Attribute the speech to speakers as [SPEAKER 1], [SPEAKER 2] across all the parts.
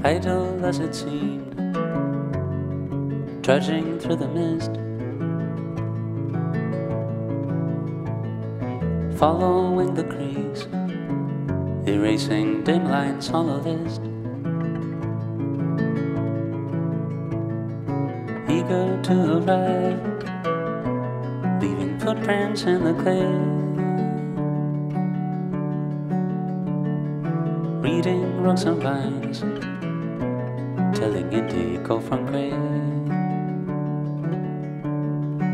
[SPEAKER 1] idle as it seemed, trudging through the mist, following the creeks, erasing dim lines on the list, eager to arrive, leaving footprints in the clay, reading rocks and vines, telling indigo from grey,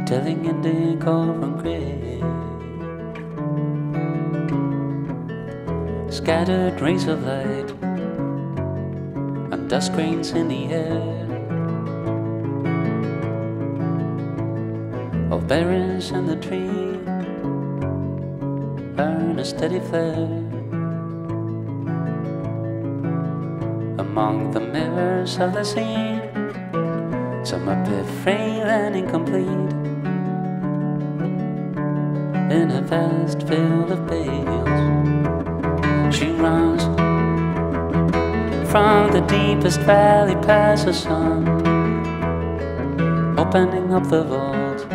[SPEAKER 1] telling indigo from grey. Scattered rays of light and dust grains in the air, all berries in the tree burn a steady flare. Among the mirrors of the scene, some a bit frail and incomplete, in a vast field of bales she runs from the deepest valley past the sun, opening up the vault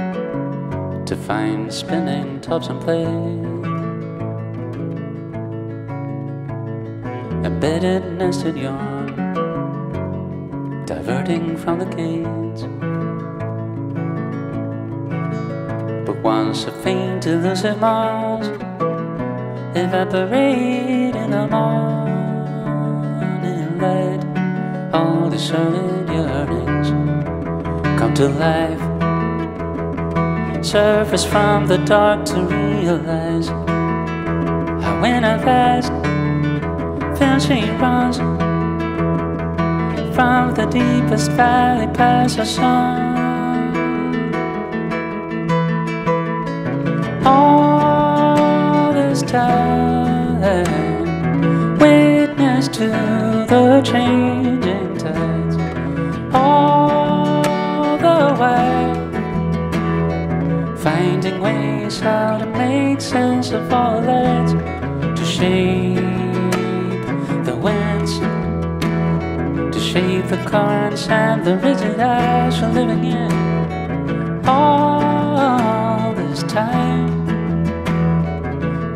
[SPEAKER 1] to find spinning tops and play, embedded nested yarn, diverting from the gates. But once a faint elusive Mars evaporate in the morning light, all discerning yearnings come to life, surface from the dark to realize how in a vast field she runs from the deepest valley past the sun. All this time, witness to the changing tides, all the while finding ways how to make sense of all that, to shape the winds, to shape the currents and the rigid ash we're living in. All this time,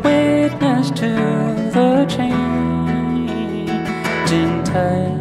[SPEAKER 1] witness to the changing tides.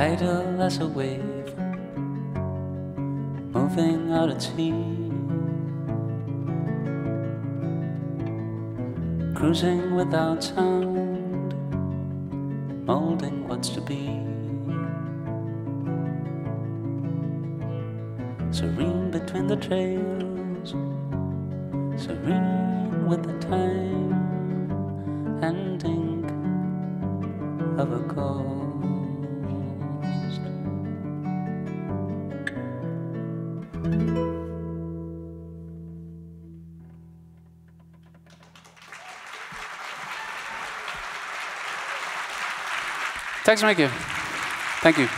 [SPEAKER 1] Idle as a wave, moving out at sea, cruising without sound, molding what's to be, serene between the trails, serene with the time and ink of a coast. Tack så mycket. Thank you.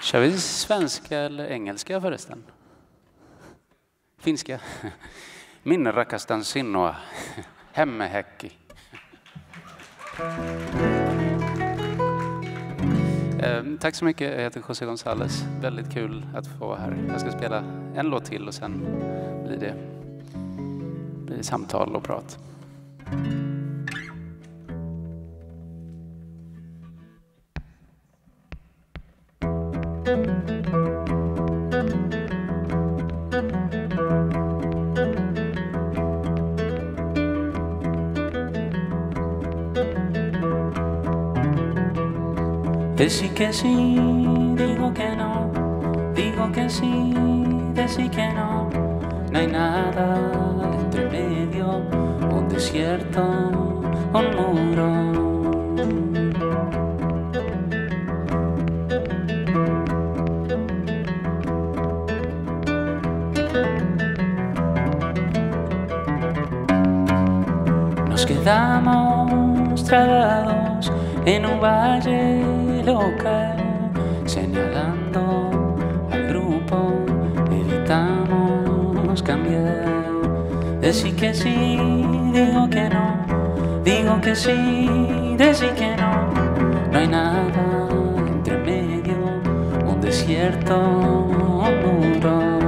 [SPEAKER 1] Kör vi svenska eller engelska förresten? Finska. Minne rakastan sinua. Hemmehäkki. Tack så mycket, jag heter José González. Väldigt kul att få vara här. Jag ska spela en låt till och sen blir det samtal och prat. Decir que sí, digo que no. Digo que sí, decir que no. No hay nada entre medio, un desierto, un muro. Nos quedamos trabados en un valle local, señalando al grupo, evitamos cambiar. Decir que sí, digo que no. Digo que sí, decir que no. No hay nada entre medio, un desierto, un muro.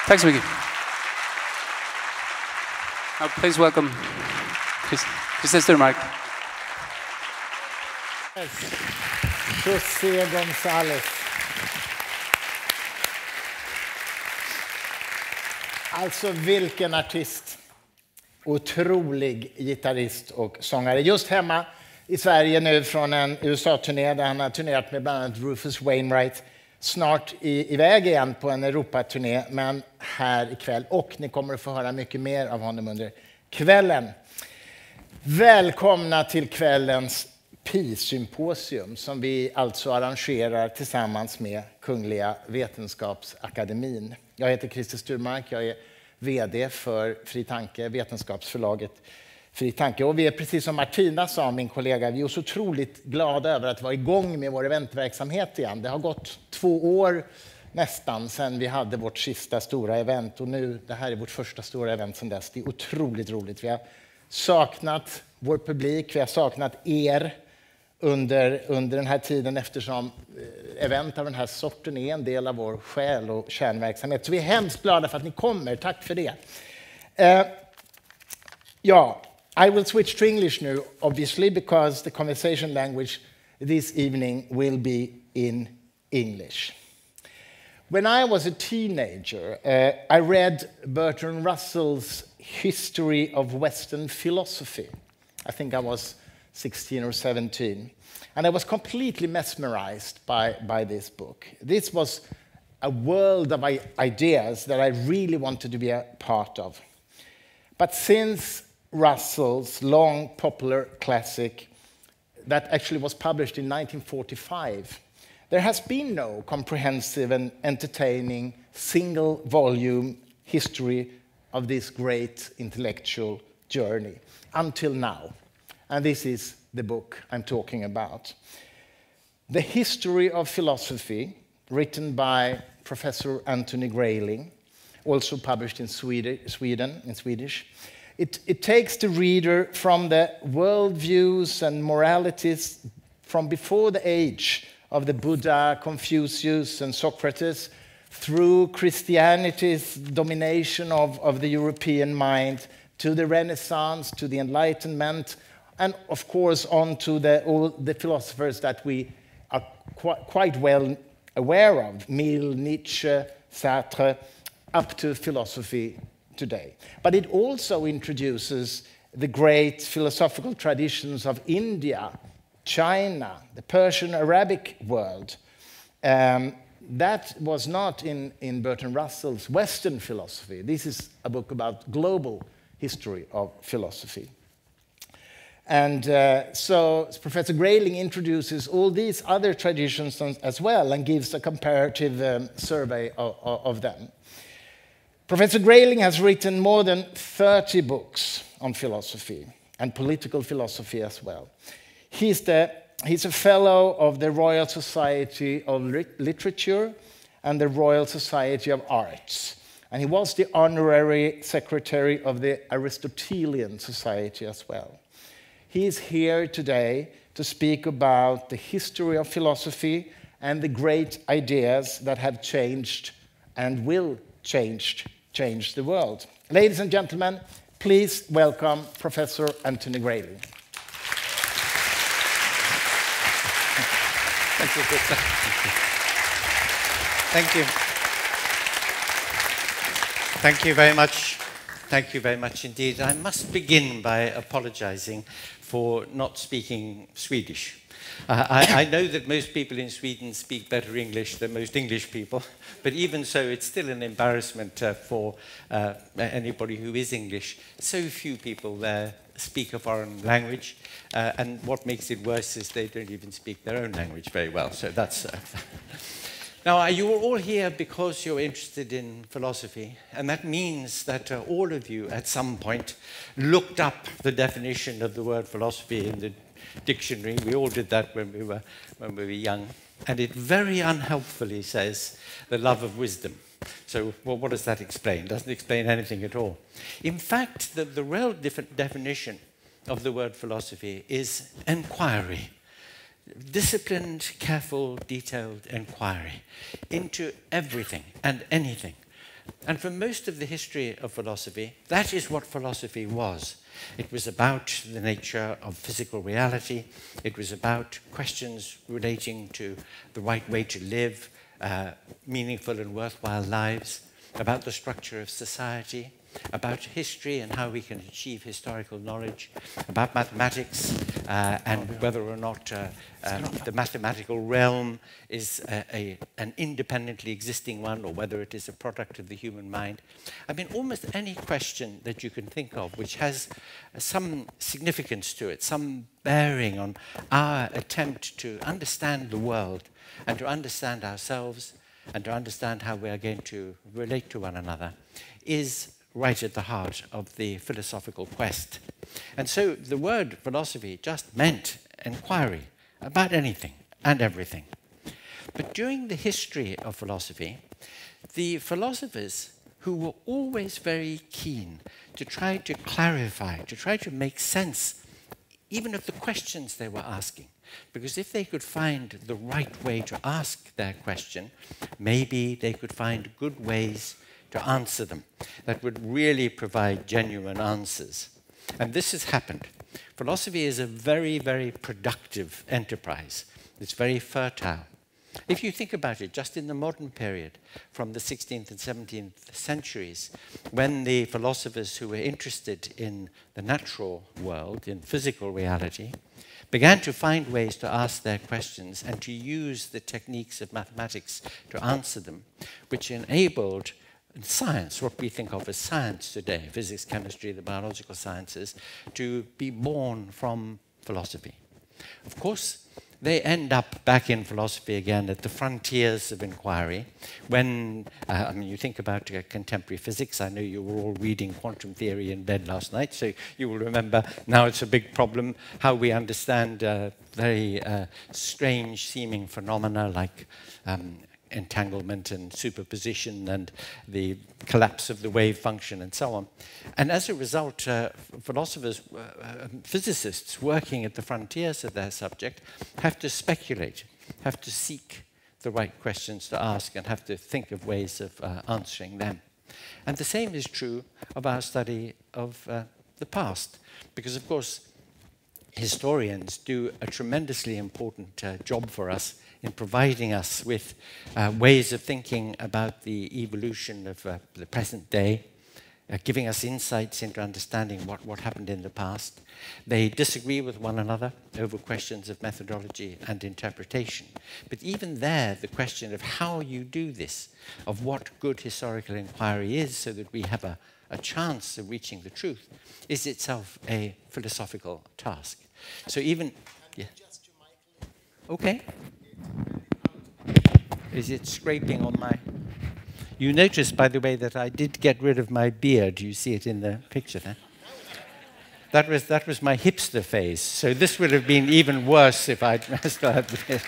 [SPEAKER 1] Tack så mycket. Now please welcome José
[SPEAKER 2] González. Alltså vilken artist. Otrolig gitarrist och sångare. Just hemma i Sverige nu från en USA-turné där han har turnerat med bland annat Rufus Wainwright. Snart iväg igen på en Europaturné, men här ikväll. Och ni kommer att få höra mycket mer av honom under kvällen. Välkomna till kvällens Pi-Symposium som vi alltså arrangerar tillsammans med Kungliga Vetenskapsakademin. Jag heter Christer Sturmark, jag är vd för Fri Tanke, vetenskapsförlaget Fri Tanke. Och vi är precis som Martina sa, min kollega, vi är så otroligt glada över att vara igång med vår eventverksamhet igen. Det har gått 2 år nästan sedan vi hade vårt sista stora event och nu, det här är vårt första stora event sedan dess. Det är otroligt roligt. Vi har saknat vår publik, vi har saknat er under den här tiden eftersom event av den här sorten är en del av vår själ och kärnverksamhet. Så vi är hemskt glada för att ni kommer. Tack för det. I will switch to English now, obviously, because the conversation language this evening will be in English. When I was a teenager, I read Bertrand Russell's History of Western Philosophy. I think I was 16 or 17. And I was completely mesmerized by this book. This was a world of ideas that I really wanted to be a part of. But since Russell's long popular classic that actually was published in 1945, there has been no comprehensive and entertaining single-volume history of this great intellectual journey until now. And this is the book I'm talking about. The History of Philosophy, written by Professor Anthony Grayling, also published in Sweden, in Swedish. It takes the reader from the worldviews and moralities from before the age of the Buddha, Confucius, and Socrates through Christianity's domination of the European mind to the Renaissance, to the Enlightenment, and of course on to all the philosophers that we are quite well aware of, Mill, Nietzsche, Sartre, up to philosophy today. But it also introduces the great philosophical traditions of India, China, the Persian Arabic world, That was not in Bertrand Russell's Western philosophy. This is a book about global history of philosophy. And so Professor Grayling introduces all these other traditions as well and gives a comparative survey of them. Professor Grayling has written more than 30 books on philosophy and political philosophy as well. He's a fellow of the Royal Society of Literature and the Royal Society of Arts. And he was the honorary secretary of the Aristotelian Society as well. He is here today to speak about the history of philosophy and the great ideas that have changed and will change the world. Ladies and gentlemen, please welcome Professor Anthony Grayling.
[SPEAKER 3] Thank you, Gustav. Thank you. Thank you very much. Thank you very much indeed. I must begin by apologizing for not speaking Swedish. I know that most people in Sweden speak better English than most English people, but even so, it's still an embarrassment for anybody who is English. So few people there speak a foreign language, and what makes it worse is they don't even speak their own language very well. So that's... Now, you are all here because you're interested in philosophy, and that means that all of you at some point looked up the definition of the word philosophy in the dictionary. We all did that when we were young, and it very unhelpfully says the love of wisdom. So, well, what does that explain? It doesn't explain anything at all. In fact, the real definition of the word philosophy is enquiry. Disciplined, careful, detailed inquiry into everything and anything. And for most of the history of philosophy, that is what philosophy was. It was about the nature of physical reality. It was about questions relating to the right way to live, meaningful and worthwhile lives, about the structure of society, about history and how we can achieve historical knowledge, about mathematics and whether or not the mathematical realm is an independently existing one or whether it is a product of the human mind. I mean, almost any question that you can think of which has some significance to it, some bearing on our attempt to understand the world and to understand ourselves and to understand how we are going to relate to one another is right at the heart of the philosophical quest. And so the word philosophy just meant inquiry about anything and everything. But during the history of philosophy, the philosophers who were always very keen to try to clarify, to try to make sense even of the questions they were asking, because if they could find the right way to ask their question, maybe they could find good ways to answer them that would really provide genuine answers. And this has happened. Philosophy is a very, very productive enterprise. It's very fertile. If you think about it, just in the modern period, from the 16th and 17th centuries, when the philosophers who were interested in the natural world, in physical reality, began to find ways to ask their questions and to use the techniques of mathematics to answer them, which enabled science, what we think of as science today, physics, chemistry, the biological sciences, to be born from philosophy. Of course, they end up back in philosophy again at the frontiers of inquiry. When, I mean, you think about contemporary physics. I know you were all reading quantum theory in bed last night, so you will remember now it's a big problem how we understand very strange seeming phenomena like entanglement and superposition and the collapse of the wave function and so on. And as a result, philosophers, physicists working at the frontiers of their subject have to speculate, have to seek the right questions to ask and have to think of ways of answering them. And the same is true of our study of the past, because of course historians do a tremendously important job for us in providing us with ways of thinking about the evolution of the present day, giving us insights into understanding what happened in the past. They disagree with one another over questions of methodology and interpretation. But even there, the question of how you do this, of what good historical inquiry is so that we have a chance of reaching the truth, is itself a philosophical task. So even... Yeah. Okay. Is it scraping on my... You notice, by the way, that I did get rid of my beard. You see it in the picture there. That was my hipster phase. So this would have been even worse if I'd still had the beard.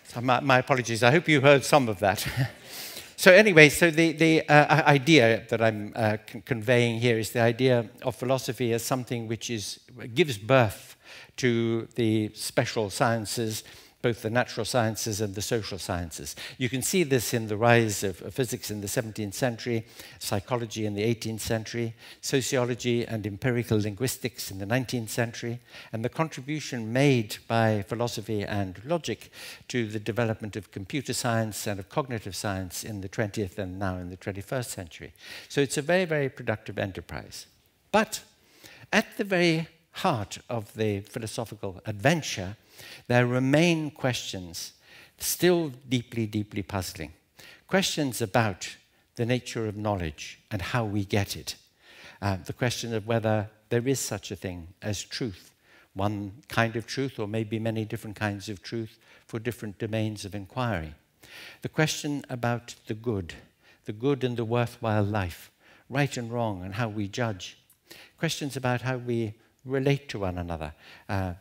[SPEAKER 3] So my apologies. I hope you heard some of that. So anyway, so the idea that I'm conveying here is the idea of philosophy as something which gives birth to the special sciences, both the natural sciences and the social sciences. You can see this in the rise of physics in the 17th century, psychology in the 18th century, sociology and empirical linguistics in the 19th century, and the contribution made by philosophy and logic to the development of computer science and of cognitive science in the 20th and now in the 21st century. So it's a very, very productive enterprise. But at the very heart of the philosophical adventure, there remain questions still deeply, deeply puzzling. Questions about the nature of knowledge and how we get it. The question of whether there is such a thing as truth, one kind of truth or maybe many different kinds of truth for different domains of inquiry. The question about the good and the worthwhile life, right and wrong and how we judge. Questions about how we relate to one another,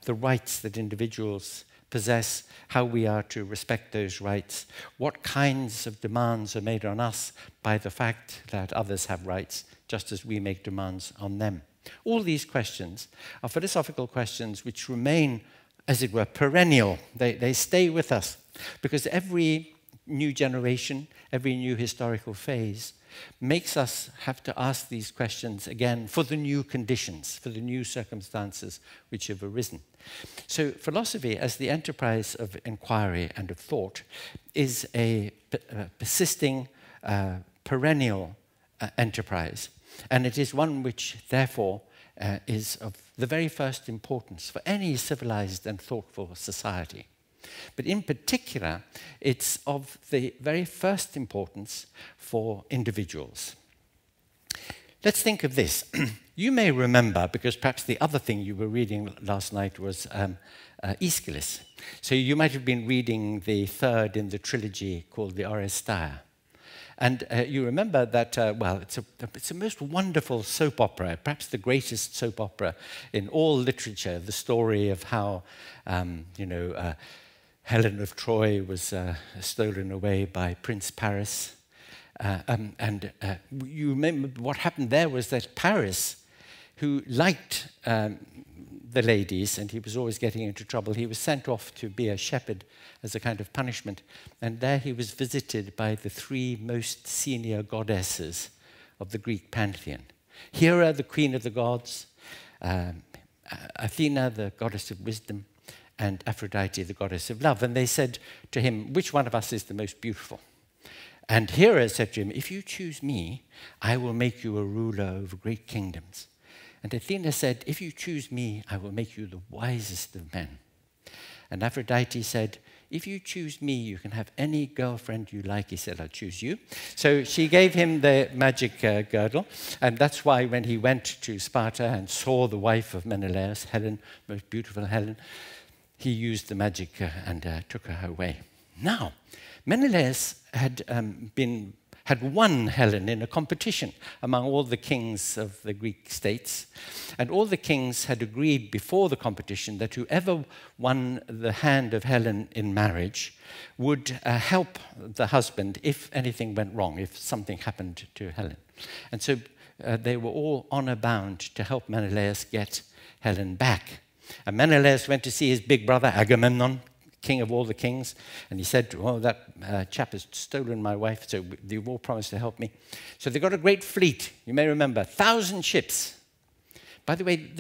[SPEAKER 3] the rights that individuals possess, how we are to respect those rights, what kinds of demands are made on us by the fact that others have rights, just as we make demands on them. All these questions are philosophical questions which remain, as it were, perennial. They stay with us, because every new generation, every new historical phase makes us have to ask these questions again for the new conditions, for the new circumstances which have arisen. So philosophy, as the enterprise of inquiry and of thought, is a persisting, perennial enterprise. And it is one which, therefore, is of the very first importance for any civilized and thoughtful society. But in particular, it's of the very first importance for individuals. Let's think of this. You may remember, because perhaps the other thing you were reading last night was Aeschylus. So you might have been reading the third in the trilogy called the Oresteia. And you remember that, well, it's a most wonderful soap opera, perhaps the greatest soap opera in all literature, the story of how, Helen of Troy was stolen away by Prince Paris. You remember what happened there was that Paris, who liked the ladies, and he was always getting into trouble, he was sent off to be a shepherd as a kind of punishment. And there he was visited by the three most senior goddesses of the Greek pantheon. Hera, the queen of the gods, Athena, the goddess of wisdom, and Aphrodite, the goddess of love. And they said to him, which one of us is the most beautiful? And Hera said to him, if you choose me, I will make you a ruler over great kingdoms. And Athena said, if you choose me, I will make you the wisest of men. And Aphrodite said, if you choose me, you can have any girlfriend you like. He said, I'll choose you. So she gave him the magic girdle. And that's why when he went to Sparta and saw the wife of Menelaus, Helen, most beautiful Helen, he used the magic and took her away. Now, Menelaus had won Helen in a competition among all the kings of the Greek states. And all the kings had agreed before the competition that whoever won the hand of Helen in marriage would help the husband if anything went wrong, if something happened to Helen. And so they were all honor-bound to help Menelaus get Helen back. And Menelaus went to see his big brother Agamemnon, king of all the kings, and he said, oh, that chap has stolen my wife, so you've all promised to help me. So they got a great fleet. You may remember, 1,000 ships. By the way,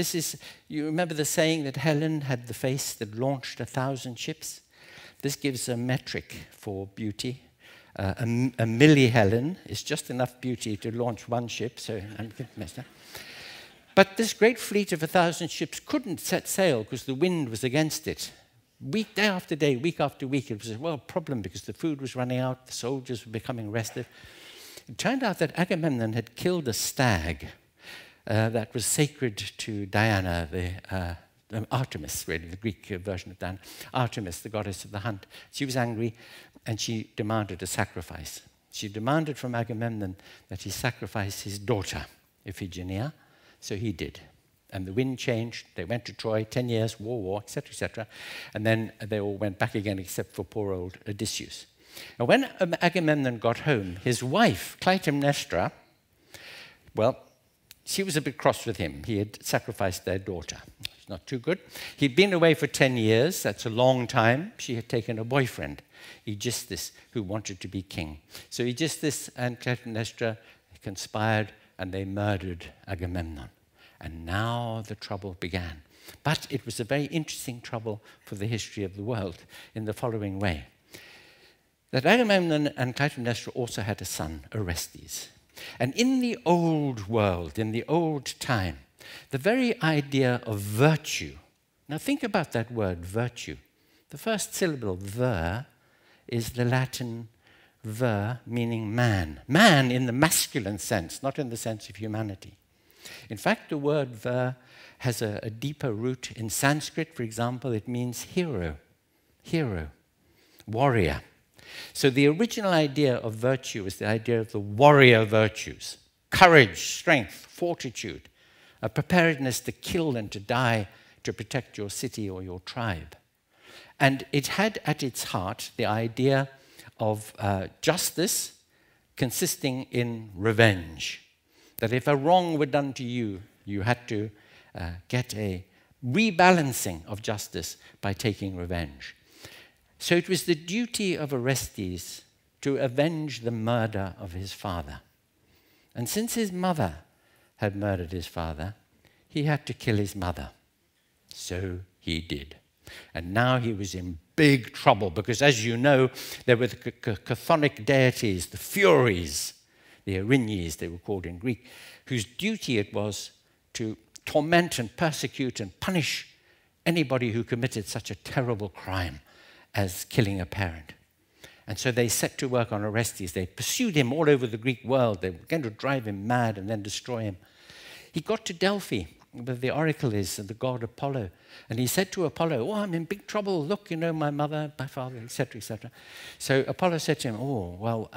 [SPEAKER 3] you remember the saying that Helen had the face that launched 1,000 ships? This gives a metric for beauty. a milli-Helen is just enough beauty to launch one ship, so I'm getting messed up. But this great fleet of 1,000 ships couldn't set sail because the wind was against it. Day after day, week after week, it was a problem because the food was running out, the soldiers were becoming restive. It turned out that Agamemnon had killed a stag that was sacred to Diana, Artemis, really, the Greek version of Diana. Artemis, the goddess of the hunt. She was angry and she demanded a sacrifice. She demanded from Agamemnon that he sacrifice his daughter, Iphigenia, so he did. And the wind changed, they went to Troy, 10 years, war, etc., etc. And then they all went back again except for poor old Odysseus. Now when Agamemnon got home, his wife, Clytemnestra, well, she was a bit cross with him. He had sacrificed their daughter. It's not too good. He'd been away for 10 years. That's a long time. She had taken a boyfriend, Aegisthus, who wanted to be king. So Aegisthus and Clytemnestra conspired and they murdered Agamemnon. And now the trouble began. But it was a very interesting trouble for the history of the world in the following way. That Agamemnon and Clytemnestra also had a son, Orestes. And in the old world, in the old time, the very idea of virtue, now think about that word, virtue. The first syllable, ver, is the Latin ver, meaning man. Man in the masculine sense, not in the sense of humanity. In fact, the word ver has a deeper root. In Sanskrit, for example, it means hero, warrior. So the original idea of virtue is the idea of the warrior virtues. Courage, strength, fortitude, a preparedness to kill and to die to protect your city or your tribe. And it had at its heart the idea of justice consisting in revenge. That if a wrong were done to you, you had to get a rebalancing of justice by taking revenge. So it was the duty of Orestes to avenge the murder of his father. And since his mother had murdered his father, he had to kill his mother. So he did. And now he was in big trouble because, as you know, there were the chthonic deities, the Furies, the Erinyes, they were called in Greek, whose duty it was to torment and persecute and punish anybody who committed such a terrible crime as killing a parent. And so they set to work on Orestes. They pursued him all over the Greek world. They were going to drive him mad and then destroy him. He got to Delphi, where the oracle is, and the god Apollo. And he said to Apollo, oh, I'm in big trouble. Look, you know, my mother, my father, etc., etc. So Apollo said to him, oh, well,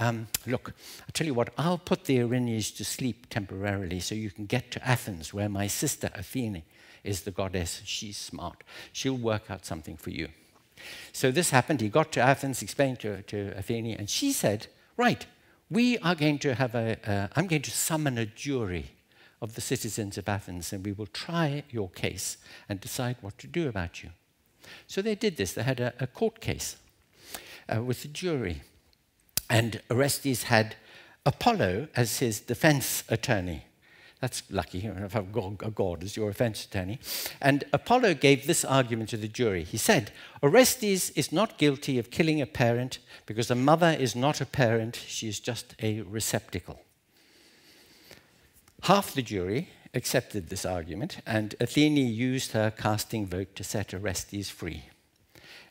[SPEAKER 3] look, I'll tell you what, I'll put the Erinyes to sleep temporarily so you can get to Athens, where my sister Athene is the goddess. She's smart. She'll work out something for you. So this happened. He got to Athens, explained to Athene, and she said, right, we are going to have I'm going to summon a jury of the citizens of Athens, and we will try your case and decide what to do about you. So they did this. They had a court case with the jury. And Orestes had Apollo as his defense attorney. That's lucky, you know, if a god as your defense attorney. And Apollo gave this argument to the jury. He said, Orestes is not guilty of killing a parent because a mother is not a parent, she is just a receptacle. Half the jury accepted this argument, and Athene used her casting vote to set Orestes free.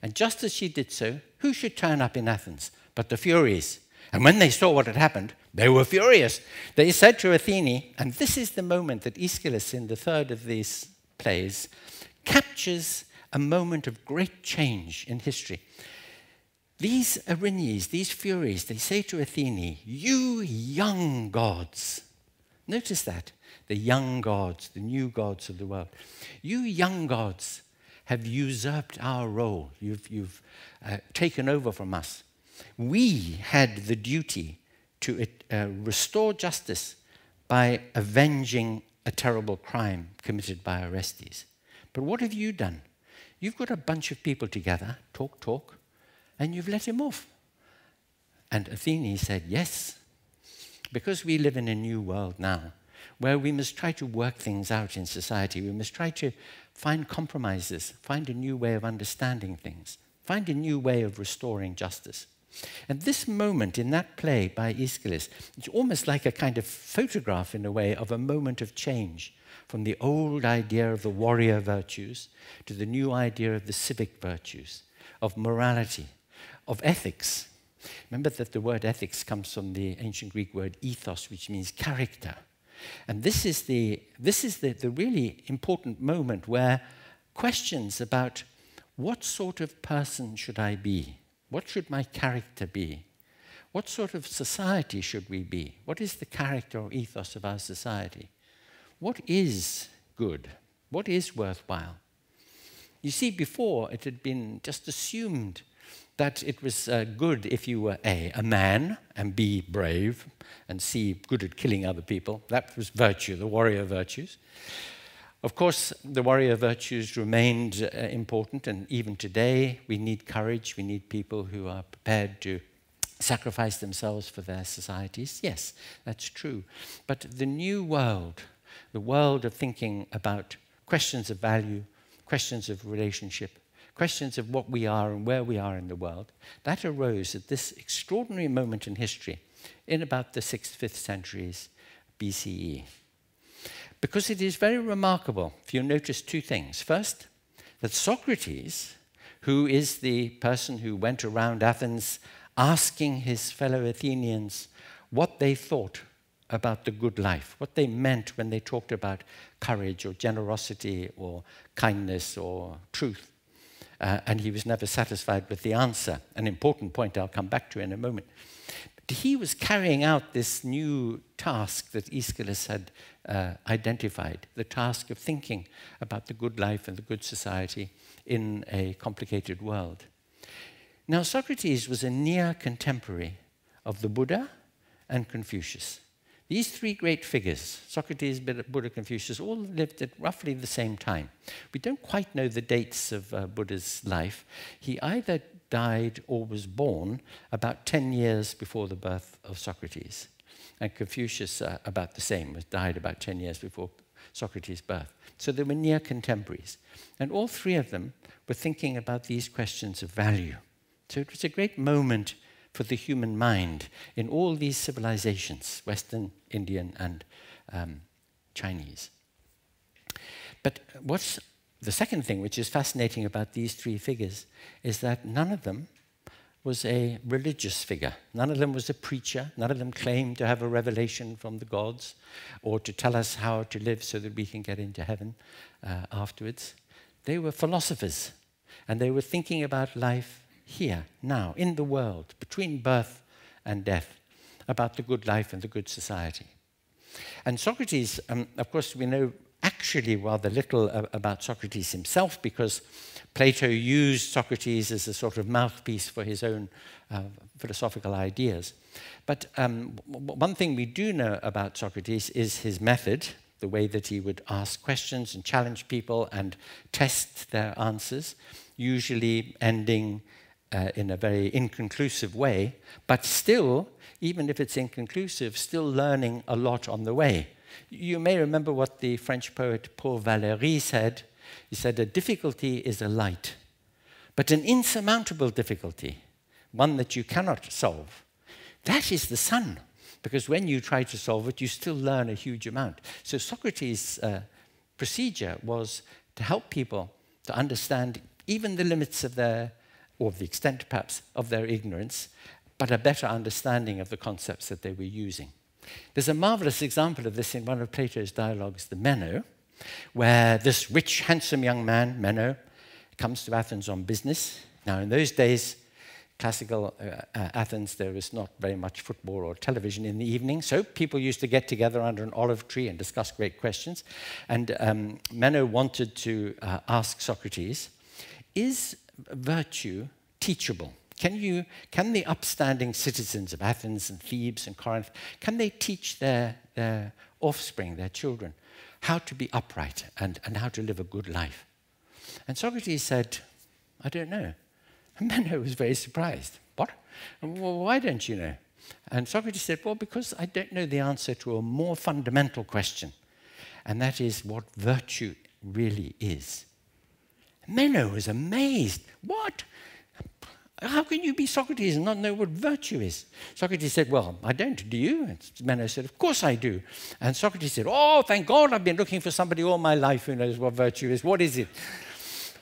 [SPEAKER 3] And just as she did so, who should turn up in Athens but the Furies? And when they saw what had happened, they were furious. They said to Athene, and this is the moment that Aeschylus, in the third of these plays, captures a moment of great change in history. These Erinyes, these Furies, they say to Athene, you young gods. Notice that, the young gods, the new gods of the world. You young gods have usurped our role. You've taken over from us. We had the duty to restore justice by avenging a terrible crime committed by Orestes. But what have you done? You've got a bunch of people together, talk, and you've let him off. And Athene said, yes, because we live in a new world now, where we must try to work things out in society. We must try to find compromises, find a new way of understanding things, find a new way of restoring justice. And this moment in that play by Aeschylus, it's almost like a kind of photograph in a way of a moment of change from the old idea of the warrior virtues to the new idea of the civic virtues, of morality, of ethics. Remember that the word ethics comes from the ancient Greek word ethos, which means character. And this is the really important moment where questions about what sort of person should I be? What should my character be? What sort of society should we be? What is the character or ethos of our society? What is good? What is worthwhile? You see, before it had been just assumed that it was good if you were a man, and B, brave, and C, good at killing other people. That was virtue, the warrior virtues. Of course, the warrior virtues remained important, and even today we need courage, we need people who are prepared to sacrifice themselves for their societies. Yes, that's true. But the new world, the world of thinking about questions of value, questions of relationship, questions of what we are and where we are in the world, that arose at this extraordinary moment in history in about the 6th, 5th centuries BCE. Because it is very remarkable, if you notice two things. First, that Socrates, who is the person who went around Athens asking his fellow Athenians what they thought about the good life, what they meant when they talked about courage or generosity or kindness or truth. And he was never satisfied with the answer. An important point I'll come back to in a moment. But he was carrying out this new task that Aeschylus had identified, the task of thinking about the good life and the good society in a complicated world. Now, Socrates was a near contemporary of the Buddha and Confucius. These three great figures, Socrates, Buddha, Confucius, all lived at roughly the same time. We don't quite know the dates of Buddha's life. He either died or was born about 10 years before the birth of Socrates. And Confucius, about the same, died about 10 years before Socrates' birth. So they were near contemporaries. And all three of them were thinking about these questions of value. So it was a great moment for the human mind in all these civilizations, Western, Indian, and Chinese. But what's the second thing which is fascinating about these three figures is that none of them was a religious figure. None of them was a preacher. None of them claimed to have a revelation from the gods or to tell us how to live so that we can get into heaven afterwards. They were philosophers, and they were thinking about life here, now, in the world, between birth and death, about the good life and the good society. And Socrates, of course, we know actually rather little about Socrates himself, because Plato used Socrates as a sort of mouthpiece for his own philosophical ideas. But one thing we do know about Socrates is his method, the way that he would ask questions and challenge people and test their answers, usually ending in a very inconclusive way, but still, even if it's inconclusive, still learning a lot on the way. You may remember what the French poet Paul Valéry said. He said, "A difficulty is a light, but an insurmountable difficulty, one that you cannot solve, that is the sun, because when you try to solve it, you still learn a huge amount." So Socrates' procedure was to help people to understand even the limits of their, or the extent perhaps, of their ignorance, but a better understanding of the concepts that they were using. There's a marvelous example of this in one of Plato's dialogues, the Meno, where this rich, handsome young man, Meno, comes to Athens on business. Now, in those days, classical Athens, there was not very much football or television in the evening, so people used to get together under an olive tree and discuss great questions. And Meno wanted to ask Socrates, is virtue teachable? Can the upstanding citizens of Athens and Thebes and Corinth, can they teach their offspring, their children, how to be upright and how to live a good life? And Socrates said, I don't know. And Meno was very surprised. What? Well, why don't you know? And Socrates said, well, because I don't know the answer to a more fundamental question, and that is what virtue really is. Meno was amazed. What? How can you be Socrates and not know what virtue is? Socrates said, well, I don't. Do you? And Meno said, of course I do. And Socrates said, oh, thank God, I've been looking for somebody all my life who knows what virtue is. What is it?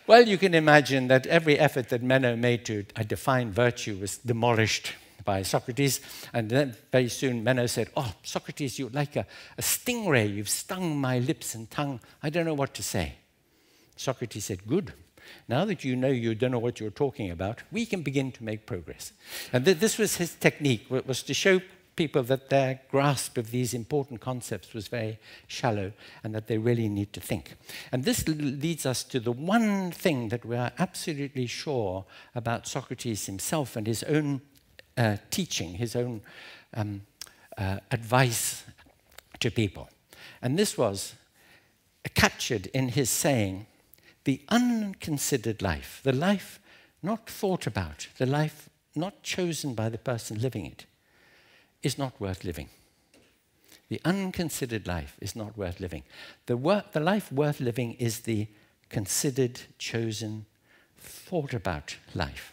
[SPEAKER 3] Well, you can imagine that every effort that Meno made to define virtue was demolished by Socrates. And then very soon Meno said, oh, Socrates, you're like a stingray. You've stung my lips and tongue. I don't know what to say. Socrates said, good. Now that you know you don't know what you're talking about, we can begin to make progress. And this was his technique, was to show people that their grasp of these important concepts was very shallow and that they really need to think. And this leads us to the one thing that we are absolutely sure about Socrates himself and his own teaching, his own advice to people. And this was captured in his saying, the unconsidered life, the life not thought about, the life not chosen by the person living it, is not worth living. The unconsidered life is not worth living. The life worth living is the considered, chosen, thought about life.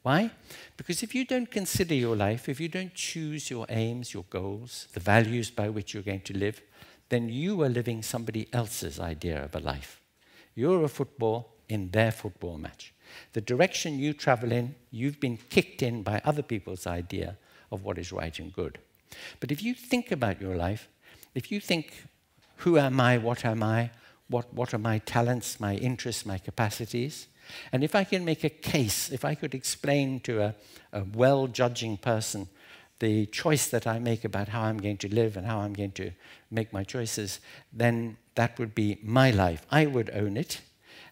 [SPEAKER 3] Why? Because if you don't consider your life, if you don't choose your aims, your goals, the values by which you're going to live, then you are living somebody else's idea of a life. You're a football in their football match. The direction you travel in, you've been kicked in by other people's idea of what is right and good. But if you think about your life, if you think, who am I, what are my talents, my interests, my capacities, and if I can make a case, if I could explain to a well-judging person the choice that I make about how I'm going to live and how I'm going to make my choices, then that would be my life. I would own it,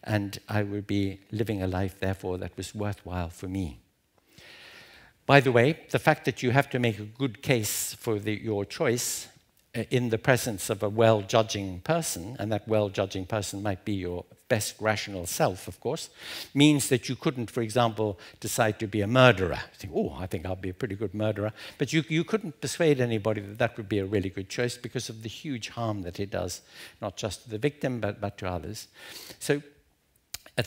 [SPEAKER 3] and I would be living a life, therefore, that was worthwhile for me. By the way, the fact that you have to make a good case for your choice in the presence of a well-judging person, and that well-judging person might be your best rational self, of course, means that you couldn't, for example, decide to be a murderer. Think, oh, I think I'll be a pretty good murderer. But you couldn't persuade anybody that that would be a really good choice because of the huge harm that it does, not just to the victim, but to others. So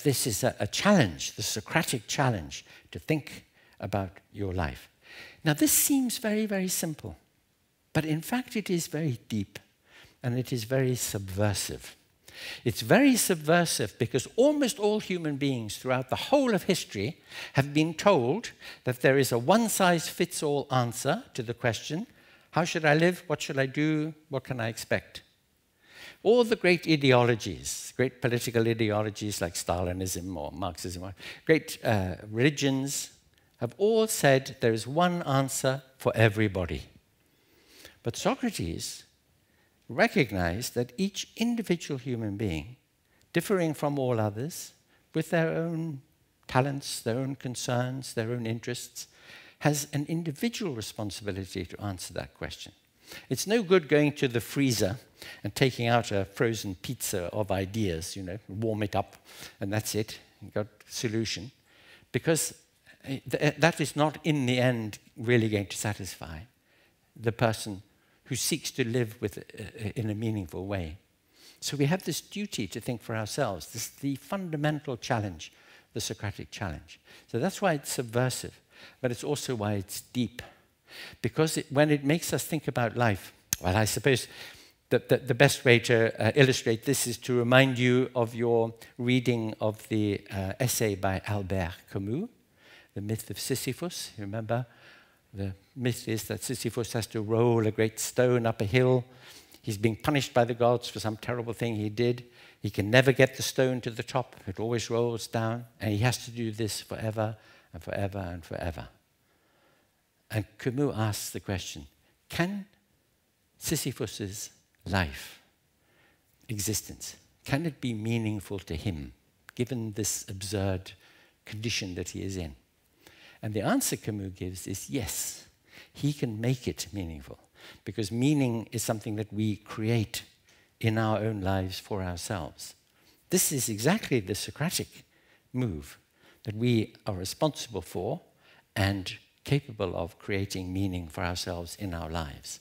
[SPEAKER 3] this is a challenge, the Socratic challenge, to think about your life. Now, this seems very, very simple, but in fact it is very deep, and it is very subversive. It's very subversive because almost all human beings throughout the whole of history have been told that there is a one-size-fits-all answer to the question, how should I live, what should I do, what can I expect? All the great ideologies, great political ideologies like Stalinism or Marxism, or great religions, have all said there is one answer for everybody. But Socrates recognized that each individual human being, differing from all others, with their own talents, their own concerns, their own interests, has an individual responsibility to answer that question. It's no good going to the freezer and taking out a frozen pizza of ideas, you know, warm it up, and that's it, you've got a solution, because that is not, in the end, really going to satisfy the person who seeks to live in a meaningful way. So we have this duty to think for ourselves. This is the fundamental challenge, the Socratic challenge. So that's why it's subversive, but it's also why it's deep. Because when it makes us think about life, well, I suppose the best way to illustrate this is to remind you of your reading of the essay by Albert Camus, The Myth of Sisyphus. You remember? The myth is that Sisyphus has to roll a great stone up a hill. He's being punished by the gods for some terrible thing he did. He can never get the stone to the top. It always rolls down. And he has to do this forever and forever and forever. And Camus asks the question, can Sisyphus's life, existence, can it be meaningful to him, given this absurd condition that he is in? And the answer Camus gives is yes, he can make it meaningful, because meaning is something that we create in our own lives for ourselves. This is exactly the Socratic move that we are responsible for and capable of creating meaning for ourselves in our lives.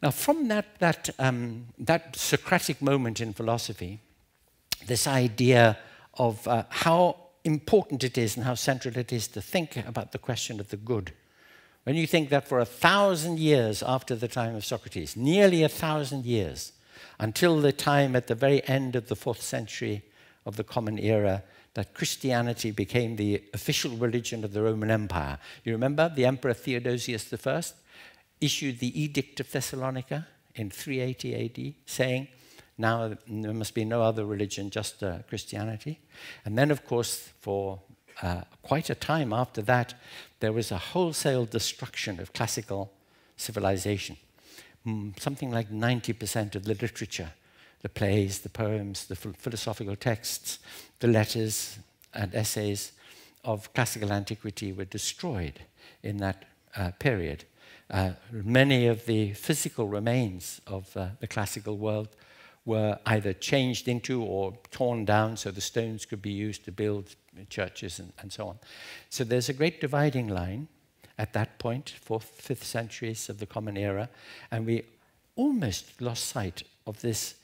[SPEAKER 3] Now, from that Socratic moment in philosophy, this idea of how important it is and how central it is to think about the question of the good. When you think that for 1,000 years after the time of Socrates, nearly 1,000 years, until the time at the very end of the 4th century of the Common Era, that Christianity became the official religion of the Roman Empire. You remember the Emperor Theodosius I issued the Edict of Thessalonica in 380 AD, saying, now there must be no other religion, just Christianity. And then, of course, for quite a time after that, there was a wholesale destruction of classical civilization. Something like 90% of the literature, the plays, the poems, the philosophical texts, the letters and essays of classical antiquity were destroyed in that period. Many of the physical remains of the classical world were either changed into or torn down so the stones could be used to build churches and so on. So there's a great dividing line at that point, 4th, 5th centuries of the Common Era, and we almost lost sight of this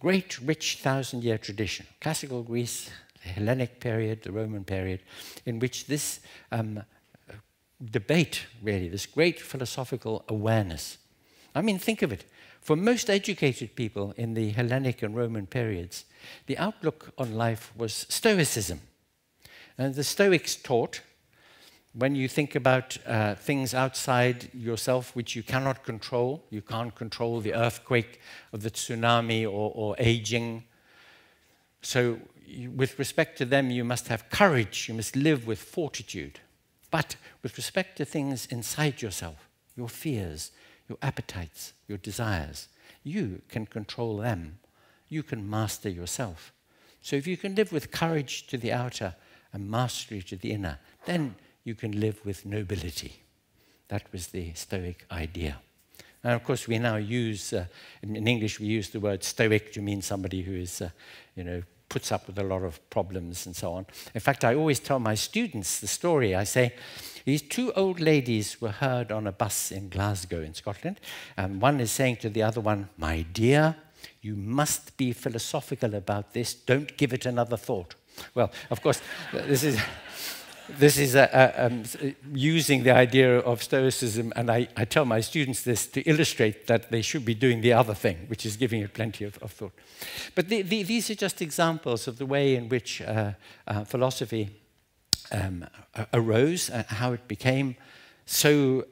[SPEAKER 3] great, rich 1,000-year tradition. Classical Greece, the Hellenic period, the Roman period, in which this debate, really, this great philosophical awareness. I mean, think of it. For most educated people in the Hellenic and Roman periods, the outlook on life was Stoicism. And the Stoics taught, when you think about things outside yourself which you cannot control, you can't control the earthquake or the tsunami or aging. So with respect to them, you must have courage, you must live with fortitude. But with respect to things inside yourself, your fears, your appetites, your desires, you can control them. You can master yourself. So if you can live with courage to the outer and mastery to the inner, then you can live with nobility. That was the Stoic idea. And of course, we now use, in English, we use the word Stoic to mean somebody who is, puts up with a lot of problems and so on. In fact, I always tell my students the story. I say, these two old ladies were heard on a bus in Glasgow in Scotland, and one is saying to the other one, "My dear, you must be philosophical about this. Don't give it another thought." Well, of course, this is using the idea of Stoicism, and I tell my students this to illustrate that they should be doing the other thing, which is giving it plenty of thought. But these are just examples of the way in which philosophy arose, how it became so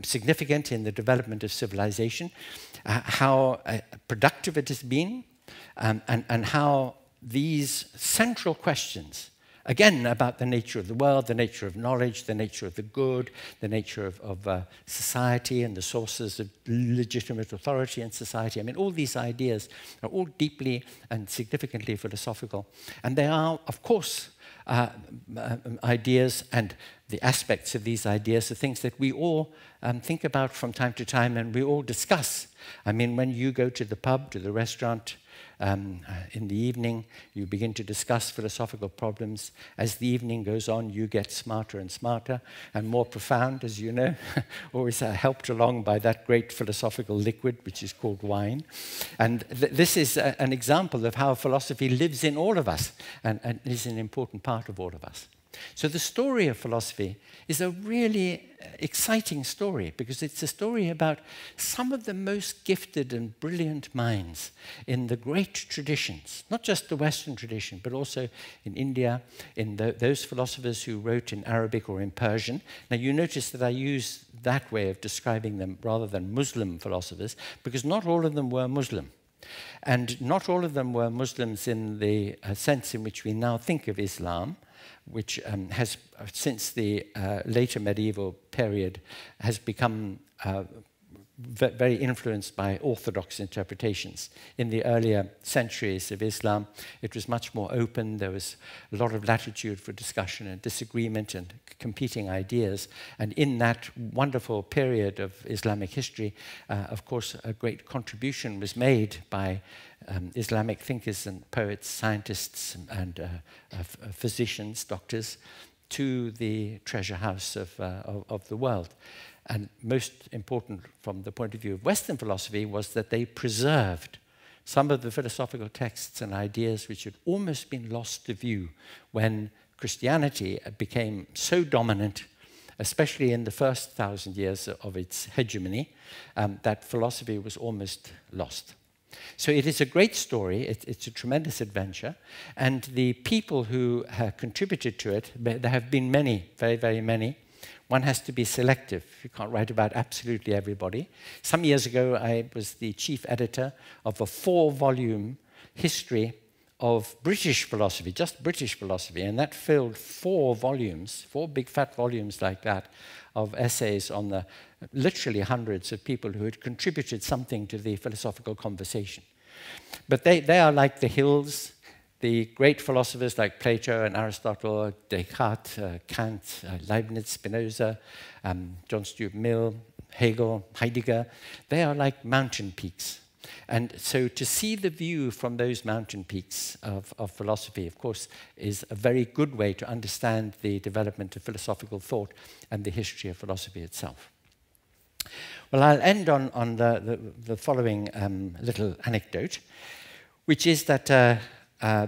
[SPEAKER 3] significant in the development of civilization, how productive it has been, and how these central questions, again, about the nature of the world, the nature of knowledge, the nature of the good, the nature of society and the sources of legitimate authority in society. I mean, all these ideas are all deeply and significantly philosophical. And they are, of course, ideas, and the aspects of these ideas are things that we all think about from time to time and we all discuss. I mean, when you go to the pub, to the restaurant, in the evening, you begin to discuss philosophical problems. As the evening goes on, you get smarter and smarter and more profound, as you know, always helped along by that great philosophical liquid, which is called wine. And this is an example of how philosophy lives in all of us and is an important part of all of us. So the story of philosophy is a really exciting story because it's a story about some of the most gifted and brilliant minds in the great traditions, not just the Western tradition, but also in India, in those philosophers who wrote in Arabic or in Persian. Now you notice that I use that way of describing them rather than Muslim philosophers because not all of them were Muslim. And not all of them were Muslims in the sense in which we now think of Islam, which has, since the later medieval period, has become very influenced by orthodox interpretations. In the earlier centuries of Islam, it was much more open. There was a lot of latitude for discussion and disagreement and competing ideas. And in that wonderful period of Islamic history, of course, a great contribution was made by Islamic thinkers and poets, scientists, and physicians, doctors, to the treasure house of the world. And most important from the point of view of Western philosophy was that they preserved some of the philosophical texts and ideas which had almost been lost to view when Christianity became so dominant, especially in the first 1,000 years of its hegemony, that philosophy was almost lost. So it is a great story, it's a tremendous adventure, and the people who have contributed to it, there have been many, very, very many. One has to be selective. You can't write about absolutely everybody. Some years ago, I was the chief editor of a 4-volume history of British philosophy, just British philosophy, and that filled 4 volumes, 4 big fat volumes like that, of essays on the literally hundreds of people who had contributed something to the philosophical conversation. But they are like the hills, the great philosophers like Plato and Aristotle, Descartes, Kant, Leibniz, Spinoza, John Stuart Mill, Hegel, Heidegger, they are like mountain peaks. And so to see the view from those mountain peaks of philosophy, of course, is a very good way to understand the development of philosophical thought and the history of philosophy itself. Well, I'll end on the following little anecdote, which is that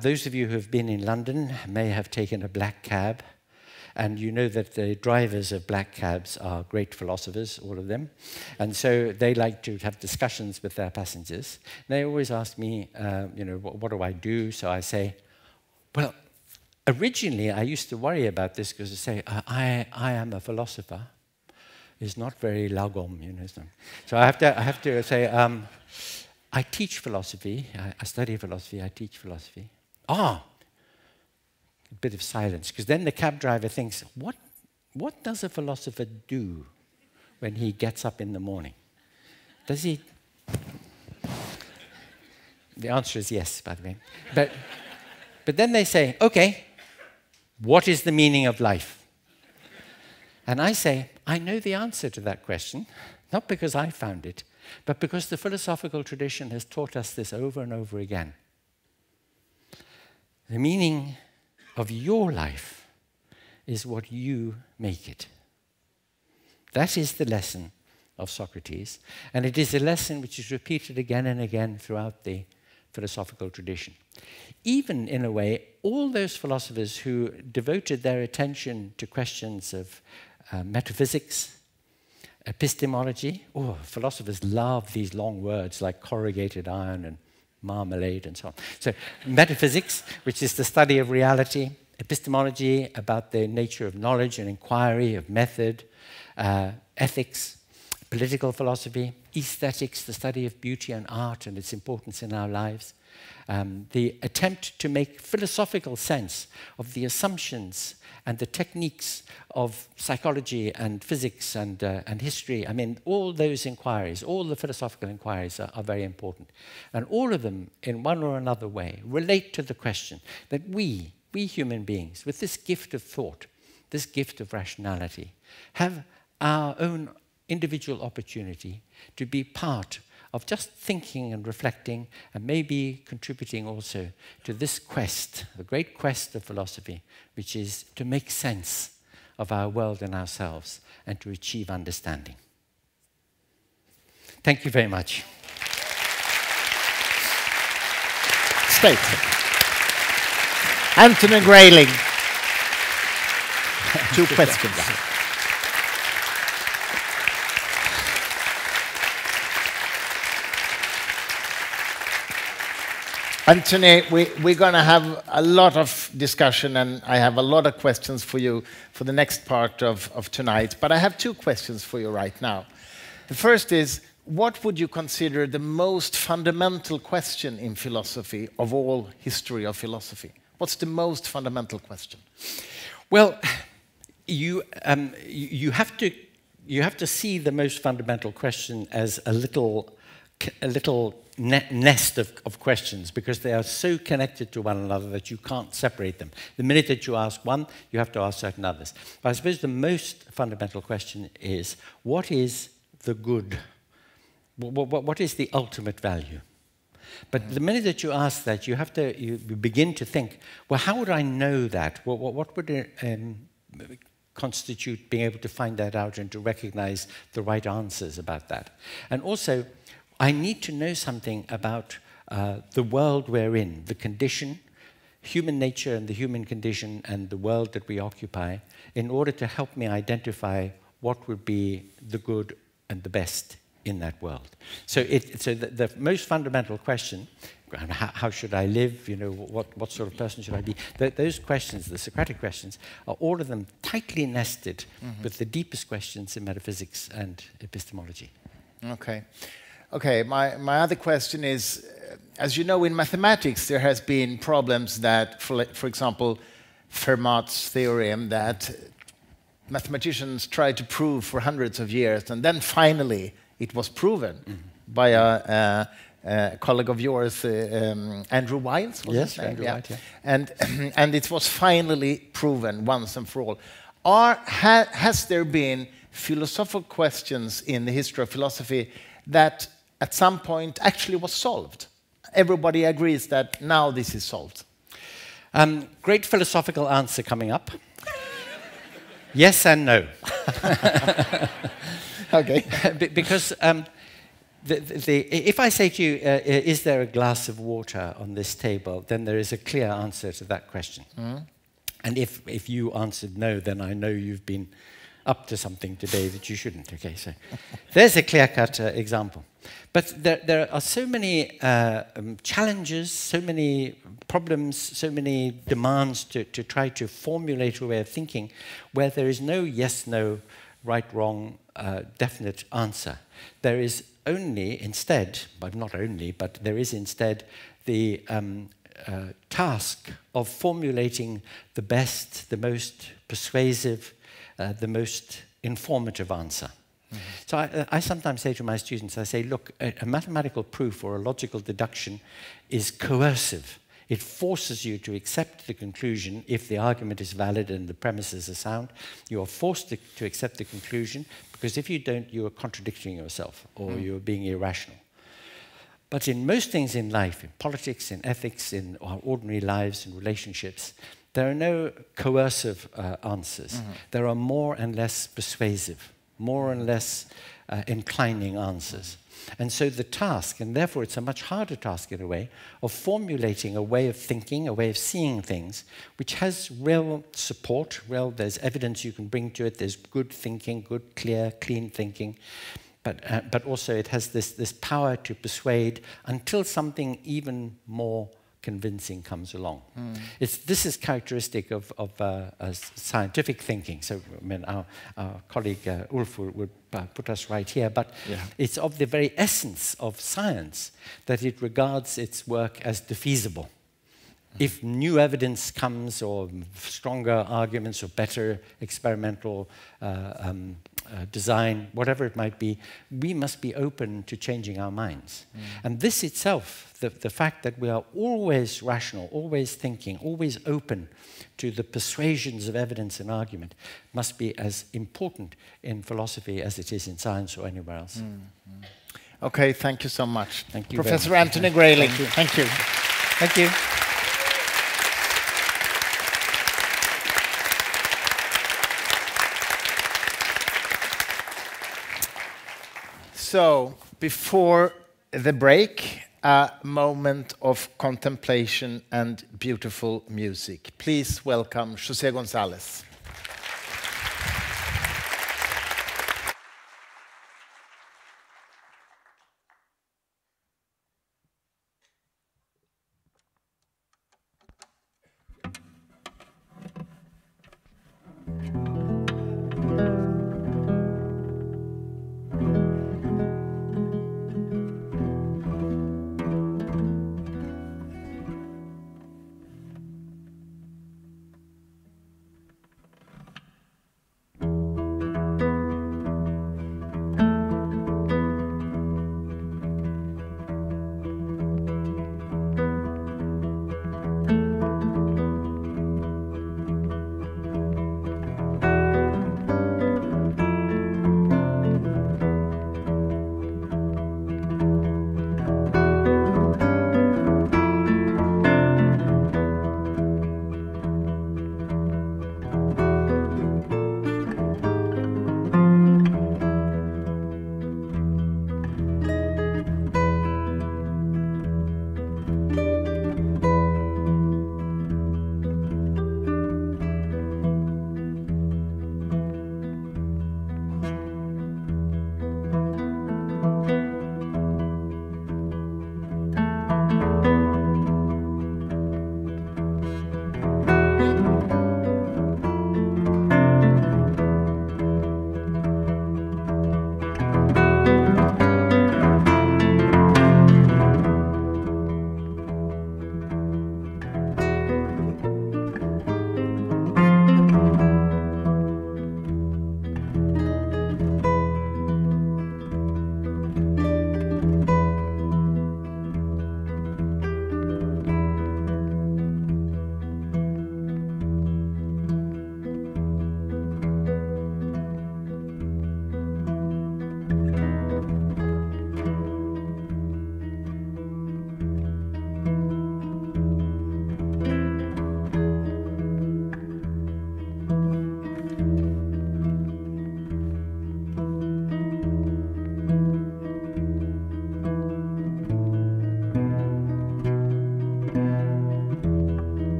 [SPEAKER 3] those of you who have been in London may have taken a black cab, and you know that the drivers of black cabs are great philosophers, all of them, and so they like to have discussions with their passengers. And they always ask me, what do I do? So I say, well, originally I used to worry about this because I say, I am a philosopher. It's not very lagom, you know. So I have to say, I teach philosophy, I study philosophy, I teach philosophy. A bit of silence, because then the cab driver thinks, what does a philosopher do when he gets up in the morning? Does he? The answer is yes, by the way. But then they say, okay, what is the meaning of life? And I say, I know the answer to that question, not because I found it, but because the philosophical tradition has taught us this over and over again. The meaning of your life is what you make it. That is the lesson of Socrates, and it is a lesson which is repeated again and again throughout the philosophical tradition. Even, in a way, all those philosophers who devoted their attention to questions of metaphysics, epistemology. Philosophers love these long words like corrugated iron and marmalade and so on. So metaphysics, which is the study of reality, epistemology, about the nature of knowledge and inquiry, of method, ethics, political philosophy, aesthetics, the study of beauty and art and its importance in our lives, the attempt to make philosophical sense of the assumptions and the techniques of psychology and physics and history. I mean, all those inquiries, all the philosophical inquiries are very important. And all of them, in one or another way, relate to the question that we human beings, with this gift of thought, this gift of rationality, have our own individual opportunity to be part of just thinking and reflecting and maybe contributing also to this quest, the great quest of philosophy, which is to make sense of our world and ourselves and to achieve understanding. Thank you very much.
[SPEAKER 2] State. Anthony Grayling. 2 questions. Anthony, we're going to have a lot of discussion, and I have a lot of questions for you for the next part of tonight. But I have 2 questions for you right now. The first is, what would you consider the most fundamental question in philosophy of all history of philosophy? What's the most fundamental question?
[SPEAKER 3] Well, you have to see the most fundamental question as a little nest of questions, because they are so connected to one another that you can't separate them. The minute that you ask one, you have to ask certain others. But I suppose the most fundamental question is, what is the good? What is the ultimate value? But the minute that you ask that, you begin to think, well, how would I know that? What would constitute being able to find that out and to recognize the right answers about that? And also, I need to know something about the world we're in, the condition, human nature and the human condition and the world that we occupy in order to help me identify what would be the good and the best in that world. So, the most fundamental question, how should I live? You know, what sort of person should I be? Those questions, the Socratic questions, are all of them tightly nested with the deepest questions in metaphysics and epistemology.
[SPEAKER 2] Okay. Okay, my other question is, as you know, in mathematics there has been problems that, for example, Fermat's theorem that mathematicians tried to prove for hundreds of years, and then finally it was proven by a colleague of yours, Andrew Wiles.
[SPEAKER 3] Yes, Andrew Wiles, yeah.
[SPEAKER 2] And it was finally proven once and for all. Has there been philosophical questions in the history of philosophy that at some point actually was solved? Everybody agrees that now this is solved.
[SPEAKER 3] Great philosophical answer coming up. Yes and no.
[SPEAKER 2] Okay.
[SPEAKER 3] Because if I say to you, is there a glass of water on this table, then there is a clear answer to that question. And if you answered no, then I know you've been up to something today that you shouldn't. Okay, so there's a clear-cut example. But there are so many challenges, so many problems, so many demands to try to formulate a way of thinking where there is no yes, no, right, wrong, definite answer. There is only instead, but not only, but there is instead the task of formulating the best, the most persuasive, the most informative answer. So I sometimes say to my students, I say, look, a mathematical proof or a logical deduction is coercive. It forces you to accept the conclusion if the argument is valid and the premises are sound. You are forced to accept the conclusion, because if you don't, you are contradicting yourself or you're being irrational. But in most things in life, in politics, in ethics, in our ordinary lives, in relationships, there are no coercive answers. There are more and less persuasive, more and less inclining answers. And so the task, and therefore it's a much harder task in a way, of formulating a way of thinking, a way of seeing things, which has real support, there's evidence you can bring to it, there's good thinking, good, clear, clean thinking, but also it has this power to persuade until something even more convincing comes along. This is characteristic of scientific thinking. So I mean, our colleague Ulf would put us right here, but it's of the very essence of science that it regards its work as defeasible. If new evidence comes, or stronger arguments, or better experimental design, whatever it might be, we must be open to changing our minds. And this itself, the fact that we are always rational, always thinking, always open to the persuasions of evidence and argument, must be as important in philosophy as it is in science or anywhere else.
[SPEAKER 2] Okay, thank you so much.
[SPEAKER 3] Thank you,
[SPEAKER 2] Professor Anthony Grayling.
[SPEAKER 3] Thank you. Thank you.
[SPEAKER 2] So, before the break, a moment of contemplation and beautiful music. Please welcome José González.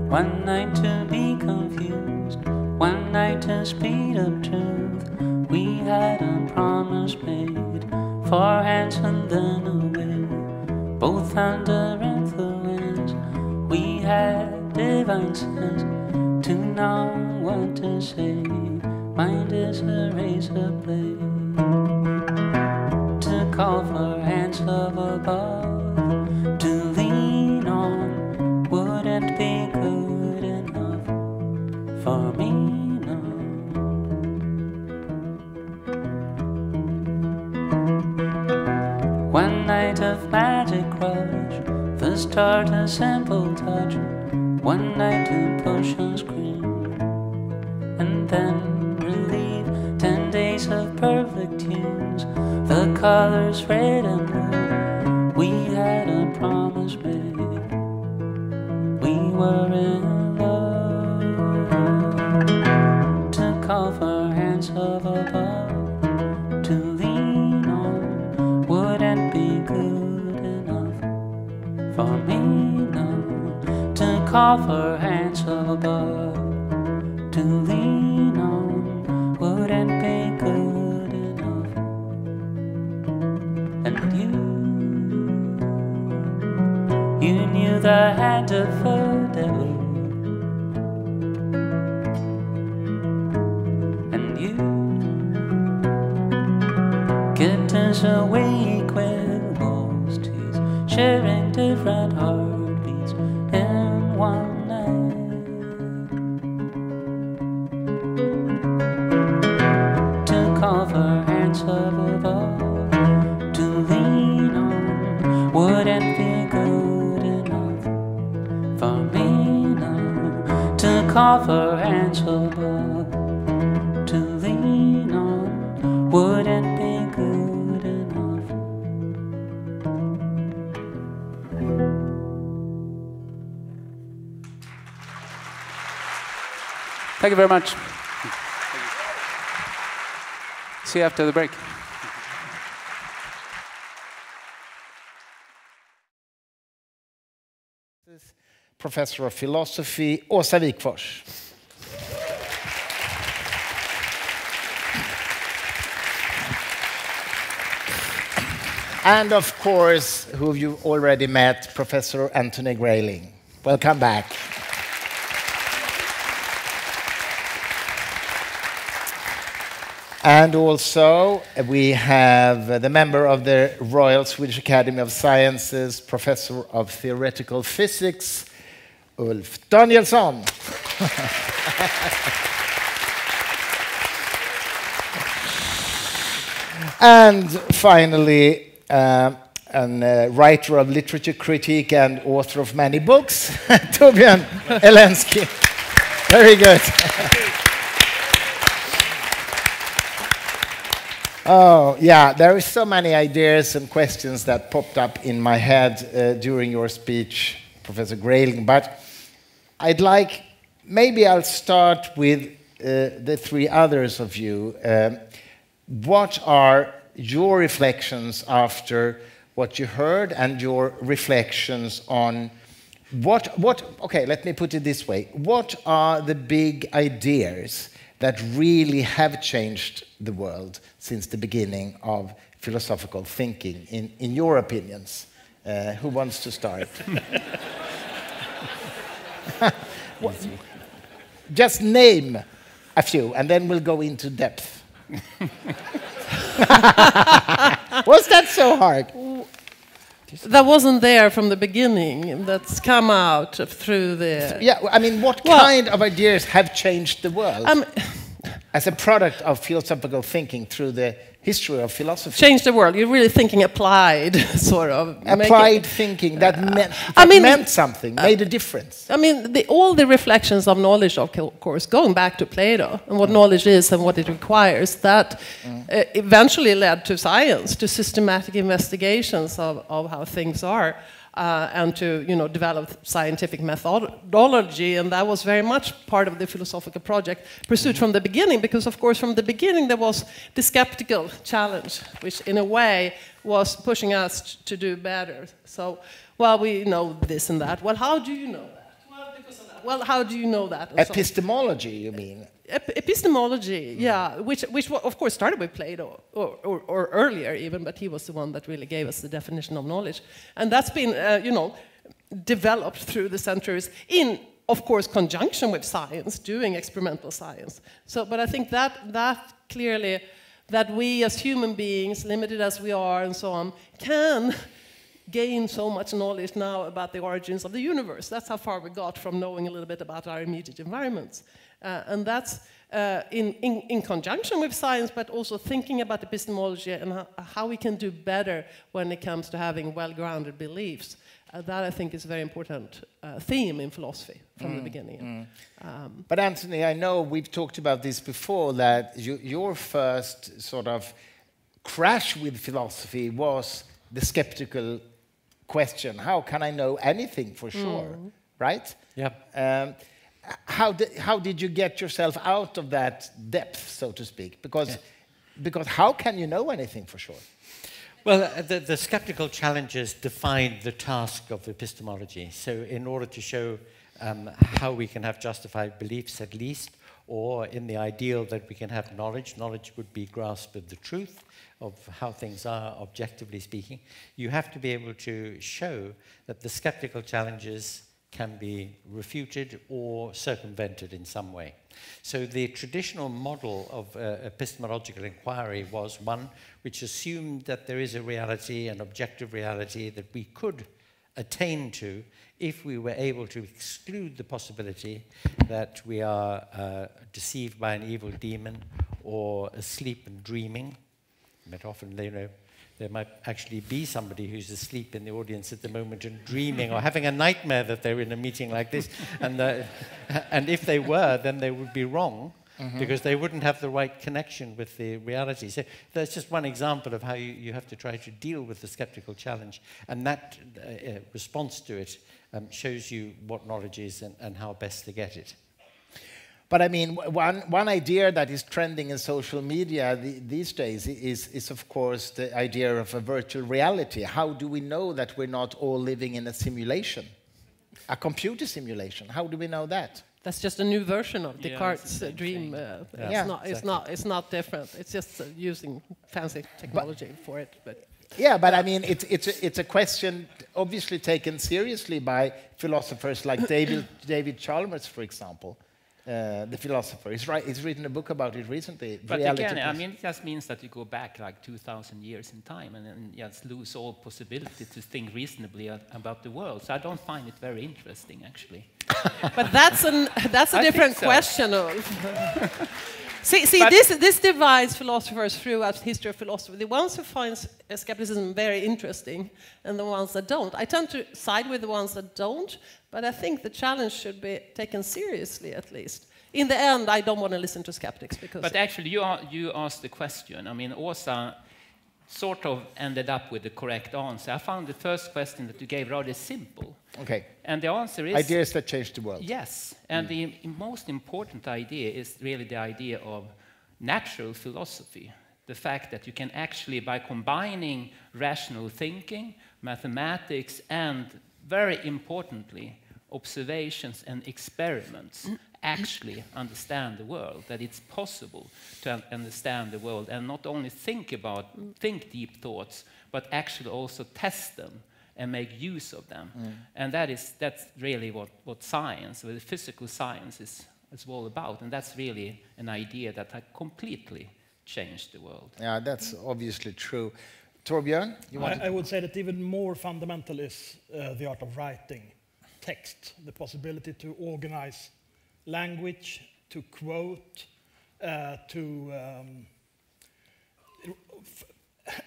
[SPEAKER 1] One night to be confused, one night to speed up truth. We had a promise made, 4 hands and then away, both under influence. We had divine sense to know what to say. Mind is a razor blade, to call for hands of above, to lean on wouldn't be good enough for me, no. One night of magic rush, the start a simple touch. One night to push and scream, and then relief. 10 days of perfect tunes, the colors red and blue. We had a promise made, we were in love. To call for hands of above, to lean on wouldn't be good enough for me, no. To call for hands of above, to lean on wouldn't be good enough. And you knew the hand of the devil, and you kittens awake with wolves' teeth, sharing different heartbeats in one night. To call for hands of above, to lean on wouldn't be good enough for me, no. To call for hands above, to lean on wouldn't be good enough.
[SPEAKER 4] Thank you very much. See you after the break.
[SPEAKER 2] Professor of Philosophy, Åsa Wikforss. And of course, who you've already met, Professor Anthony Grayling. Welcome back. And also, we have the member of the Royal Swedish Academy of Sciences, Professor of Theoretical Physics, Ulf Danielsson. And finally, a writer of literature critique and author of many books, Torbjörn Elensky. Very good. Oh, yeah, there are so many ideas and questions that popped up in my head during your speech, Professor Grayling, but I'd like, maybe I'll start with the 3 others of you. What are your reflections after what you heard and your reflections on okay, let me put it this way. What are the big ideas that really have changed the world since the beginning of philosophical thinking, in your opinions? Who wants to start? Just name a few, and then we'll go into depth. Was that so hard?
[SPEAKER 5] That wasn't there from the beginning. That's come out through the...
[SPEAKER 2] Yeah, I mean, what kind of ideas have changed the world as a product of philosophical thinking through the history of philosophy?
[SPEAKER 5] Changed the world. You're really thinking applied, sort of.
[SPEAKER 2] Applied thinking that meant something, made a difference.
[SPEAKER 5] I mean, all the reflections of knowledge, of course, going back to Plato and what knowledge is and what it requires, that eventually led to science, to systematic investigations of how things are. And to develop scientific methodology, and that was very much part of the philosophical project pursued from the beginning, because of course from the beginning there was the skeptical challenge, which in a way was pushing us to do better. So, well, we know this and that. Well, how do you know that? Well, because of Well, how do you know that? And so on.
[SPEAKER 2] Epistemology, you mean?
[SPEAKER 5] Epistemology, yeah, which of course started with Plato, or earlier even, but he was the one that really gave us the definition of knowledge. And that's been, developed through the centuries in, of course, conjunction with science, doing experimental science. So, but I think that clearly, that we as human beings, limited as we are and so on, can gain so much knowledge now about the origins of the universe. That's how far we got from knowing a little bit about our immediate environments. And that's in conjunction with science, but also thinking about epistemology and how we can do better when it comes to having well-grounded beliefs. That, I think, is a very important theme in philosophy from the beginning.
[SPEAKER 2] But Anthony, I know we've talked about this before, that your first sort of crash with philosophy was the skeptical question. How can I know anything for sure? Right?
[SPEAKER 3] Yeah.
[SPEAKER 2] How did you get yourself out of that depth, so to speak? Because how can you know anything for sure?
[SPEAKER 3] Well, the skeptical challenges define the task of epistemology. So in order to show how we can have justified beliefs at least, or in the ideal that we can have knowledge would be grasp of the truth of how things are, objectively speaking, you have to be able to show that the skeptical challenges can be refuted or circumvented in some way. So the traditional model of epistemological inquiry was one which assumed that there is a reality, an objective reality that we could attain to if we were able to exclude the possibility that we are deceived by an evil demon or asleep and dreaming. But often, there might actually be somebody who's asleep in the audience at the moment and dreaming or having a nightmare that they're in a meeting like this. And if they were, then they would be wrong because they wouldn't have the right connection with the reality. So that's just one example of how you have to try to deal with the skeptical challenge. And that response to it shows you what knowledge is and how best to get it.
[SPEAKER 2] But I mean, one idea that is trending in social media these days is, of course, the idea of a virtual reality. How do we know that we're not all living in a simulation, a computer simulation? How do we know that?
[SPEAKER 5] That's just a new version of Descartes' dream. It's not different. It's just using fancy technology for it. But
[SPEAKER 2] yeah, but I mean, it's a question obviously taken seriously by philosophers like David Chalmers, for example. The philosopher. He's written a book about it recently.
[SPEAKER 6] But again, I mean, it just means that you go back like 2,000 years in time and then just lose all possibility to think reasonably about the world. So I don't find it very interesting, actually.
[SPEAKER 5] But that's a different question, Ulf. See, this divides philosophers throughout the history of philosophy. The ones who find skepticism very interesting and the ones that don't. I tend to side with the ones that don't, but I think the challenge should be taken seriously, at least. In the end, I don't want to listen to skeptics because...
[SPEAKER 6] But actually, you asked the question. I mean, Åsa sort of ended up with the correct answer. I found the first question that you gave rather simple.
[SPEAKER 2] Okay.
[SPEAKER 6] And the answer is...
[SPEAKER 2] Ideas that change the world.
[SPEAKER 6] Yes. And the most important idea is really the idea of natural philosophy. The fact that you can actually, by combining rational thinking, mathematics, and very importantly, observations and experiments, actually understand the world, that it's possible to understand the world and not only think deep thoughts, but actually also test them and make use of them. And that's really what science, or the physical science is all about. And that's really an idea that had completely changed the world.
[SPEAKER 2] Yeah, that's obviously true. Torbjörn?
[SPEAKER 7] I would say that even more fundamental is the art of writing text, the possibility to organize language, to quote,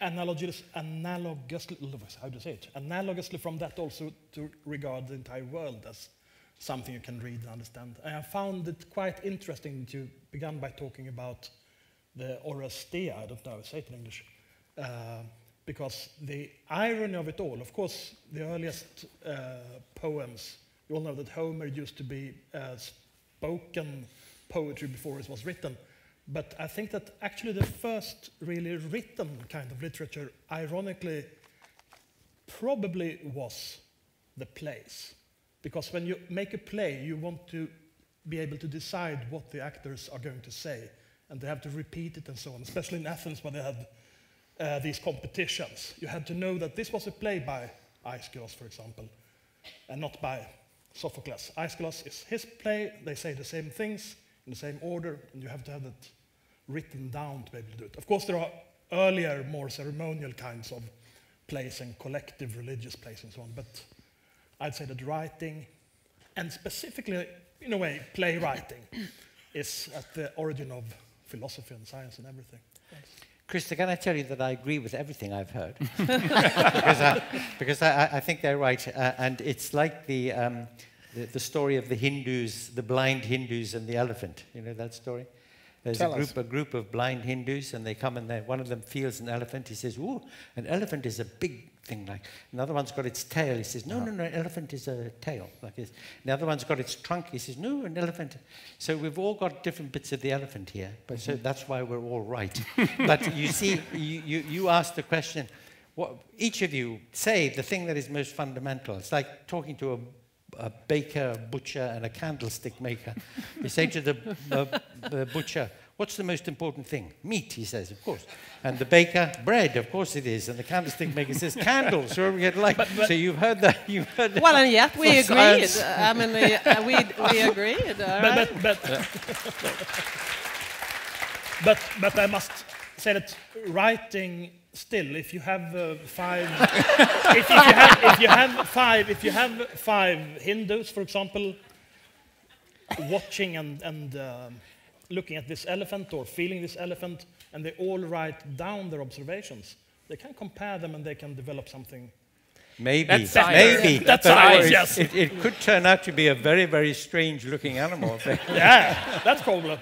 [SPEAKER 7] analogously from that also to regard the entire world as something you can read and understand. And I found it quite interesting that you began by talking about the orösliga, I don't know how to say it in English, because the irony of it all, of course, the earliest poems, you all know that Homer used to be spoken poetry before it was written. But I think that actually the first really written kind of literature, ironically, probably was the plays. Because when you make a play, you want to be able to decide what the actors are going to say, and they have to repeat it and so on, especially in Athens when they had these competitions. You had to know that this was a play by Aeschylus, for example, and not by Sophocles. Aeschylus is his play, they say the same things in the same order, and you have to have that written down to be able to do it. Of course, there are earlier, more ceremonial kinds of plays and collective religious plays and so on, but I'd say that writing, and specifically, in a way, playwriting, is at the origin of philosophy and science and everything. Thanks.
[SPEAKER 3] Krista, can I tell you that I agree with everything I've heard? because I think they're right. And it's like the story of the Hindus, the blind Hindus and the elephant. You know that story? There's a group of blind Hindus, and they come and one of them feels an elephant. He says, "Ooh, an elephant is a big thing." Like another one's got its tail. He says, "No, an elephant is a tail." Like this. The other one's got its trunk. He says, "No, an elephant." So we've all got different bits of the elephant here. But so that's why we're all right. But you see, you asked the question. What each of you say the thing that is most fundamental. It's like talking to a baker, a butcher, and a candlestick maker. You say to the butcher, "What's the most important thing?" "Meat," he says, of course. And the baker, "Bread," of course it is. And the candlestick maker says, "Candles." So we you've heard that.
[SPEAKER 5] Well, and yet we agreed. I mean, we agreed.
[SPEAKER 7] But I must say that writing still, if you have five, if you have five Hindus, for example, watching and looking at this elephant or feeling this elephant, and they all write down their observations, they can compare them and they can develop something.
[SPEAKER 3] Maybe.
[SPEAKER 7] That's science, yes.
[SPEAKER 3] It could turn out to be a very, very strange-looking animal.
[SPEAKER 7] Yeah, that's probably.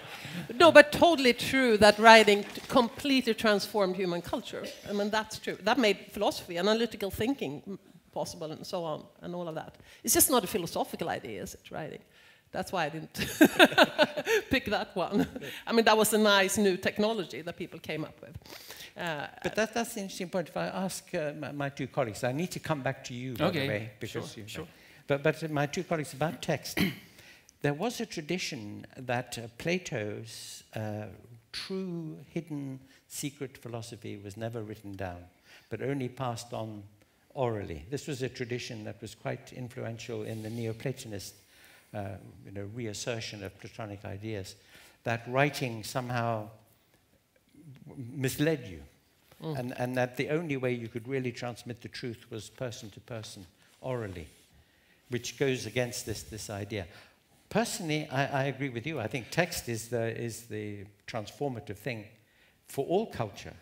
[SPEAKER 5] No, but totally true that writing completely transformed human culture. I mean, that's true. That made philosophy, analytical thinking possible, and so on, and all of that. It's just not a philosophical idea, is it, writing? That's why I didn't pick that one. I mean, that was a nice new technology that people came up with.
[SPEAKER 3] But that's an interesting point. If I ask my two colleagues, I need to come back to you, by the way, because sure. But my two colleagues about text. There was a tradition that Plato's true, hidden, secret philosophy was never written down, but only passed on orally. This was a tradition that was quite influential in the Neoplatonist reassertion of Platonic ideas, that writing somehow misled you, and that the only way you could really transmit the truth was person to person, orally, which goes against this idea. Personally, I agree with you. I think text is the transformative thing for all culture,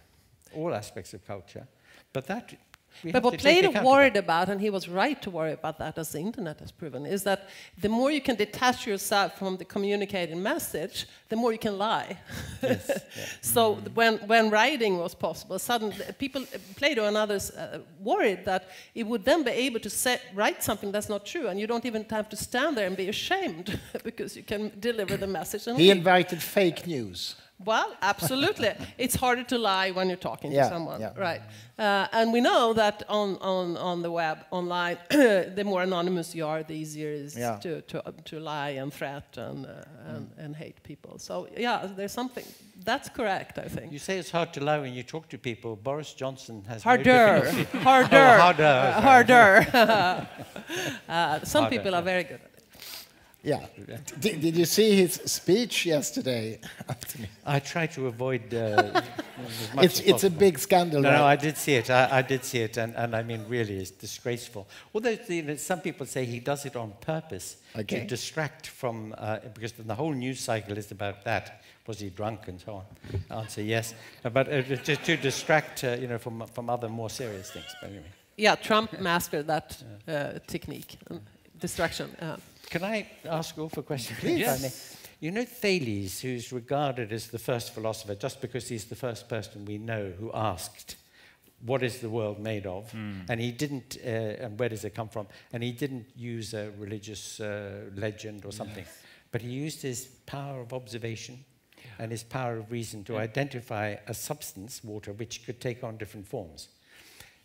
[SPEAKER 3] all aspects of culture. But that
[SPEAKER 5] But what Plato worried about, and he was right to worry about that, as the internet has proven, is that the more you can detach yourself from the communicated message, the more you can lie.
[SPEAKER 3] Yes, yeah.
[SPEAKER 5] So when writing was possible, suddenly people, Plato and others, worried that it would then be able to write something that's not true, and you don't even have to stand there and be ashamed because you can deliver the message. And
[SPEAKER 2] he invited fake news.
[SPEAKER 5] Well, absolutely. It's harder to lie when you're talking to someone, right? And we know that on the web, online, the more anonymous you are, the easier it is to lie and threat and hate people. So yeah, there's something. That's correct, I think.
[SPEAKER 3] You say it's hard to lie when you talk to people. Boris Johnson has
[SPEAKER 5] harder. Some people are very good at it.
[SPEAKER 2] Yeah. Did you see his speech yesterday?
[SPEAKER 3] I try to avoid as much as
[SPEAKER 2] it's a big scandal.
[SPEAKER 3] No, I did see it. I did see it, and I mean, really, it's disgraceful. Although some people say he does it on purpose to distract from, because the whole news cycle is about that. Was he drunk and so on? Answer yes, but just to distract, from other more serious things. But anyway.
[SPEAKER 5] Yeah, Trump mastered that technique, distraction.
[SPEAKER 3] Can I ask Ulf a question, please?
[SPEAKER 5] Yes.
[SPEAKER 3] You know Thales, who's regarded as the first philosopher, just because he's the first person we know who asked, what is the world made of? And he didn't, and where does it come from? And he didn't use a religious legend or something, but he used his power of observation and his power of reason to identify a substance, water, which could take on different forms.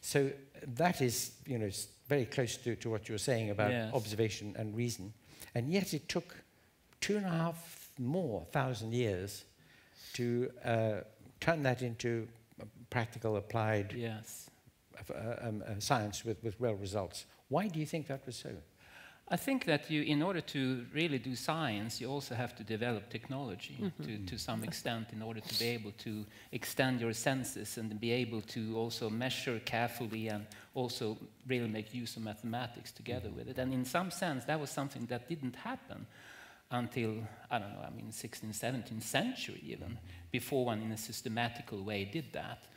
[SPEAKER 3] So that is, very close to what you were saying about
[SPEAKER 6] Yes.
[SPEAKER 3] observation and reason. And yet it took 2,500 years to turn that into practical, applied
[SPEAKER 6] Yes.
[SPEAKER 3] science with real results. Why do you think that was so?
[SPEAKER 6] I think that in order to really do science, you also have to develop technology to some extent in order to be able to extend your senses and be able to also measure carefully and also really make use of mathematics together with it. And in some sense, that was something that didn't happen until, 16th, 17th century even, before one in a systematical way did that.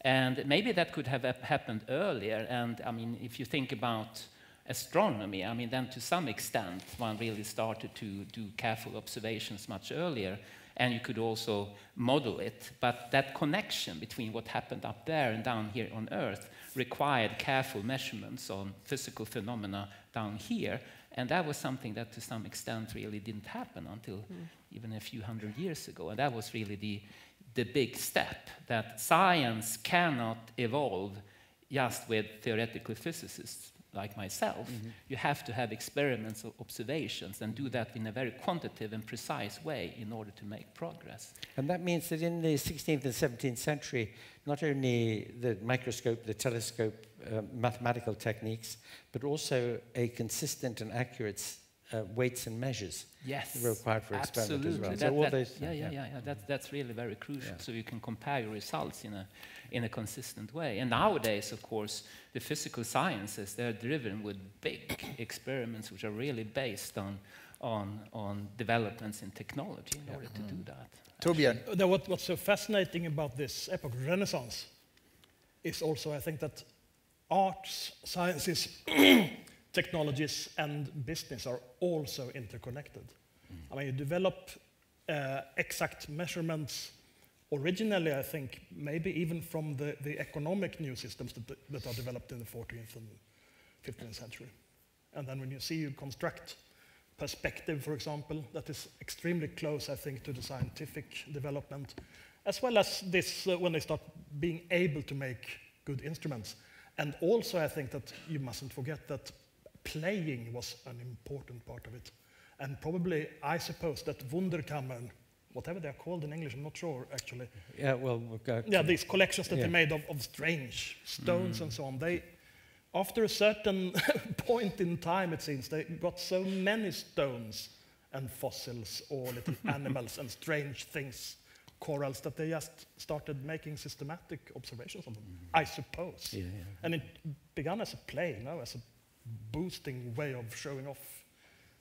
[SPEAKER 6] And maybe that could have happened earlier. And if you think about astronomy, then to some extent one really started to do careful observations much earlier, and you could also model it. But that connection between what happened up there and down here on Earth required careful measurements on physical phenomena down here, and that was something that to some extent really didn't happen until even a few hundred years ago. And that was really the big step, that science cannot evolve just with theoretical physicists like myself. You have to have experiments or observations and do that in a very quantitative and precise way in order to make progress.
[SPEAKER 3] And that means that in the 16th and 17th century, not only the microscope, the telescope, mathematical techniques, but also a consistent and accurate weights and measures were required for experiment as well. So all those,
[SPEAKER 6] that's really very crucial. So you can compare your results in a consistent way. And nowadays, of course, the physical sciences, they're driven with big experiments which are really based on developments in technology in order to do that.
[SPEAKER 2] Torbjörn.
[SPEAKER 7] What's so fascinating about this epoch, Renaissance, is also, I think, that arts, sciences, technologies and business are also interconnected. You develop exact measurements originally, I think, maybe even from the economic new systems that are developed in the 14th and 15th century. And then when you construct perspective, for example, that is extremely close, I think, to the scientific development, as well as this, when they start being able to make good instruments. And also, I think that you mustn't forget that playing was an important part of it. And probably, I suppose that Wunderkammern, whatever they're called in English, I'm not sure actually. These collections that they made of strange stones and so on, after a certain point in time, it seems, they got so many stones and fossils or little animals and strange things, corals, that they just started making systematic observations of them, I suppose. And it began as a play, as a boosting way of showing off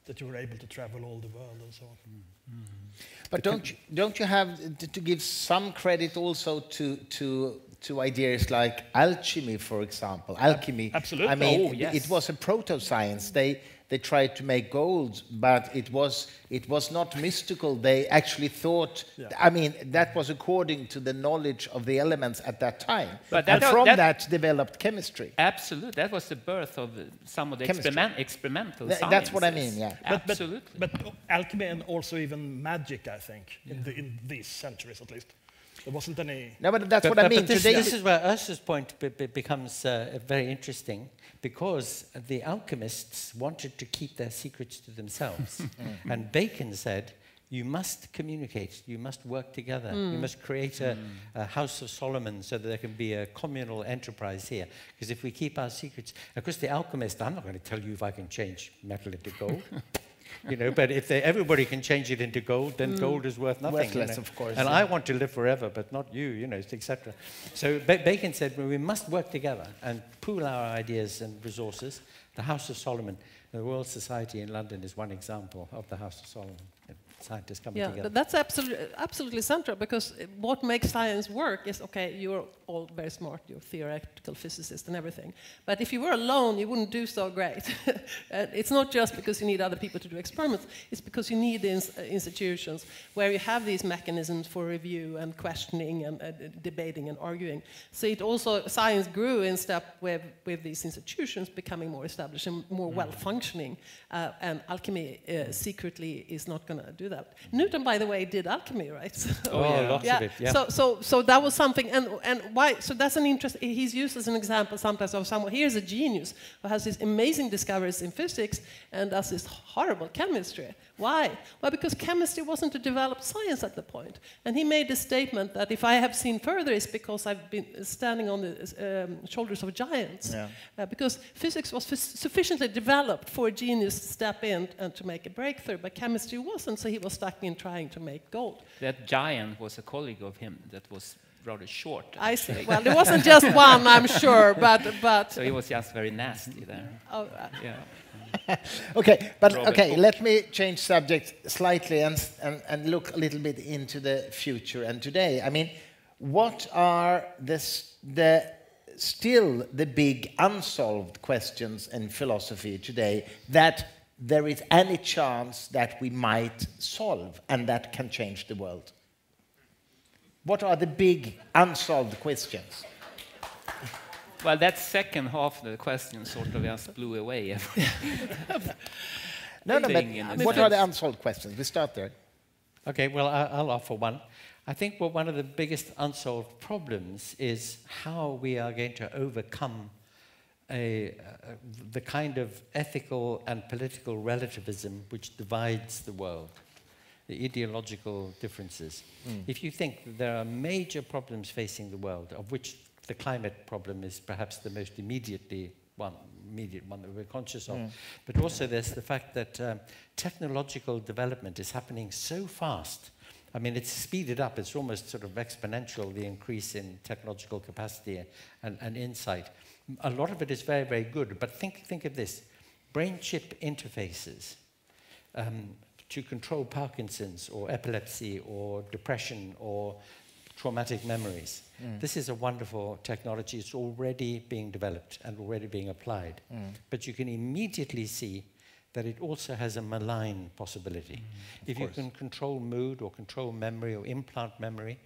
[SPEAKER 7] that you were able to travel all the world and so on.
[SPEAKER 2] But don't you have to give some credit also to ideas like alchemy, for example? Alchemy.
[SPEAKER 7] Absolutely.
[SPEAKER 2] It was a proto-science. They tried to make gold, but it was not mystical. They actually thought. That was according to the knowledge of the elements at that time.
[SPEAKER 6] But
[SPEAKER 2] that developed chemistry.
[SPEAKER 6] Absolutely, that was the birth of some of the experimental sciences.
[SPEAKER 2] That's what I mean. Yeah.
[SPEAKER 6] Absolutely.
[SPEAKER 7] But alchemy and also even magic, I think, in these centuries at least. There wasn't any.
[SPEAKER 2] No, but that's what I mean.
[SPEAKER 3] This is where Ursa's point becomes very interesting, because the alchemists wanted to keep their secrets to themselves. And Bacon said, you must communicate, you must work together, you must create a House of Solomon so that there can be a communal enterprise here. Because if we keep our secrets, of course the alchemist, I'm not going to tell you if I can change metal into gold. But if everybody can change it into gold, then gold is worth nothing.
[SPEAKER 2] Worthless, of course.
[SPEAKER 3] And I want to live forever, but not you, etc. So Bacon said, well, we must work together and pool our ideas and resources. The House of Solomon, the Royal Society in London is one example of the House of Solomon. Scientists coming together.
[SPEAKER 5] That's absolutely central, because what makes science work is, okay, you're all very smart, you're theoretical physicists and everything, but if you were alone, you wouldn't do so great. It's not just because you need other people to do experiments, it's because you need institutions where you have these mechanisms for review and questioning and debating and arguing. So it also, science grew in step with these institutions becoming more established and more well-functioning, and alchemy secretly is not going to do that. that. Newton, by the way, did alchemy, right?
[SPEAKER 3] Lots of it. Yeah.
[SPEAKER 5] So that was something, and why? So that's an interest. He's used as an example sometimes of someone. Here's a genius who has these amazing discoveries in physics and does this horrible chemistry. Why? Well, because chemistry wasn't a developed science at the point. And he made the statement that if I have seen further, it's because I've been standing on the shoulders of giants. Yeah. Because physics was sufficiently developed for a genius to step in and to make a breakthrough, but chemistry wasn't, so he was stuck in trying to make gold.
[SPEAKER 6] That giant was a colleague of him that was rather short.
[SPEAKER 5] I see. Well, there wasn't just one, I'm sure, but...
[SPEAKER 6] So he was just very nasty there.
[SPEAKER 5] Oh,
[SPEAKER 6] yeah.
[SPEAKER 2] Okay, but okay, let me change subject slightly and look a little bit into the future and today. I mean, what are still the big unsolved questions in philosophy today that there is any chance that we might solve and that can change the world? What are the big unsolved questions?
[SPEAKER 6] Well, that second half of the question sort of just blew away.
[SPEAKER 2] No, but what are the unsolved questions? We start there.
[SPEAKER 3] Okay, well, I'll offer one. I think one of the biggest unsolved problems is how we are going to overcome the kind of ethical and political relativism which divides the world, the ideological differences. If you think there are major problems facing the world, of which the climate problem is perhaps the most immediate one that we're conscious of. But also there's the fact that technological development is happening so fast. I mean, it's speeded up. It's almost sort of exponential, the increase in technological capacity and insight. A lot of it is very, very good. But think of this. Brain-chip interfaces to control Parkinson's or epilepsy or depression or traumatic memories. This is a wonderful technology. It's already being developed and already being applied. But you can immediately see that it also has a malign possibility. If you can control mood or control memory or implant memory,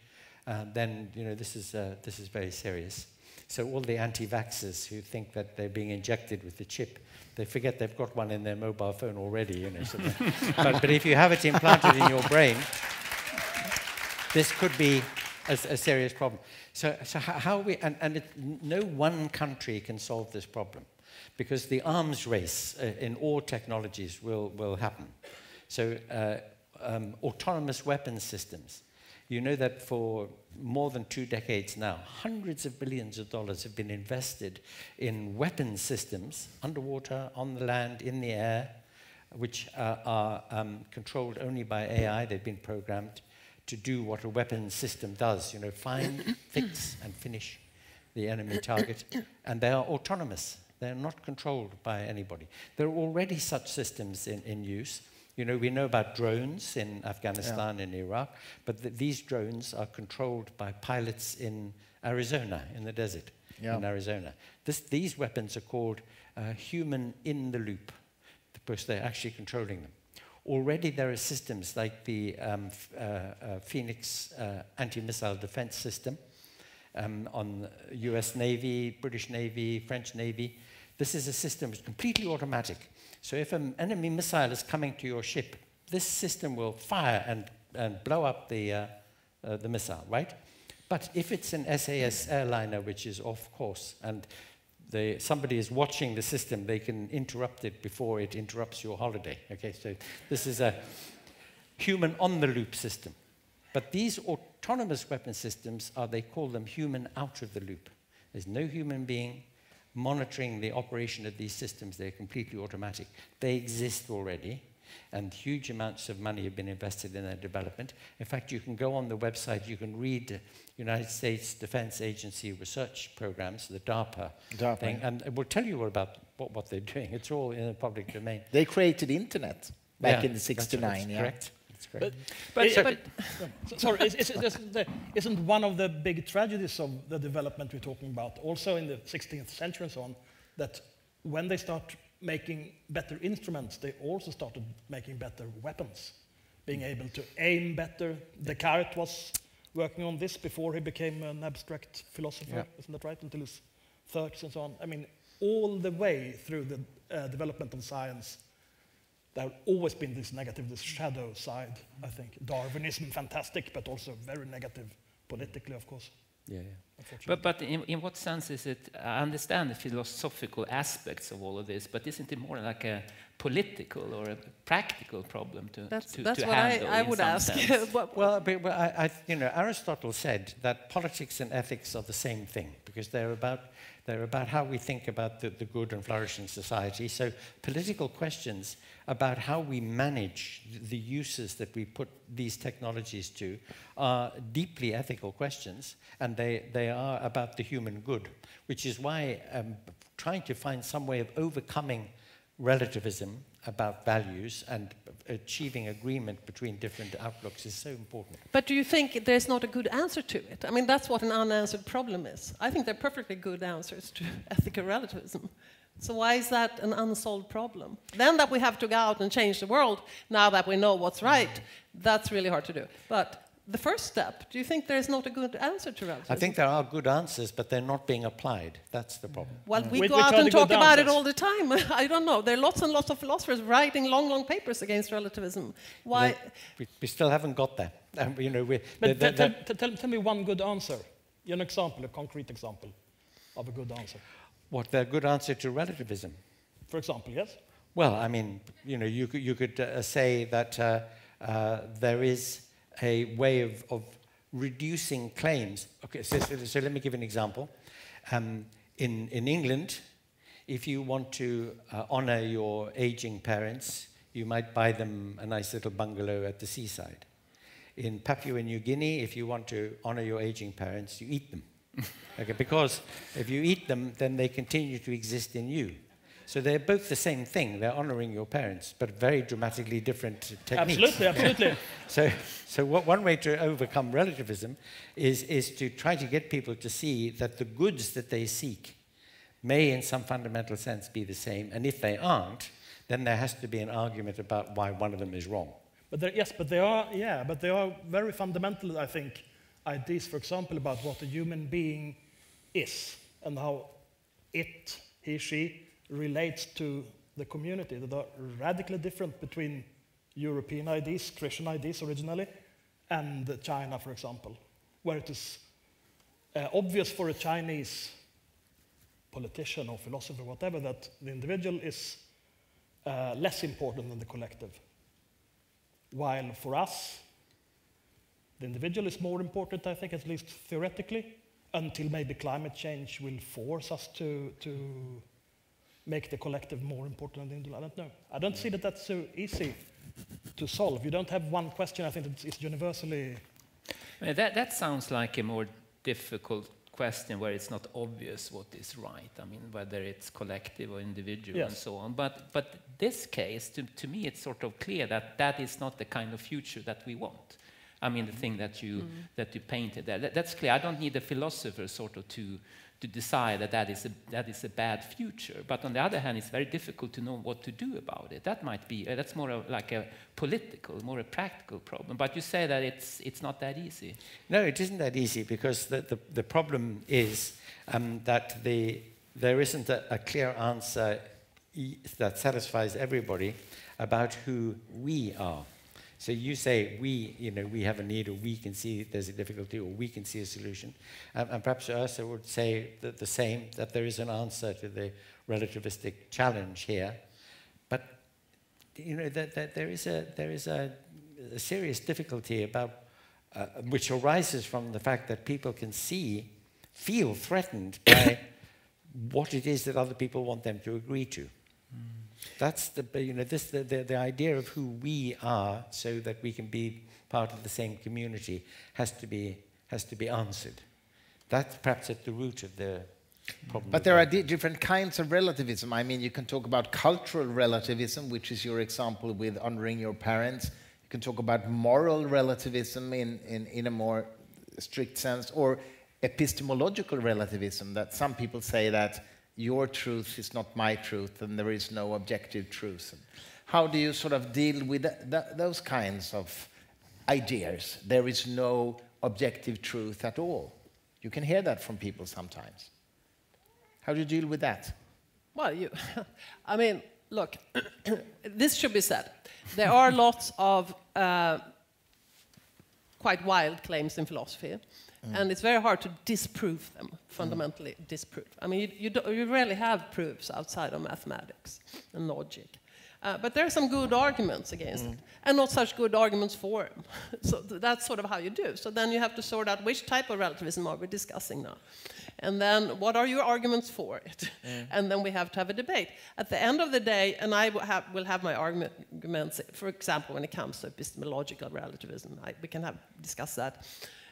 [SPEAKER 3] then this is very serious. So all the anti-vaxxers who think that they're being injected with the chip, they forget they've got one in their mobile phone already. But if you have it implanted in your brain, this could be a serious problem. So how we no one country can solve this problem, because the arms race in all technologies will happen. So autonomous weapons systems. You know that for more than 2 decades now, hundreds of billions of dollars have been invested in weapons systems, underwater, on the land, in the air, which are controlled only by AI. They've been programmed to do what a weapons system does, find, fix, and finish the enemy target. And they are autonomous. They're not controlled by anybody. There are already such systems in use. We know about drones in Afghanistan and Iraq, but these drones are controlled by pilots in Arizona, in the desert, in Arizona. These weapons are called human in the loop, because they're actually controlling them. Already there are systems like the Phoenix anti-missile defense system on US Navy, British Navy, French Navy. This is a system that's completely automatic. So if an enemy missile is coming to your ship, this system will fire and blow up the missile, right? But if it's an SAS airliner which is off course and somebody is watching the system, they can interrupt it before it interrupts your holiday. Okay, so this is a human on-the-loop system. But these autonomous weapon systems they call them human out of the loop. There's no human being monitoring the operation of these systems. They're completely automatic. They exist already, and huge amounts of money have been invested in their development. In fact, you can go on the website, you can read United States Defense Agency research programs, the DARPA thing, and it will tell you all about what they're doing. It's all in the public domain.
[SPEAKER 2] They created internet back in the 69.
[SPEAKER 3] That's correct. That's correct.
[SPEAKER 7] Isn't one of the big tragedies of the development we're talking about, also in the 16th century and so on, that when they start making better instruments, they also started making better weapons, being able to aim better. Descartes was working on this before he became an abstract philosopher, isn't that right? Until his 30s and so on. I mean, all the way through the development of science, there have always been this negative, this shadow side, I think. Darwinism, fantastic, but also very negative politically, of course.
[SPEAKER 3] Yeah.
[SPEAKER 6] But in what sense is it, I understand the philosophical aspects of all of this, but isn't it more like a political or a practical problem to
[SPEAKER 5] That's
[SPEAKER 6] what
[SPEAKER 5] handle I would ask.
[SPEAKER 3] Well, Aristotle said that politics and ethics are the same thing, because they're about how we think about the good and flourishing society. So political questions about how we manage the uses that we put these technologies to are deeply ethical questions, and they are about the human good, which is why trying to find some way of overcoming relativism about values and achieving agreement between different outlooks is so important.
[SPEAKER 5] But do you think there's not a good answer to it? I mean, that's what an unanswered problem is. I think there are perfectly good answers to ethical relativism. So why is that an unsolved problem? Then that we have to go out and change the world, now that we know what's right, that's really hard to do. But the first step, do you think there is not a good answer to relativism?
[SPEAKER 3] I think there are good answers, but they're not being applied. That's the problem.
[SPEAKER 5] Well, we go out and talk about it all the time. I don't know. There are lots and lots of philosophers writing long, long papers against relativism. Why?
[SPEAKER 3] We still haven't got there. You know,
[SPEAKER 7] tell me one good answer. An example, a concrete example of a good answer.
[SPEAKER 3] What, the good answer to relativism?
[SPEAKER 7] For example, yes?
[SPEAKER 3] Well, I mean, you know, you could say that there is a way of reducing claims. Okay, so let me give an example. In England, if you want to honor your aging parents, you might buy them a nice little bungalow at the seaside. In Papua New Guinea, if you want to honor your aging parents, you eat them. Okay, because if you eat them, then they continue to exist in you. So they're both the same thing. They're honoring your parents, but very dramatically different techniques.
[SPEAKER 7] Absolutely.
[SPEAKER 3] So one way to overcome relativism is to try to get people to see that the goods that they seek may in some fundamental sense be the same, and if they aren't, then there has to be an argument about why one of them is wrong.
[SPEAKER 7] But they are very fundamental, I think, ideas, for example, about what a human being is and how he, she relates to the community, that are radically different between European ideas, Christian ideas originally, and China, for example, where it is obvious for a Chinese politician or philosopher, whatever, that the individual is less important than the collective. While for us, the individual is more important, I think, at least theoretically, until maybe climate change will force us to make the collective more important than the individual. I don't know. I don't see that that's so easy to solve. You don't have one question. I think it's universally...
[SPEAKER 6] That sounds like a more difficult question where it's not obvious what is right. I mean, whether it's collective or individual and so on. But this case, to me, it's sort of clear that that is not the kind of future that we want. I mean, the thing that you painted there. That's clear. I don't need a philosopher sort of to decide that is a bad future. But on the other hand, it's very difficult to know what to do about it. That might be that's more like a political, more a practical problem. But you say that it's not that easy.
[SPEAKER 3] No, it isn't that easy, because the problem is that there isn't a clear answer that satisfies everybody about who we are. So you say we have a need, or we can see there's a difficulty, or we can see a solution. And perhaps Åsa would say the same, that there is an answer to the relativistic challenge here. But there is a serious difficulty about which arises from the fact that people can feel threatened by what it is that other people want them to agree to. That's the idea of who we are, so that we can be part of the same community, has to be answered. That's perhaps at the root of the problem.
[SPEAKER 2] But there are different kinds of relativism. I mean, you can talk about cultural relativism, which is your example with honoring your parents. You can talk about moral relativism in a more strict sense, or epistemological relativism, that some people say that your truth is not my truth, and there is no objective truth. How do you sort of deal with those kinds of ideas? There is no objective truth at all. You can hear that from people sometimes. How do you deal with that?
[SPEAKER 5] Well, I mean, look, this should be said. There are lots of quite wild claims in philosophy, and it's very hard to disprove them, fundamentally disprove. I mean, you rarely have proofs outside of mathematics and logic. But there are some good arguments against it, and not such good arguments for it. So that's sort of how you do. So then you have to sort out which type of relativism are we discussing now. And then what are your arguments for it? And then we have to have a debate. At the end of the day, and I will have my arguments, for example, when it comes to epistemological relativism, we can discuss that,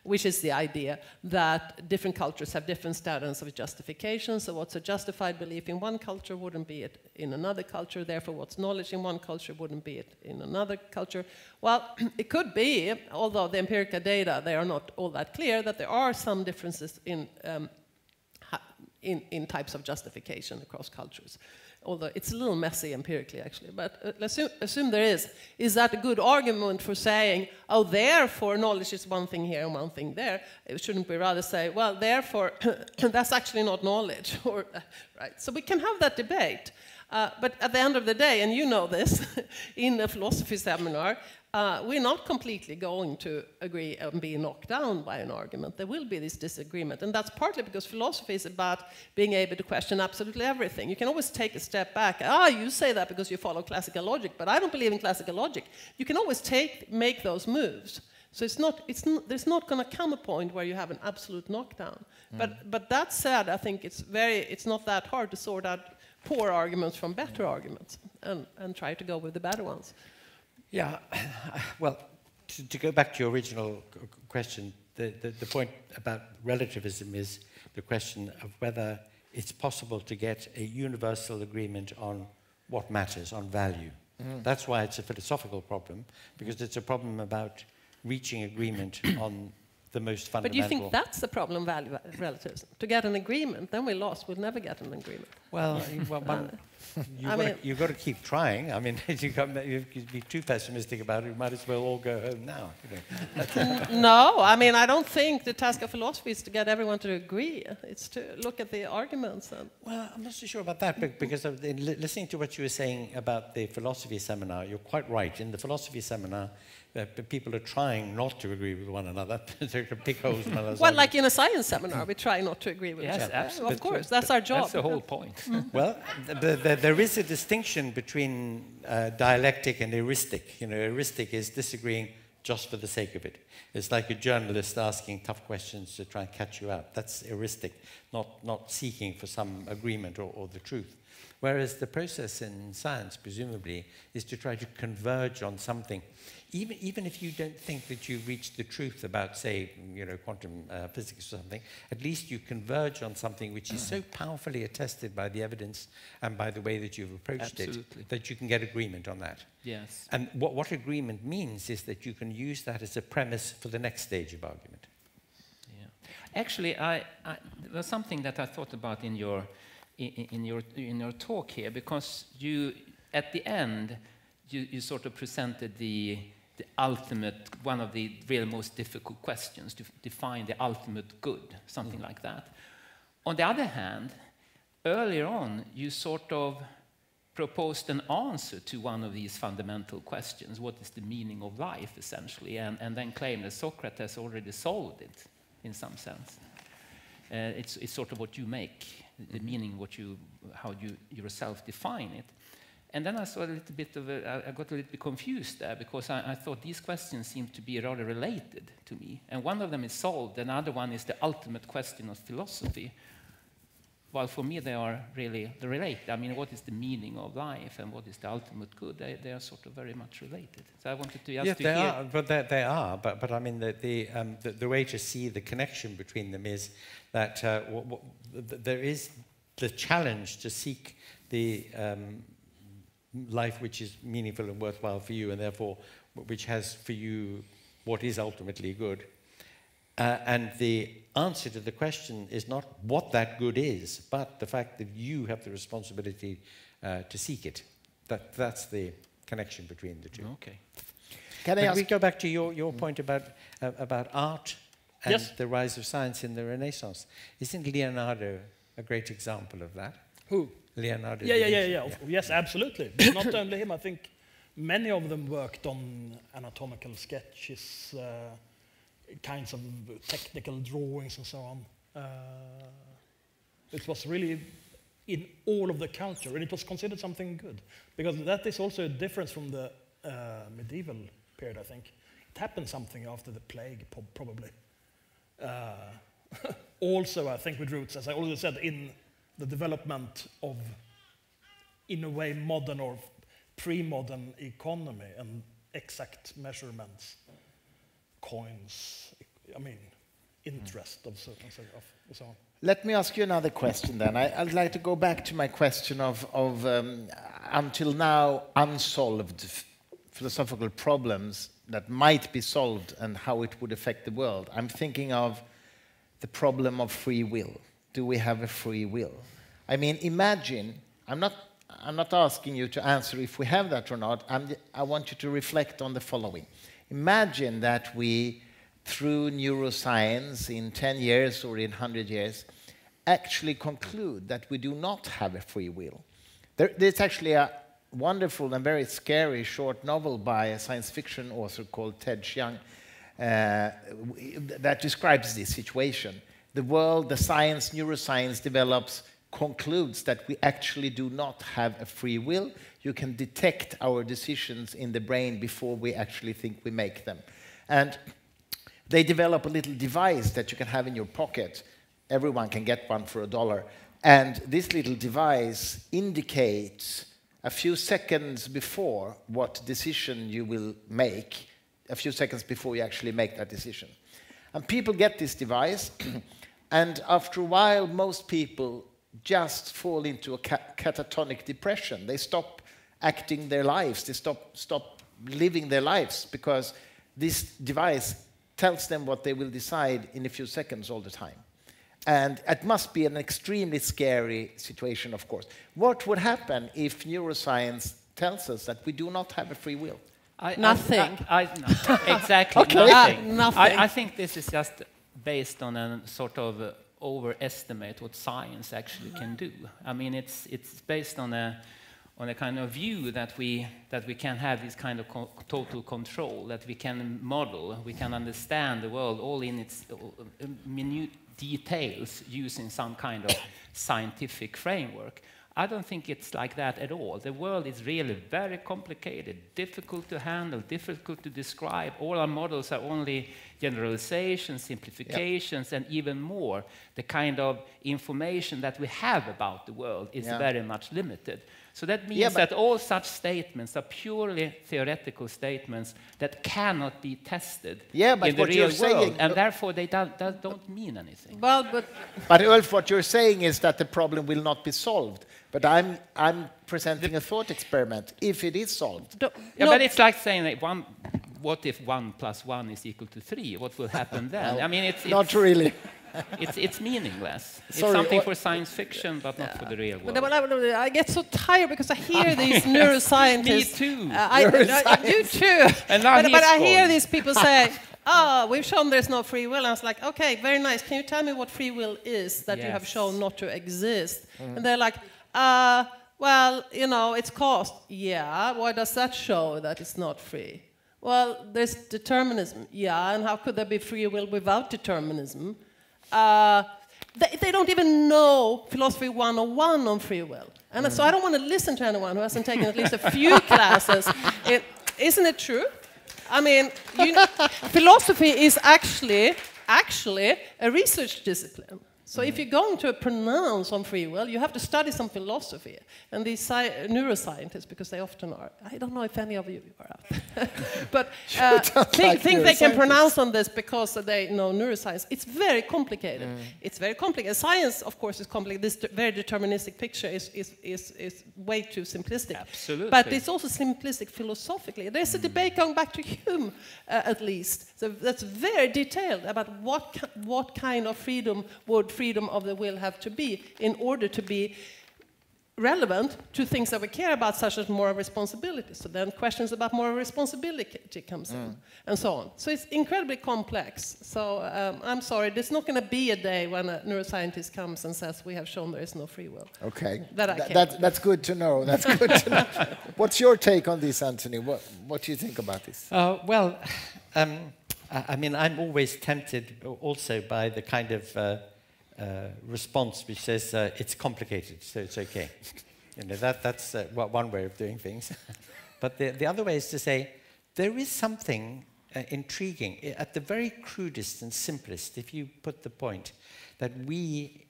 [SPEAKER 5] which is the idea that different cultures have different standards of justification. So what's a justified belief in one culture wouldn't be it in another culture. Therefore, what's knowledge in one culture wouldn't be it in another culture. Well, it could be, although the empirical data, they are not all that clear, that there are some differences in types of justification across cultures. Although it's a little messy empirically, actually. But assume there is. Is that a good argument for saying, oh, therefore knowledge is one thing here and one thing there? It shouldn't we rather say, well, therefore, that's actually not knowledge. Right? So we can have that debate. But at the end of the day, and you know this, in a philosophy seminar, we're not completely going to agree and be knocked down by an argument. There will be this disagreement. And that's partly because philosophy is about being able to question absolutely everything. You can always take a step back. You say that because you follow classical logic, but I don't believe in classical logic. You can always make those moves. So there's not going to come a point where you have an absolute knockdown. But that said, I think it's not that hard to sort out poor arguments from better arguments and try to go with the better ones.
[SPEAKER 3] Yeah, well, to go back to your original question, the point about relativism is the question of whether it's possible to get a universal agreement on what matters, on value. That's why it's a philosophical problem, because it's a problem about reaching agreement on the most fundamental.
[SPEAKER 5] But you think that's the problem, value relativism? To get an agreement, then we're lost. We'll never get an agreement.
[SPEAKER 3] Well, you've got to keep trying. I mean, if you be too pessimistic about it, you might as well all go home now. You know.
[SPEAKER 5] No, I mean, I don't think the task of philosophy is to get everyone to agree. It's to look at the arguments.
[SPEAKER 3] Well, I'm not so sure about that, because listening to what you were saying about the philosophy seminar, you're quite right. In the philosophy seminar, people are trying not to agree with one another. They're to pick holes in one another's.
[SPEAKER 5] Well, like in a science seminar, we try not to agree with each other.
[SPEAKER 6] Absolutely.
[SPEAKER 5] Of course, that's our job.
[SPEAKER 6] That's the whole point.
[SPEAKER 3] Well, there is a distinction between dialectic and heuristic. You know, heuristic is disagreeing just for the sake of it. It's like a journalist asking tough questions to try and catch you out. That's heuristic, not seeking for some agreement or the truth. Whereas the process in science, presumably, is to try to converge on something. Even if you don't think that you've reached the truth about, say, quantum physics or something, at least you converge on something which is so powerfully attested by the evidence and by the way that you've approached it, that you can get agreement on that.
[SPEAKER 6] Yes.
[SPEAKER 3] And what agreement means is that you can use that as a premise for the next stage of argument.
[SPEAKER 6] Yeah. Actually, there's something that I thought about in your talk here, because you, at the end, you sort of presented the ultimate, one of the real most difficult questions, to define the ultimate good, something like that. On the other hand, earlier on, you sort of proposed an answer to one of these fundamental questions, what is the meaning of life, essentially, and then claimed that Socrates already solved it, in some sense. It's sort of what you make, the meaning, how you yourself define it. And then I saw a little bit of I got a little bit confused there, because I thought these questions seemed to be rather related to me. And one of them is solved, and the other one is the ultimate question of philosophy. While for me they are really related. I mean, what is the meaning of life and what is the ultimate good? They are sort of very much related. So I wanted to just
[SPEAKER 3] they are. But I mean, the way to see the connection between them is that there is the challenge to seek the life which is meaningful and worthwhile for you, and therefore which has for you what is ultimately good. And the answer to the question is not what that good is, but the fact that you have the responsibility to seek it. That's the connection between the two.
[SPEAKER 6] Okay.
[SPEAKER 3] Can we go back to your point about art and
[SPEAKER 7] Yes.
[SPEAKER 3] the rise of science in the Renaissance? Isn't Leonardo a great example of that?
[SPEAKER 7] Who?
[SPEAKER 3] Leonardo.
[SPEAKER 7] Yeah. Yes, absolutely. But not only him. I think many of them worked on anatomical sketches, kinds of technical drawings, and so on. It was really in all of the culture, and it was considered something good, because that is also a difference from the medieval period, I think. It happened something after the plague, probably. Also, I think with roots, as I already said, in the development of, in a way, modern or pre-modern economy and exact measurements, coins, I mean, interest of certain and so on.
[SPEAKER 2] Let me ask you another question then. I'd like to go back to my question of until now unsolved philosophical problems that might be solved and how it would affect the world. I'm thinking of the problem of free will. Do we have a free will? I mean, imagine, I'm not asking you to answer if we have that or not. I want you to reflect on the following. Imagine that we, through neuroscience, in 10 years or in 100 years, actually conclude that we do not have a free will. There's actually a wonderful and very scary short novel by a science fiction author called Ted Chiang that describes this situation. The world, the science, neuroscience develops, concludes that we actually do not have a free will. You can detect our decisions in the brain before we actually think we make them. And they develop a little device that you can have in your pocket. Everyone can get one for $1. And this little device indicates a few seconds before what decision you will make, a few seconds before you actually make that decision. And people get this device, and after a while, most people just fall into a catatonic depression. They stop acting their lives. They stop living their lives because this device tells them what they will decide in a few seconds all the time. And it must be an extremely scary situation, of course. What would happen if neuroscience tells us that we do not have a free will?
[SPEAKER 5] Nothing.
[SPEAKER 6] No, exactly,
[SPEAKER 2] Okay.
[SPEAKER 5] Nothing.
[SPEAKER 6] I think this is just based on a sort of overestimate what science actually can do. I mean, it's based on a kind of view that we can have this kind of total control, that we can model, we can understand the world all in its minute details using some kind of scientific framework. I don't think it's like that at all. The world is really very complicated, difficult to handle, difficult to describe. All our models are only generalizations, simplifications, and even more. The kind of information that we have about the world is very much limited. So that means that all such statements are purely theoretical statements that cannot be tested in the real world, and therefore they don't mean anything.
[SPEAKER 5] Well,
[SPEAKER 2] but Ulf, what you're saying is that the problem will not be solved. But I'm presenting a thought experiment. If it is solved,
[SPEAKER 6] but it's like saying that what if 1 + 1 is equal to 3? What will happen then? I mean, it's
[SPEAKER 2] not really.
[SPEAKER 6] It's meaningless. It's something for science fiction, but not for the real world.
[SPEAKER 5] I get so tired because I hear these neuroscientists.
[SPEAKER 6] Me too.
[SPEAKER 5] You too. But I hear these people say, we've shown there's no free will. And I was like, okay, very nice. Can you tell me what free will is that you have shown not to exist? And they're like, well, you know, it's caused. Yeah, why does that show that it's not free? Well, there's determinism. Yeah, and how could there be free will without determinism? They don't even know philosophy 101 on free will. And so I don't want to listen to anyone who hasn't taken at least a few classes. Isn't it true? I mean, philosophy is actually a research discipline. So if you're going to pronounce on free will, you have to study some philosophy. And these neuroscientists, because they often are, I don't know if any of you are out, but think they can pronounce on this because they know neuroscience. It's very complicated. It's very complicated. Science, of course, is complicated. This very deterministic picture is way too simplistic.
[SPEAKER 6] Absolutely.
[SPEAKER 5] But it's also simplistic philosophically. There's a debate going back to Hume, at least. So that's very detailed about what kind of freedom would freedom of the will have to be in order to be relevant to things that we care about, such as moral responsibility. So then questions about moral responsibility comes in, and so on. So it's incredibly complex. So I'm sorry, there's not going to be a day when a neuroscientist comes and says, we have shown there is no free will.
[SPEAKER 2] Okay,
[SPEAKER 5] That's
[SPEAKER 2] good to know. That's good to know. What's your take on this, Anthony? What do you think about this?
[SPEAKER 3] Well, I mean, I'm always tempted also by the kind of response which says it's complicated, so it's okay. You know, that's one way of doing things. But the other way is to say there is something intriguing at the very crudest and simplest, if you put the point, that we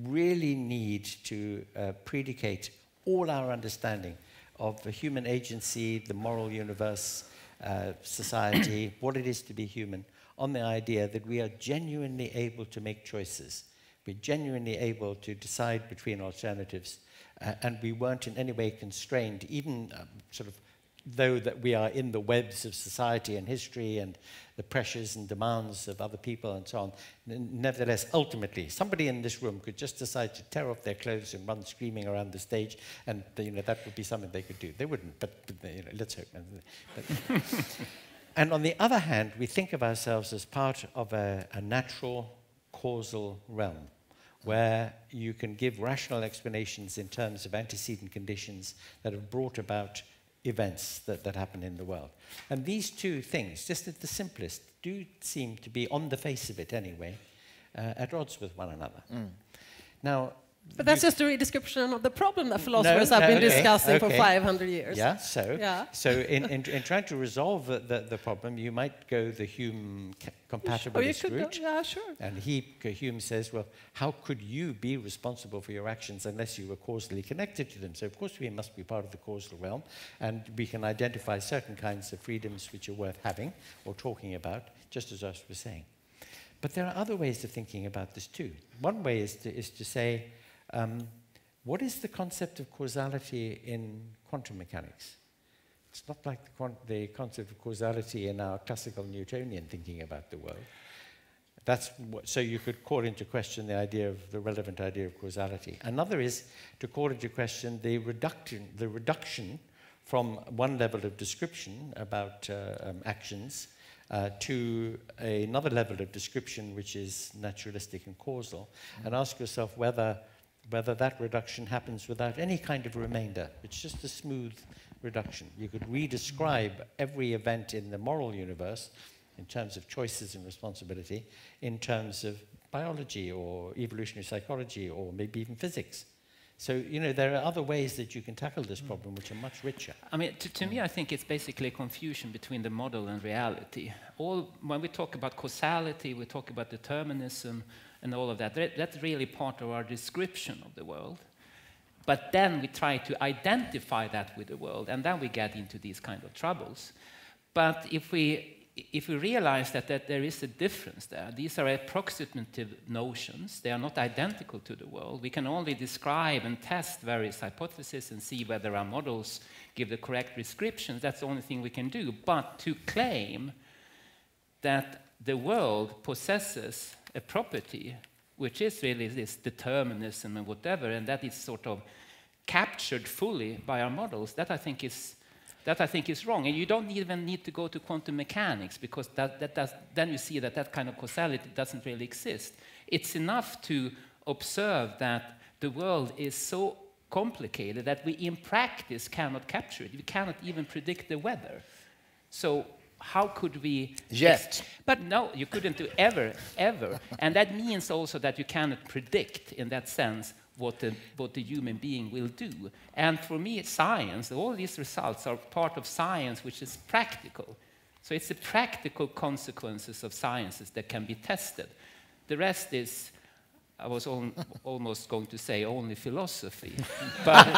[SPEAKER 3] really need to predicate all our understanding of the human agency, the moral universe, society, what it is to be human, on the idea that we are genuinely able to make choices. We're genuinely able to decide between alternatives, and we weren't in any way constrained, even sort of though that we are in the webs of society and history and the pressures and demands of other people and so on. Nevertheless, ultimately, somebody in this room could just decide to tear off their clothes and run screaming around the stage, and that would be something they could do. They wouldn't, but let's hope. And on the other hand, we think of ourselves as part of a natural causal realm, where you can give rational explanations in terms of antecedent conditions that have brought about events that happen in the world. And these two things, just at the simplest, do seem to be, on the face of it anyway, at odds with one another. Now,
[SPEAKER 5] but that's just a description of the problem that philosophers have been discussing for 500 years.
[SPEAKER 3] Yeah, so in trying to resolve the problem, you might go the Hume compatibilist route.
[SPEAKER 5] Yeah, sure.
[SPEAKER 3] And Hume says, well, how could you be responsible for your actions unless you were causally connected to them? So of course we must be part of the causal realm, and we can identify certain kinds of freedoms which are worth having or talking about, just as I was saying. But there are other ways of thinking about this too. One way is to say, what is the concept of causality in quantum mechanics? It's not like the concept of causality in our classical Newtonian thinking about the world. So you could call into question the relevant idea of causality. Another is to call into question the reduction from one level of description about actions to another level of description which is naturalistic and causal, and ask yourself whether that reduction happens without any kind of remainder. It's just a smooth reduction. You could redescribe every event in the moral universe in terms of choices and responsibility, in terms of biology or evolutionary psychology or maybe even physics. So, there are other ways that you can tackle this problem which are much richer.
[SPEAKER 6] I mean, to me, I think it's basically a confusion between the model and reality. When we talk about causality, we talk about determinism and all of that. That's really part of our description of the world. But then we try to identify that with the world, and then we get into these kind of troubles. But if we realize that there is a difference there, these are approximative notions, they are not identical to the world. We can only describe and test various hypotheses and see whether our models give the correct descriptions. That's the only thing we can do. But to claim that the world possesses a property which is really this determinism and whatever, and that is sort of captured fully by our models, that I think is wrong. And you don't even need to go to quantum mechanics, because then you see that kind of causality doesn't really exist. It's enough to observe that the world is so complicated that we in practice cannot capture it. We cannot even predict the weather. So how could we...
[SPEAKER 2] Yet.
[SPEAKER 6] But no, you couldn't do ever. And that means also that you cannot predict, in that sense, what the human being will do. And for me, science, all these results are part of science which is practical. So it's the practical consequences of sciences that can be tested. The rest is, I was almost going to say only philosophy. But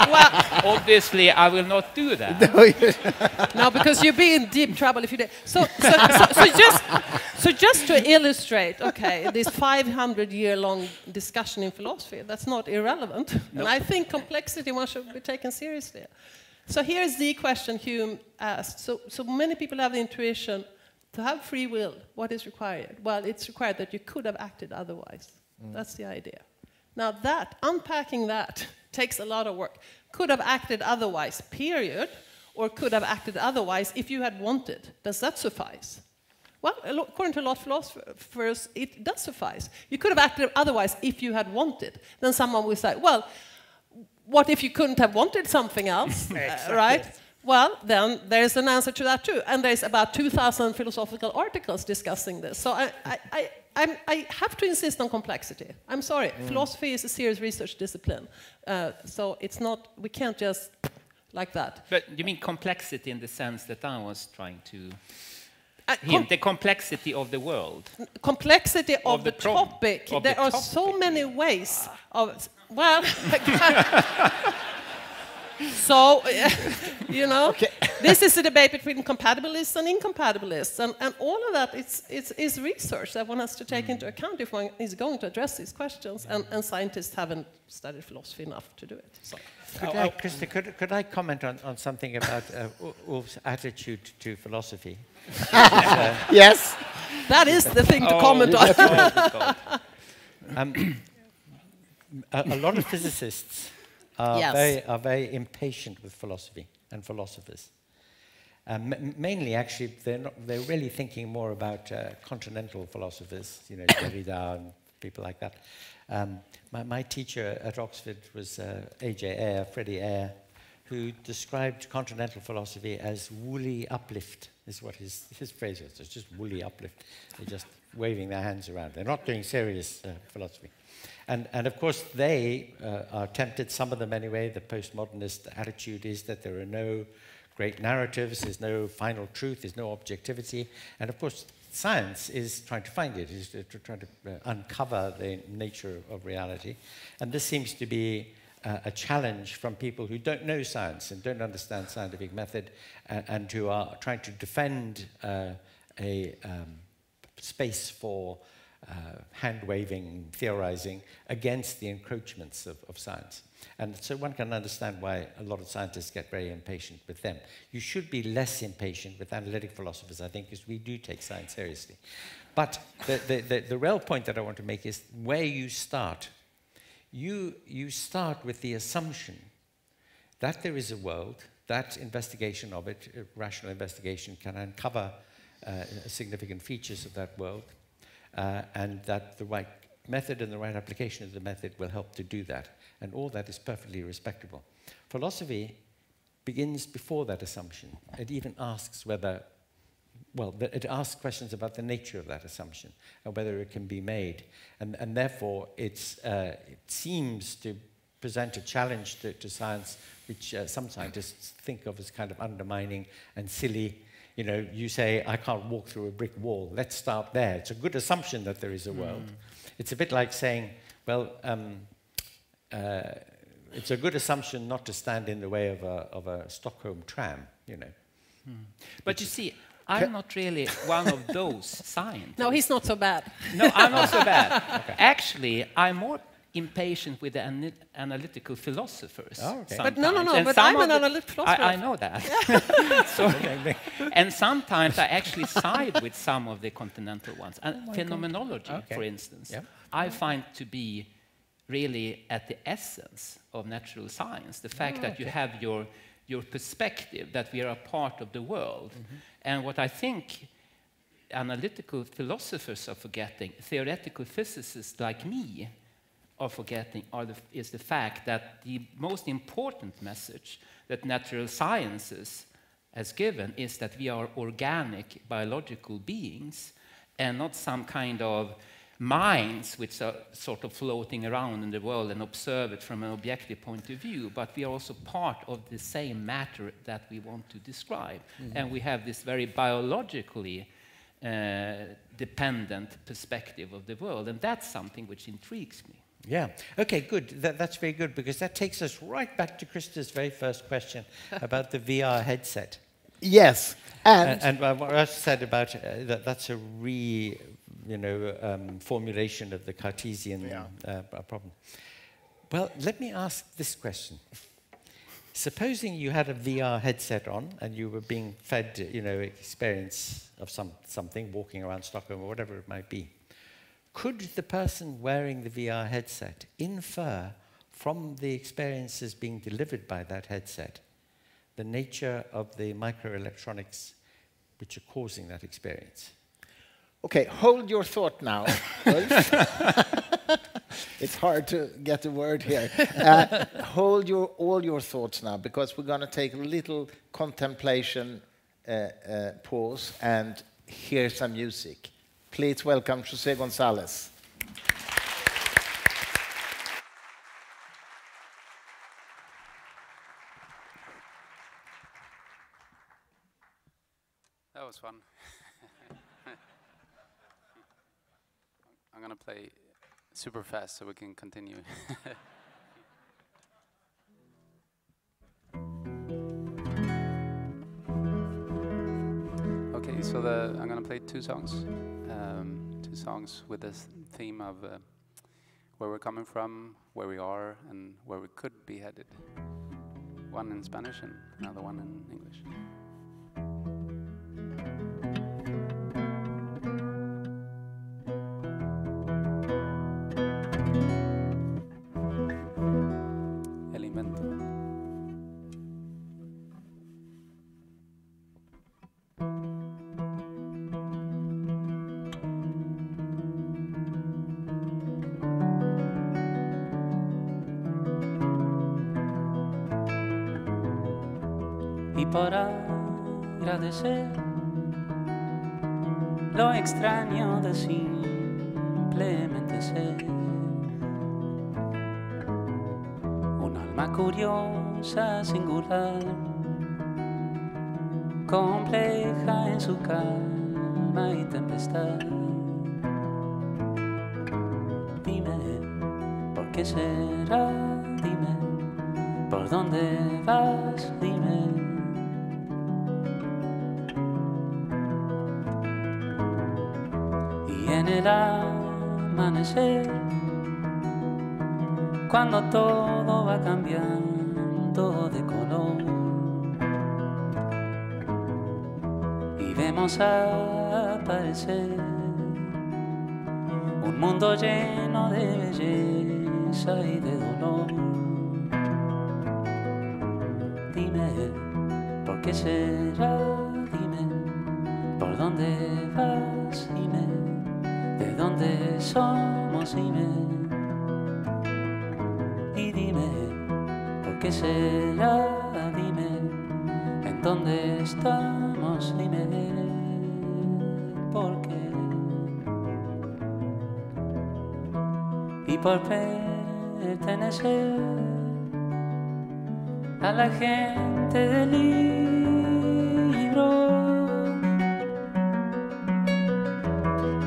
[SPEAKER 6] obviously I will not do that.
[SPEAKER 5] No, because you'll be in deep trouble if you do. So just to illustrate, okay, this 500-year-long discussion in philosophy, that's not irrelevant. No. And I think complexity one should be taken seriously. So here's the question Hume asked. So many people have the intuition to have free will. What is required? Well, it's required that you could have acted otherwise. That's the idea. Now that, unpacking that, takes a lot of work. Could have acted otherwise, period, or could have acted otherwise if you had wanted. Does that suffice? Well, according to a lot of philosophers, it does suffice. You could have acted otherwise if you had wanted. Then someone will say, well, what if you couldn't have wanted something else, right? Well, then there's an answer to that too. And there's about 2,000 philosophical articles discussing this. So I have to insist on complexity. I'm sorry, philosophy is a serious research discipline. So it's not, we can't just like that.
[SPEAKER 6] But you mean complexity in the sense that I was trying to hint, the complexity of the world?
[SPEAKER 5] Complexity of the topic. There are so many ways of, well, so, you know, this is a debate between compatibilists and incompatibilists, and all of that is research that one has to take into account if one is going to address these questions, and scientists haven't studied philosophy enough to do it. So.
[SPEAKER 3] Christer, could I comment on something about Ulf's attitude to philosophy?
[SPEAKER 2] Yes.
[SPEAKER 5] That is the thing to comment on.
[SPEAKER 3] A lot of physicists are very impatient with philosophy and philosophers. Mainly, actually, they're really thinking more about continental philosophers, you know, Derrida and people like that. My teacher at Oxford was A.J. Eyre, Freddie Eyre, who described continental philosophy as woolly uplift, is what his phrase was. It's just woolly uplift. They're just waving their hands around. They're not doing serious philosophy. And of course, they are tempted, some of them anyway. The postmodernist attitude is that there are no great narratives, there's no final truth, there's no objectivity. And of course, science is trying to find it, is trying to uncover the nature of reality. And this seems to be a challenge from people who don't know science and don't understand scientific method and who are trying to defend a space for hand-waving, theorizing against the encroachments of science. And so one can understand why a lot of scientists get very impatient with them. You should be less impatient with analytic philosophers, I think, because we do take science seriously. But the real point that I want to make is where you start. You start with the assumption that there is a world, that investigation of it, rational investigation, can uncover significant features of that world, and that the right method and the right application of the method will help to do that. And all that is perfectly respectable. Philosophy begins before that assumption. It even asks whether, well, it asks questions about the nature of that assumption and whether it can be made. And therefore, it seems to present a challenge to science, which some scientists think of as kind of undermining and silly. You know, you say, I can't walk through a brick wall. Let's start there. It's a good assumption that there is a world. It's a bit like saying, well, it's a good assumption not to stand in the way of a Stockholm tram, you know.
[SPEAKER 6] But you see, I'm not really one of those scientists.
[SPEAKER 5] No, he's not so bad.
[SPEAKER 6] No, I'm not so bad. Okay. Actually, I'm more impatient with the analytical philosophers.
[SPEAKER 2] Oh, okay.
[SPEAKER 5] But no, but I'm an analytic philosopher.
[SPEAKER 6] I know that. And sometimes I actually side with some of the continental ones. And phenomenology, for instance, I find to be really at the essence of natural science. The fact that you have your perspective, that we are a part of the world. And what I think analytical philosophers are forgetting, theoretical physicists like me are forgetting, is the fact that the most important message that natural sciences has given is that we are organic biological beings and not some kind of minds which are sort of floating around in the world and observe it from an objective point of view, but we are also part of the same matter that we want to describe. And we have this very biologically dependent perspective of the world, and that's something which intrigues me.
[SPEAKER 3] Yeah. Okay, good. That's very good, because that takes us right back to Christer's very first question about the VR headset.
[SPEAKER 2] Yes.
[SPEAKER 3] And what I said about that's a formulation of the Cartesian problem. Well, let me ask this question. Supposing you had a VR headset on and you were being fed, experience of something, walking around Stockholm or whatever it might be. could the person wearing the VR headset infer from the experiences being delivered by that headset the nature of the microelectronics which are causing that experience?
[SPEAKER 2] Okay, hold your thought now, Ulf. It's hard to get a word here. Hold all your thoughts now, because we're going to take a little contemplation pause and hear some music. Please welcome José González.
[SPEAKER 4] That was fun. I'm going to play super fast so we can continue. Okay, so I'm going to play two songs with this theme of where we're coming from, where we are, and where we could be headed. One in Spanish and another one in English.
[SPEAKER 1] Y para agradecer lo extraño de simplemente ser un alma curiosa, singular, compleja en su calma y tempestad. Dime, ¿por qué será? Dime, ¿por dónde vas? Dime. En el amanecer, cuando todo va cambiando de color y vemos aparecer un mundo lleno de belleza y de dolor. Dime, ¿por qué será? Dime, ¿por dónde vas? Dime, ¿de dónde somos? Dime, y dime, ¿por qué será? Dime, ¿en dónde estamos? Dime, ¿por qué? Y por pertenecer a la gente del libro,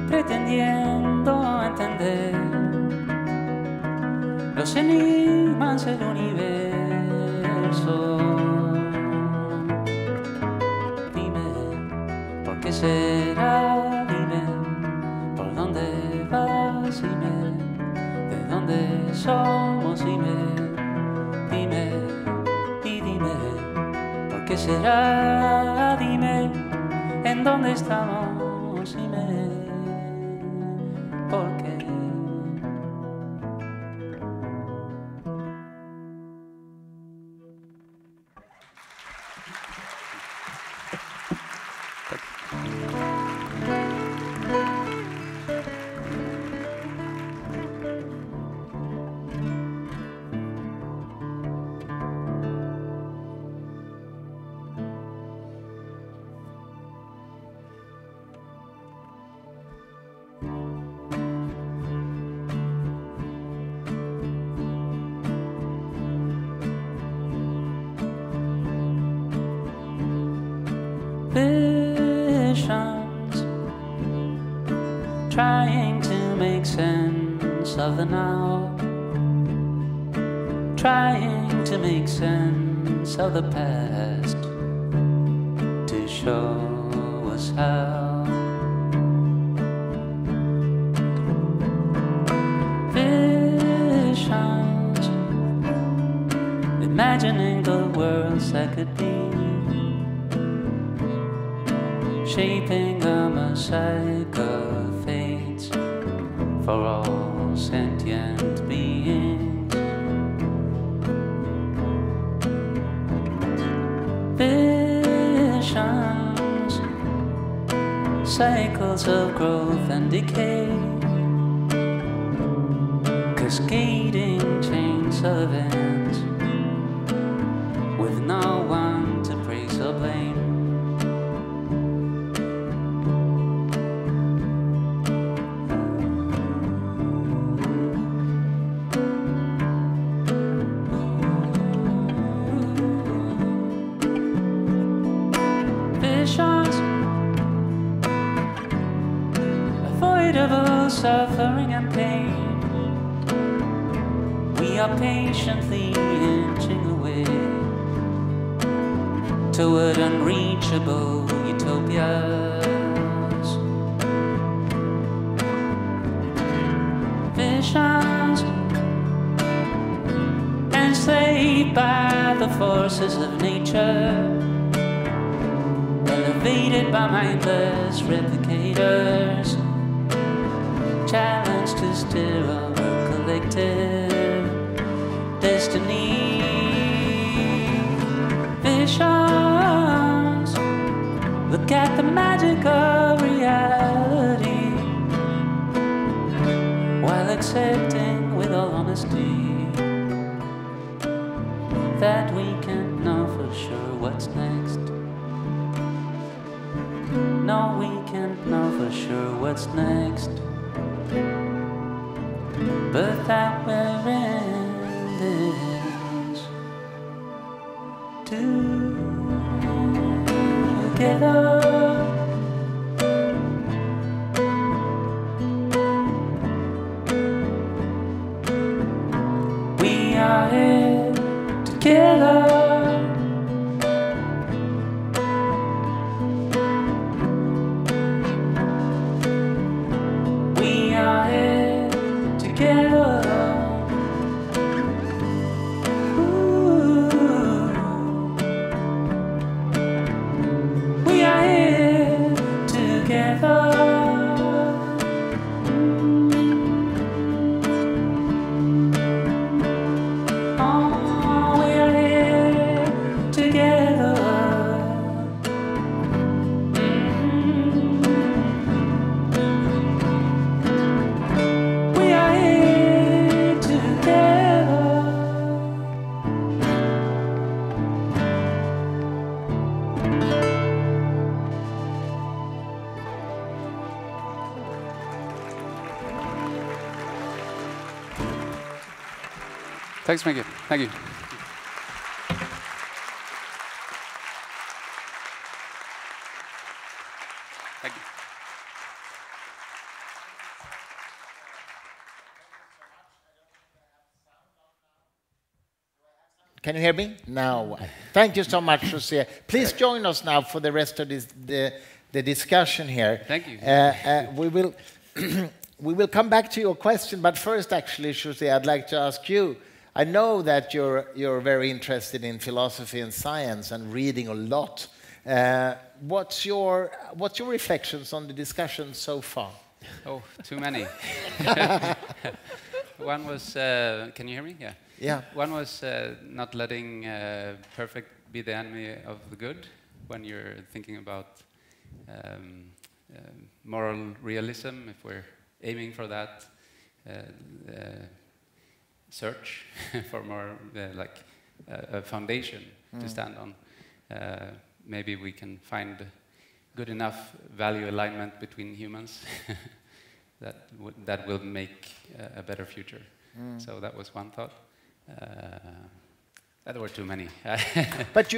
[SPEAKER 1] pretendiendo entender los enigmas del universo. Dime, ¿por qué será? Dime, ¿por dónde vas? Dime, ¿de dónde somos? Dime, dime, y dime, ¿por qué será? Dime, ¿en dónde estamos? Dime, ¿por qué? Visions, trying to make sense of the now, trying to make sense of the past, to show us how. Visions, imagining the worlds that could be, shaping a mosaic of fates for all sentient beings. Visions, cycles of growth and decay, cascading chains of events, with no one to praise or blame. Visions, avoidable suffering and pain. We are patiently inching away toward unreachable utopias. Visions, enslaved by the forces of nature, elevated by mindless replicators, challenged to steer our collective destiny. Visions, look at the magic of reality, while accepting with all honesty that we can't know for sure what's next. No, we can't know for sure what's next, but that we're in this together. We are here together.
[SPEAKER 4] Tack så mycket. Thank you. Thank you.
[SPEAKER 2] Can you hear me? Now. Thank you so much, José. Please join us now for the rest of the discussion here.
[SPEAKER 4] Thank you.
[SPEAKER 2] We will come back to your question, but first, actually, José, I'd like to ask you. I know that you're very interested in philosophy and science and reading a lot. What's your reflections on the discussion so far?
[SPEAKER 4] Oh, too many. One was, can you hear me? Yeah.
[SPEAKER 2] Yeah.
[SPEAKER 4] One was not letting perfect be the enemy of the good when you're thinking about moral realism, if we're aiming for that. Search for more like a foundation to stand on. Maybe we can find good enough value alignment between humans that will make a better future. So that was one thought. There were too many.
[SPEAKER 2] But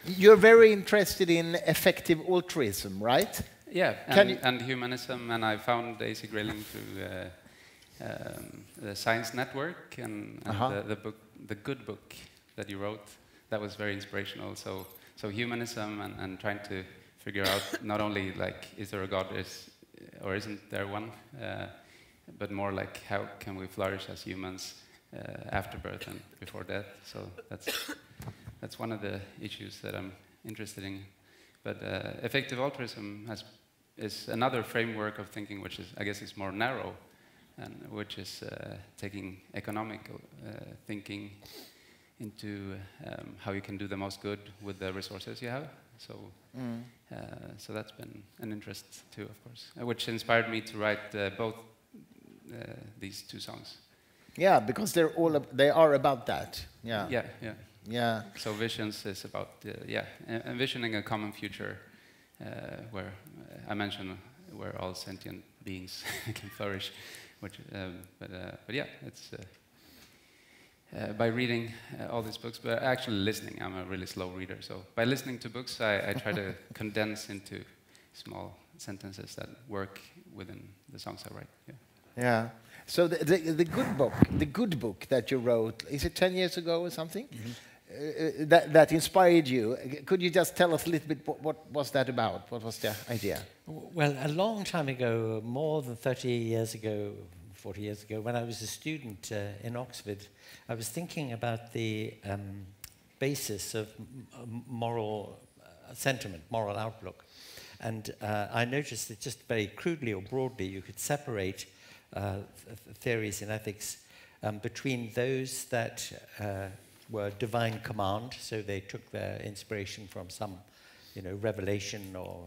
[SPEAKER 2] you're very interested in effective altruism, right?
[SPEAKER 4] Yeah, and humanism, and I found A.C. Grayling through the Science Network and the good book that you wrote. That was very inspirational. So humanism and trying to figure out not only like is there a God or isn't there one, but more like how can we flourish as humans after birth and before death. So that's one of the issues that I'm interested in. But effective altruism is another framework of thinking, which is, I guess, is more narrow. and which is taking economical thinking into how you can do the most good with the resources you have. So, so that's been an interest too, of course, which inspired me to write both these two songs.
[SPEAKER 2] Yeah, because they are about that. Yeah.
[SPEAKER 4] Yeah, yeah.
[SPEAKER 2] Yeah.
[SPEAKER 4] So Visions is about envisioning a common future where I mentioned where all sentient beings can flourish. Which, but yeah, it's by reading all these books, but actually listening. I'm a really slow reader, so by listening to books, I try to condense into small sentences that work within the songs I write. Yeah.
[SPEAKER 2] Yeah. So the good book that you wrote, is it 10 years ago or something? Mm-hmm. That inspired you. Could you just tell us a little bit what was that about? What was the idea?
[SPEAKER 3] Well, a long time ago, more than 30 years ago, 40 years ago, when I was a student in Oxford, I was thinking about the basis of moral sentiment, moral outlook. And I noticed that just very crudely or broadly, you could separate theories in ethics between those that were divine command, so they took their inspiration from some, revelation or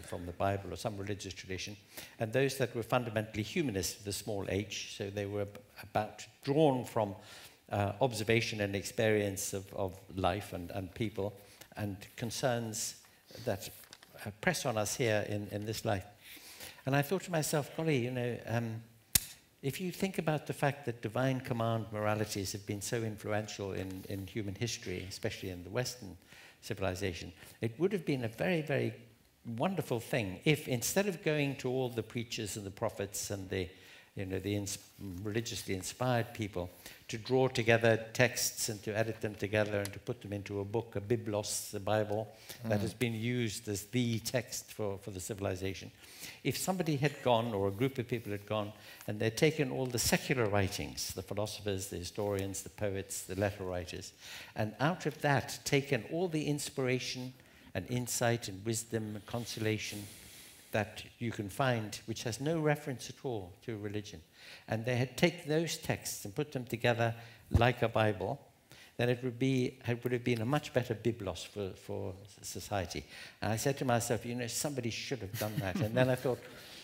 [SPEAKER 3] from the Bible or some religious tradition, and those that were fundamentally humanist with a small h, so they were drawn from observation and experience of life and people and concerns that press on us here in this life. And I thought to myself, golly, if you think about the fact that divine command moralities have been so influential in human history, especially in the Western civilization, it would have been a very, very wonderful thing if, instead of going to all the preachers and the prophets and the religiously inspired people to draw together texts and to edit them together and to put them into a book, a biblos, the Bible, that has been used as the text for the civilization. If somebody had gone, or a group of people had gone, and they'd taken all the secular writings, the philosophers, the historians, the poets, the letter writers, and out of that taken all the inspiration and insight and wisdom and consolation that you can find, which has no reference at all to religion, and they had taken those texts and put them together like a Bible, then it would have been a much better biblos for society. And I said to myself, somebody should have done that. And then I thought,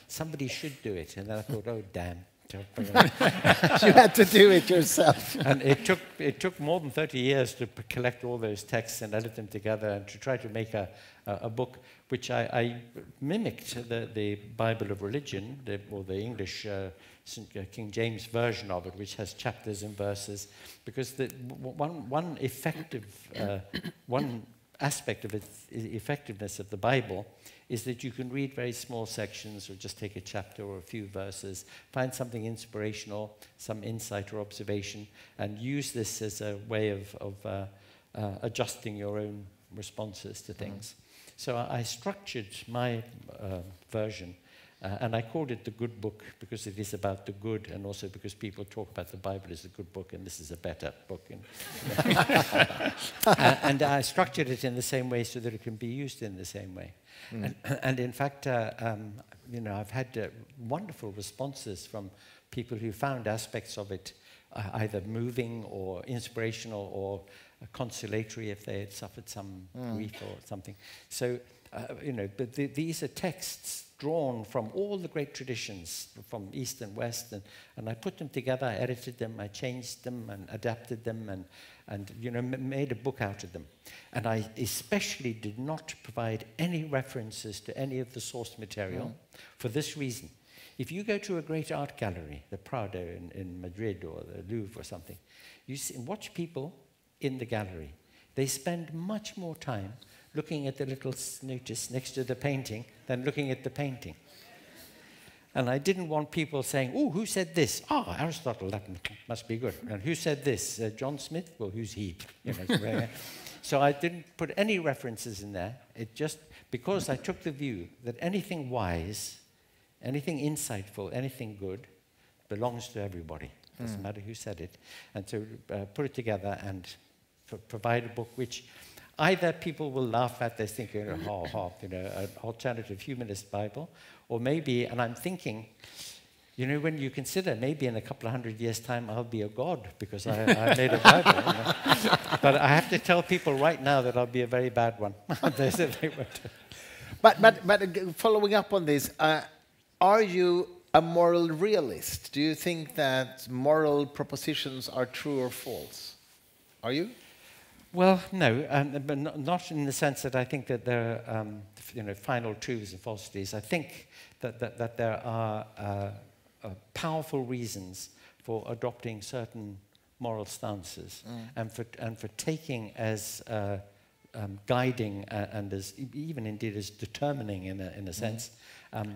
[SPEAKER 3] somebody should do it. And then I thought, oh, damn.
[SPEAKER 2] You had to do it yourself.
[SPEAKER 3] And it took more than 30 years to collect all those texts and edit them together and to try to make a book which I mimicked the Bible of religion, or the English King James version of it, which has chapters and verses, because one aspect of its effectiveness of the Bible is that you can read very small sections or just take a chapter or a few verses, find something inspirational, some insight or observation, and use this as a way of adjusting your own responses to things. So I structured my version, and I called it the good book because it is about the good, and also because people talk about the Bible as a good book and this is a better book. And I structured it in the same way so that it can be used in the same way. And in fact, I've had wonderful responses from people who found aspects of it either moving or inspirational or consolatory if they had suffered some grief or something. So, but these are texts drawn from all the great traditions from East and West, and I put them together, I edited them, I changed them and adapted them and made a book out of them. And I especially did not provide any references to any of the source material for this reason. If you go to a great art gallery, the Prado in Madrid or the Louvre or something, watch people in the gallery. They spend much more time looking at the little notice next to the painting than looking at the painting. And I didn't want people saying, oh, who said this? Oh, Aristotle, that must be good. And who said this? John Smith? Well, who's he? So I didn't put any references in there. It just, because I took the view that anything wise, anything insightful, anything good belongs to everybody. Doesn't matter who said it. And to put it together and provide a book which either people will laugh at, they think, an alternative humanist Bible, or maybe, and I'm thinking, You know, when you consider maybe in a couple of 100 years' time I'll be a god because I made a Bible. You know? But I have to tell people right now that I'll be a very bad one.
[SPEAKER 2] But following up on this, are you a moral realist? Do you think that moral propositions are true or false? Are you?
[SPEAKER 3] Well, no, but not in the sense that I think that there are final truths and falsities. I think that there are powerful reasons for adopting certain moral stances and for taking as guiding and as even indeed as determining in a sense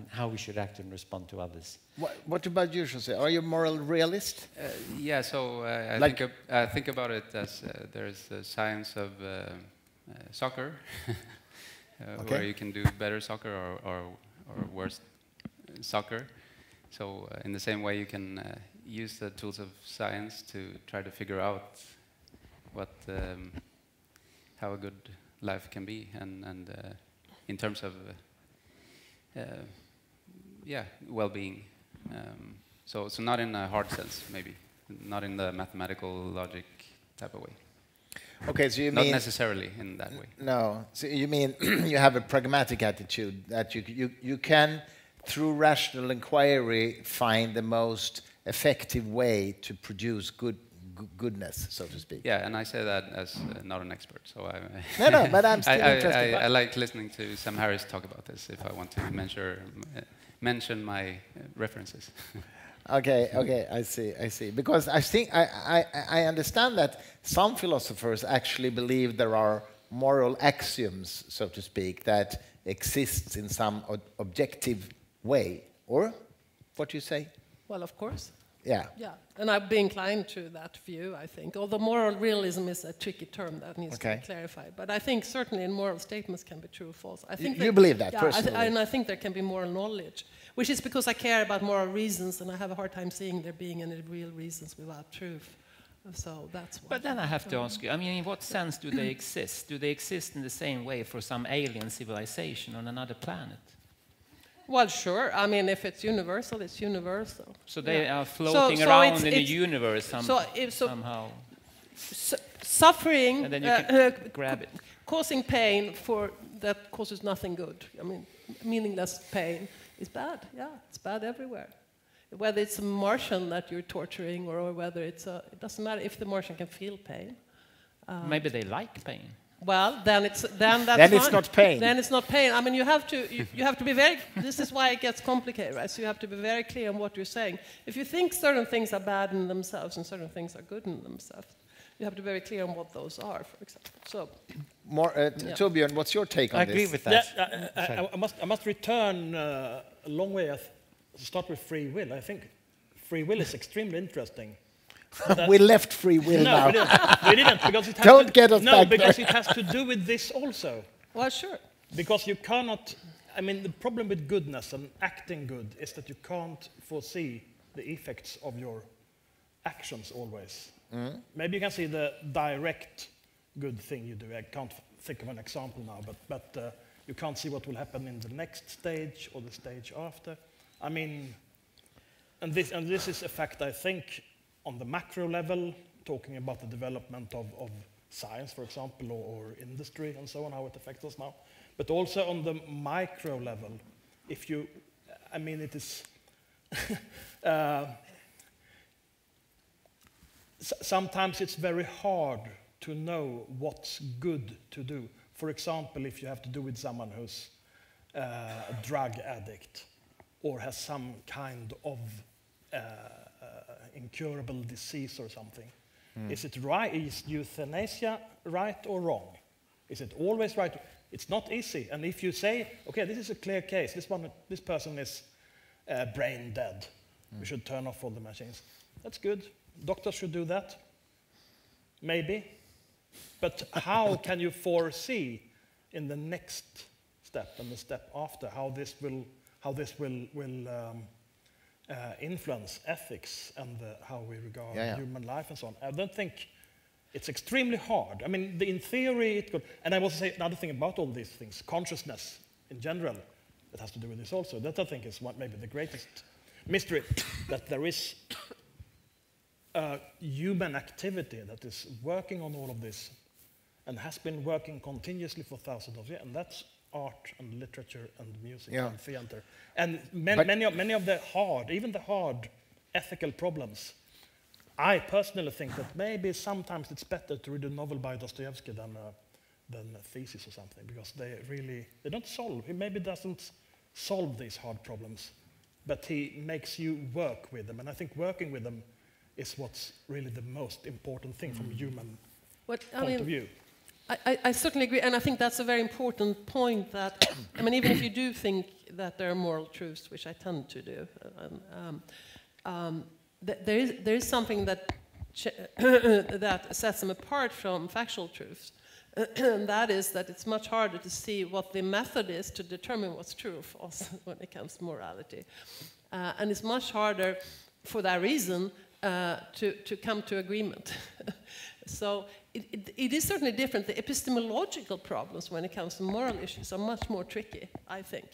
[SPEAKER 3] how we should act and respond to others.
[SPEAKER 2] What about you, José? Are you a moral realist?
[SPEAKER 4] Yeah, so I think about it as there's the science of soccer, where you can do better soccer or worse soccer. So in the same way, you can use the tools of science to try to figure out how a good life can be, and in terms of well-being. So not in a hard sense, maybe, not in the mathematical logic type of way.
[SPEAKER 2] Okay, so you
[SPEAKER 4] not
[SPEAKER 2] mean
[SPEAKER 4] necessarily in that way.
[SPEAKER 2] No, so you mean you have a pragmatic attitude that you can, through rational inquiry, find the most effective way to produce goodness, so to speak.
[SPEAKER 4] Yeah, and I say that as not an expert, so
[SPEAKER 2] No, but I'm still interested.
[SPEAKER 4] I like listening to Sam Harris talk about this if I want to mention my references.
[SPEAKER 2] Okay, I see. Because I think I understand that some philosophers actually believe there are moral axioms, so to speak, that exists in some objective way. Or what do you say?
[SPEAKER 5] Well, of course.
[SPEAKER 2] Yeah.
[SPEAKER 5] Yeah, and I'd be inclined to that view, I think. Although moral realism is a tricky term that needs to be clarified. But I think certainly moral statements can be true or false. I think
[SPEAKER 2] you believe that, personally?
[SPEAKER 5] And I think there can be moral knowledge, which is because I care about moral reasons, and I have a hard time seeing there being any real reasons without truth. So that's why.
[SPEAKER 6] But then I have to ask you, I mean, in what sense do they exist? Do they exist in the same way for some alien civilization on another planet?
[SPEAKER 5] Well, sure. I mean, if it's universal, it's universal.
[SPEAKER 6] So they are floating around in the universe somehow.
[SPEAKER 5] Suffering,
[SPEAKER 6] and then you can grab it.
[SPEAKER 5] Causing pain that causes nothing good. I mean, meaningless pain is bad. Yeah, it's bad everywhere. Whether it's a Martian that you're torturing or whether it doesn't matter if the Martian can feel pain.
[SPEAKER 6] Maybe they like pain.
[SPEAKER 5] Well, then that's
[SPEAKER 2] then
[SPEAKER 5] fine.
[SPEAKER 2] It's not pain.
[SPEAKER 5] Then it's not pain. I mean, you have to be very. This is why it gets complicated, right? So you have to be very clear on what you're saying. If you think certain things are bad in themselves and certain things are good in themselves, you have to be very clear on what those are, for example. So,
[SPEAKER 2] Torbjörn, what's your take on this?
[SPEAKER 3] I agree with that.
[SPEAKER 7] Yeah, I must return a long way. Start with free will. I think free will is extremely interesting.
[SPEAKER 2] We left free will now.
[SPEAKER 7] We didn't because it has
[SPEAKER 2] Don't get us back
[SPEAKER 7] because
[SPEAKER 2] there.
[SPEAKER 7] it has to do with this also.
[SPEAKER 5] Well, sure.
[SPEAKER 7] Because you cannot. I mean, the problem with goodness and acting good is that you can't foresee the effects of your actions always. Maybe you can see the direct good thing you do. I can't think of an example now, but you can't see what will happen in the next stage or the stage after. I mean, and this is a fact, I think, on the macro level, talking about the development of science, for example, or industry and so on, how it affects us now. But also on the micro level, it is sometimes it's very hard to know what's good to do. For example, if you have to do with someone who's a drug addict or has some kind of incurable disease or something. Is it right? Is euthanasia right or wrong? Is it always right? It's not easy. And if you say, okay, this is a clear case, this person is brain dead, we should turn off all the machines. That's good. Doctors should do that. Maybe. But how can you foresee in the next step and the step after how this will influence ethics and how we regard human life and so on? I don't think it's extremely hard. I mean, in theory it could. And I will say another thing about all these things, consciousness in general, that has to do with this also. That I think is maybe the greatest mystery that there is a human activity that is working on all of this and has been working continuously for thousands of years, and that's art and literature and music and theater. And many of the hard ethical problems, I personally think that maybe sometimes it's better to read a novel by Dostoevsky than a thesis or something, because they don't solve. He maybe doesn't solve these hard problems, but he makes you work with them. And I think working with them is what's really the most important thing from a human point of view.
[SPEAKER 5] I certainly agree, and I think that's a very important point that, I mean, even if you do think that there are moral truths, which I tend to do, there is something that that sets them apart from factual truths, and that is that it's much harder to see what the method is to determine what's true for us when it comes to morality. And it's much harder, for that reason, to come to agreement. So it is certainly different. The epistemological problems when it comes to moral issues are much more tricky, I think,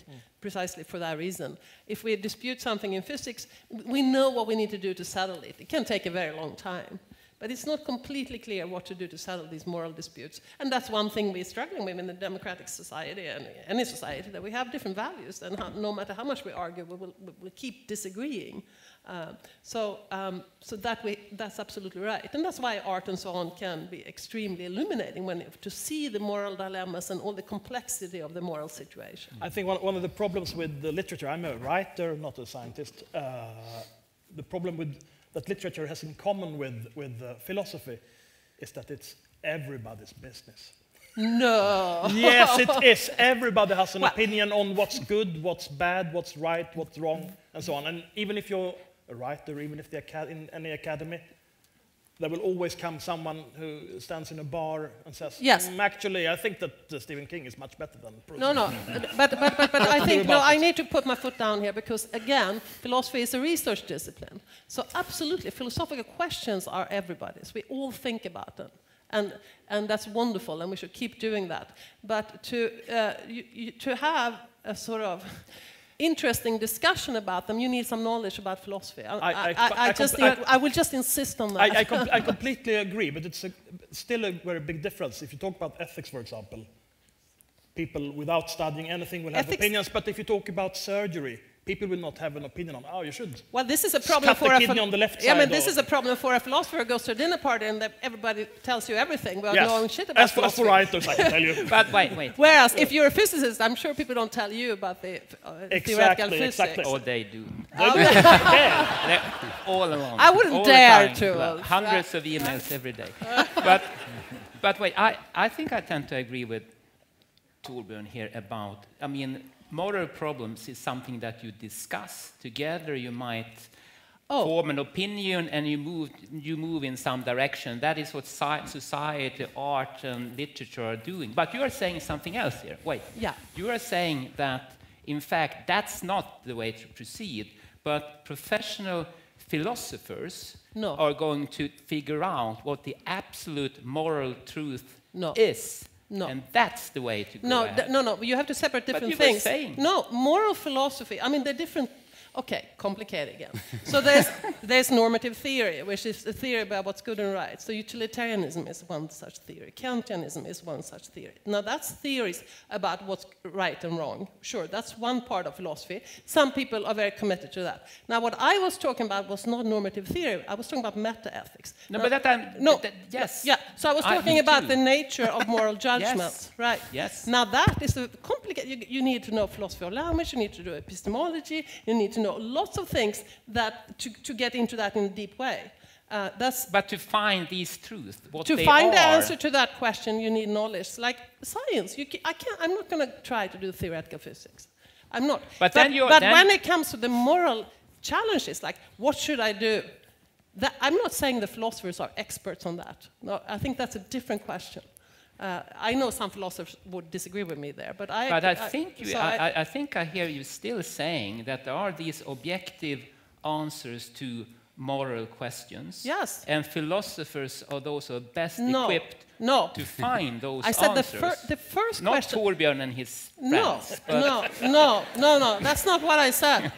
[SPEAKER 5] precisely for that reason. If we dispute something in physics, we know what we need to do to settle it. It can take a very long time. But it's not completely clear what to do to settle these moral disputes. And that's one thing we're struggling with in the democratic society and any society, that we have different values, and no matter how much we argue, we'll keep disagreeing. So that's absolutely right. And that's why art and so on can be extremely illuminating to see the moral dilemmas and all the complexity of the moral situation.
[SPEAKER 7] I think one of the problems with the literature, I'm a writer, not a scientist, the problem that literature has in common with philosophy is that it's everybody's business.
[SPEAKER 5] No.
[SPEAKER 7] Yes, it is. Everybody has an opinion on what's good, what's bad, what's right, what's wrong, and so on. And even if you're a writer, even if they're in any academy, there will always come someone who stands in a bar and says,
[SPEAKER 5] yes.
[SPEAKER 7] Actually, I think that Stephen King is much better than Proust.
[SPEAKER 5] No. But I think, I need to put my foot down here, because, again, philosophy is a research discipline. So absolutely, philosophical questions are everybody's. We all think about them. And that's wonderful, and we should keep doing that. But to have a sort of interesting discussion about them, you need some knowledge about philosophy. I will just insist on that.
[SPEAKER 7] I completely agree, but it's still a very big difference. If you talk about ethics, for example, people without studying anything will have opinions, but if you talk about surgery, people will not have an opinion on, you should.
[SPEAKER 5] Well, this is a problem for a
[SPEAKER 7] kidney on the left side.
[SPEAKER 5] Yeah, I mean, this is a problem for a philosopher who goes to a dinner party and everybody tells you everything without knowing shit about philosophy.
[SPEAKER 7] As for writers, I can tell you.
[SPEAKER 6] But wait.
[SPEAKER 5] Whereas, if you're a physicist, I'm sure people don't tell you about the theoretical physics.
[SPEAKER 7] Exactly.
[SPEAKER 6] Oh, they do.
[SPEAKER 7] Yeah.
[SPEAKER 6] All along.
[SPEAKER 5] I wouldn't dare to.
[SPEAKER 6] Hundreds of emails every day. But wait, I think I tend to agree with Torbjörn here about, I mean, moral problems is something that you discuss together. You might form an opinion and you move in some direction. That is what society, art, and literature are doing. But you are saying something else here. Wait.
[SPEAKER 5] Yeah.
[SPEAKER 6] You are saying that, in fact, that's not the way to proceed, but professional philosophers are going to figure out what the absolute moral truth is. No. And that's the way to go ahead.
[SPEAKER 5] No, you have to separate different things. No, moral philosophy, I mean, they're different. Okay, complicated again. So there's normative theory, which is a theory about what's good and right. So utilitarianism is one such theory. Kantianism is one such theory. Now that's theories about what's right and wrong. Sure, that's one part of philosophy. Some people are very committed to that. Now what I was talking about was not normative theory. I was talking about meta-ethics.
[SPEAKER 6] No,
[SPEAKER 5] now,
[SPEAKER 6] but yes.
[SPEAKER 5] Yeah, so I was talking about the nature of moral judgment.
[SPEAKER 6] Yes.
[SPEAKER 5] Right.
[SPEAKER 6] Yes.
[SPEAKER 5] Now that is a complicated, you need to know philosophy of language, you need to do epistemology, you need to know lots of things that to get into that in a deep way.
[SPEAKER 6] But to find these truths,
[SPEAKER 5] to find the answer to that question, you need knowledge. Like science, I'm not going to try to do theoretical physics. I'm not. But when it comes to the moral challenges, like what should I do? I'm not saying the philosophers are experts on that. No, I think that's a different question. I know some philosophers would disagree with me there, but I
[SPEAKER 6] think I hear you still saying that there are these objective answers to moral questions.
[SPEAKER 5] Yes.
[SPEAKER 6] And philosophers are those who are best equipped to find those answers.
[SPEAKER 5] I said the first
[SPEAKER 6] not
[SPEAKER 5] question.
[SPEAKER 6] Not Torbjörn and his friends.
[SPEAKER 5] No, that's not what I said.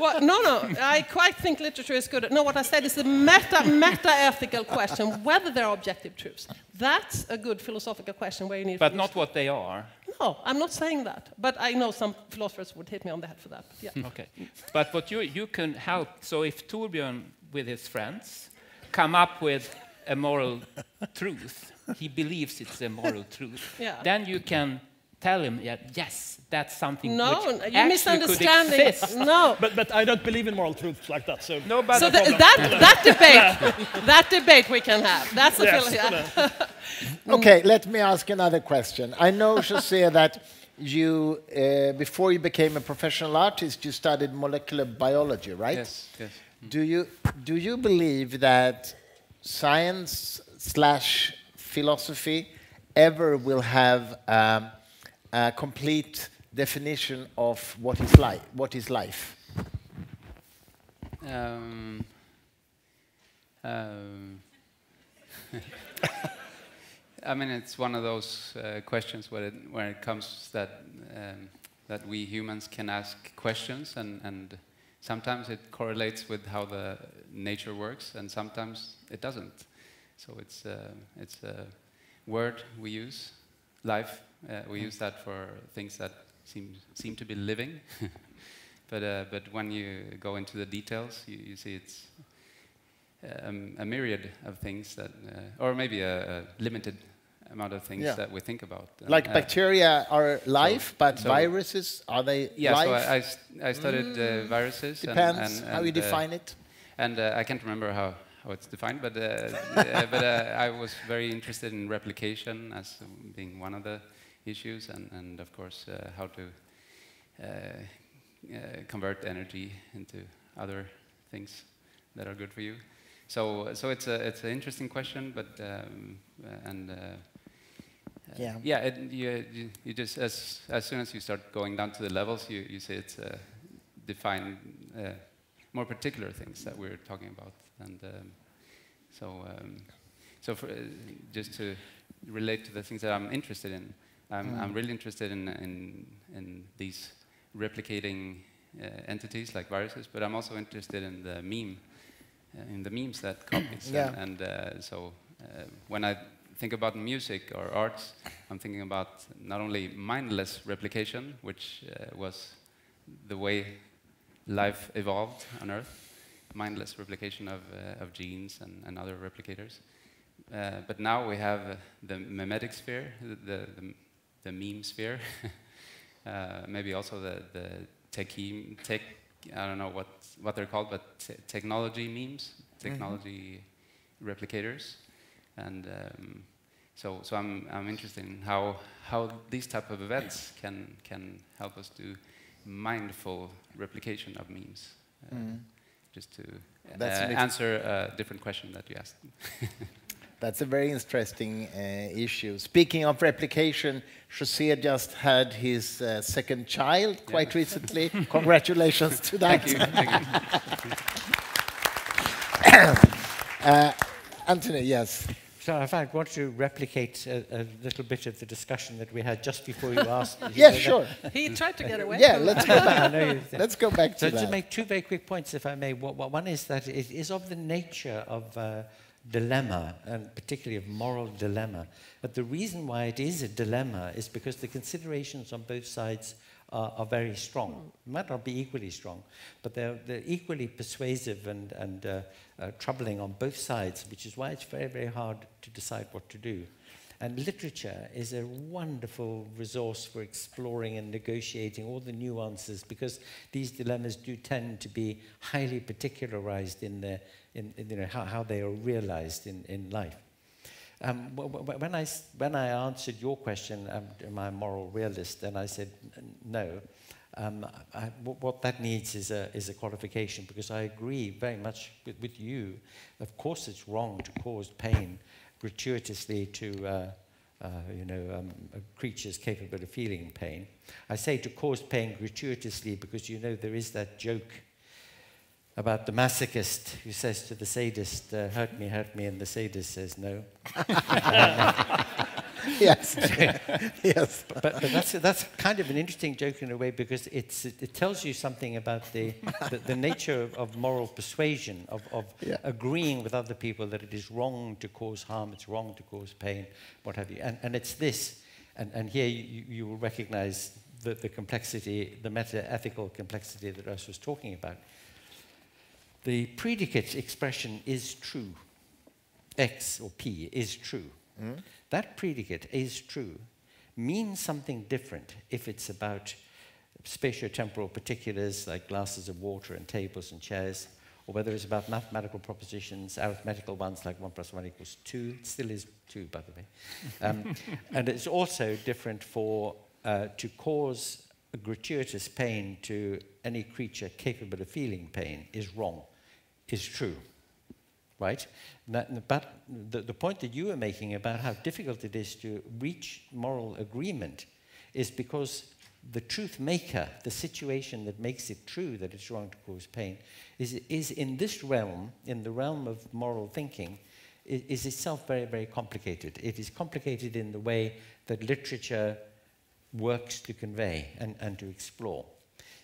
[SPEAKER 5] Well, no. I quite think literature is good. No, what I said is a meta-ethical question, whether there are objective truths. That's a good philosophical question where you need...
[SPEAKER 6] But not what they are.
[SPEAKER 5] No, I'm not saying that. But I know some philosophers would hit me on the head for that. But yeah.
[SPEAKER 6] Okay. But what you can help... So if Torbjörn, with his friends, come up with a moral truth, he believes it's a moral truth, then you can tell him, yes, that's something which
[SPEAKER 5] you
[SPEAKER 6] actually
[SPEAKER 5] misunderstand
[SPEAKER 6] could exist.
[SPEAKER 5] it. No.
[SPEAKER 7] But I don't believe in moral truths like that. So,
[SPEAKER 6] no, but
[SPEAKER 5] so that debate we can have. That's a
[SPEAKER 2] Okay, let me ask another question. I know, José, that you, before you became a professional artist, you studied molecular biology, right?
[SPEAKER 4] Yes, yes.
[SPEAKER 2] Do you believe that science/philosophy ever will have a complete definition of what is life? What is life?
[SPEAKER 4] I mean, it's one of those questions where it comes that we humans can ask questions, and sometimes it correlates with how the nature works, and sometimes it doesn't. So it's a word we use, life. We use that for things that seem to be living. But when you go into the details, you see it's a myriad of things that, or maybe a limited amount of things that we think about.
[SPEAKER 2] Like bacteria are life, but viruses, are they life?
[SPEAKER 4] Yeah, so I studied viruses.
[SPEAKER 2] Depends
[SPEAKER 4] and
[SPEAKER 2] how you define it.
[SPEAKER 4] And I can't remember how it's defined, but I was very interested in replication as being one of the issues, and of course how to convert energy into other things that are good for you. So it's an interesting question, but you just as soon as you start going down to the levels, you see it's define more particular things that we're talking about, and so for, just to relate to the things that I'm interested in, I'm really interested in these replicating entities like viruses, but I'm also interested in the memes that copies. So when I think about music or arts, I'm thinking about not only mindless replication, which was the way life evolved on Earth, mindless replication of genes and other replicators, but now we have the memetic sphere, the meme sphere, maybe also the I don't know what they're called, but technology memes, technology replicators, and so I'm interested in how these type of events can help us do mindful replication of memes, just to answer a different question that you asked.
[SPEAKER 2] That's a very interesting issue. Speaking of replication, José just had his second child quite recently. Congratulations to that.
[SPEAKER 4] Thank
[SPEAKER 2] you. Anthony, yes.
[SPEAKER 3] So I want to replicate a little bit of the discussion that we had just before you asked.
[SPEAKER 2] Yes, sure.
[SPEAKER 5] He tried to get away.
[SPEAKER 2] Yeah, let's go back. Let's go back to that.
[SPEAKER 3] So to make two very quick points, if I may. One is that it is of the nature of dilemma, and particularly of moral dilemma. But the reason why it is a dilemma is because the considerations on both sides are very strong. They might not be equally strong, but they're equally persuasive and troubling on both sides, which is why it's very, very hard to decide what to do. And literature is a wonderful resource for exploring and negotiating all the nuances, because these dilemmas do tend to be highly particularized in how they are realized in life. When I answered your question, am I a moral realist, and I said no, what that needs is a qualification, because I agree very much with you. Of course, it's wrong to cause pain gratuitously to creatures capable of feeling pain. I say to cause pain gratuitously because there is that joke about the masochist who says to the sadist, hurt me, and the sadist says no.
[SPEAKER 2] Yes. Yes.
[SPEAKER 3] But that's kind of an interesting joke in a way, because it tells you something about the nature of moral persuasion, of agreeing with other people that it is wrong to cause harm, it's wrong to cause pain, what have you. And it's this, and here you will recognize the complexity, the meta-ethical complexity that Åsa was talking about. The predicate expression is true. X or P is true. That predicate is true means something different if it's about spatiotemporal particulars like glasses of water and tables and chairs, or whether it's about mathematical propositions, arithmetical ones like 1 + 1 = 2. It still is 2, by the way. And it's also different for to cause a gratuitous pain to any creature capable of feeling pain is wrong, is true. Right? But the point that you were making about how difficult it is to reach moral agreement is because the truth maker, the situation that makes it true that it's wrong to cause pain, is in this realm, in the realm of moral thinking, is itself very, very complicated. It is complicated in the way that literature works to convey and to explore.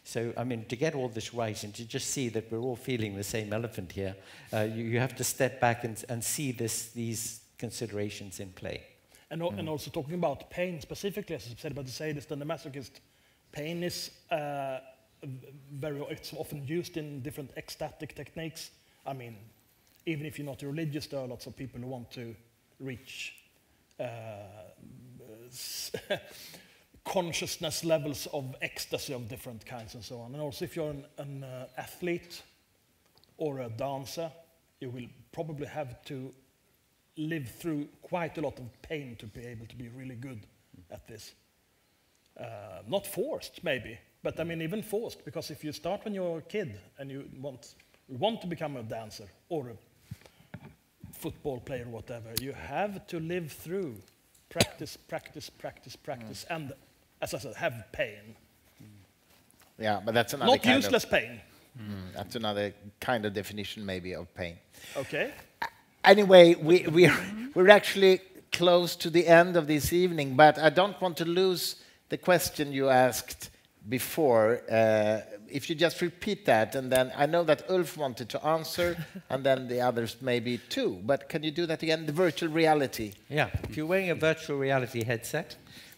[SPEAKER 3] So, I mean, to get all this right and to just see that we're all feeling the same elephant here, you have to step back and see these considerations in play.
[SPEAKER 7] And also talking about pain specifically, as I said about the sadist and the masochist, pain is it's often used in different ecstatic techniques. I mean, even if you're not religious, there are lots of people who want to reach consciousness levels of ecstasy of different kinds and so on. And also if you're an athlete or a dancer, you will probably have to live through quite a lot of pain to be able to be really good at this. Not forced, maybe, but I mean even forced, because if you start when you're a kid and you want to become a dancer or a football player or whatever, you have to live through practice, and as I said, have pain.
[SPEAKER 2] Yeah, but that's another
[SPEAKER 7] not useless pain.
[SPEAKER 2] That's another kind of definition, maybe, of pain.
[SPEAKER 7] Okay.
[SPEAKER 2] Anyway, we're actually close to the end of this evening, but I don't want to lose the question you asked before. If you just repeat that, and then I know that Ulf wanted to answer, and then the others maybe too. But can you do that again? The virtual reality.
[SPEAKER 3] Yeah. If you're wearing a virtual reality headset,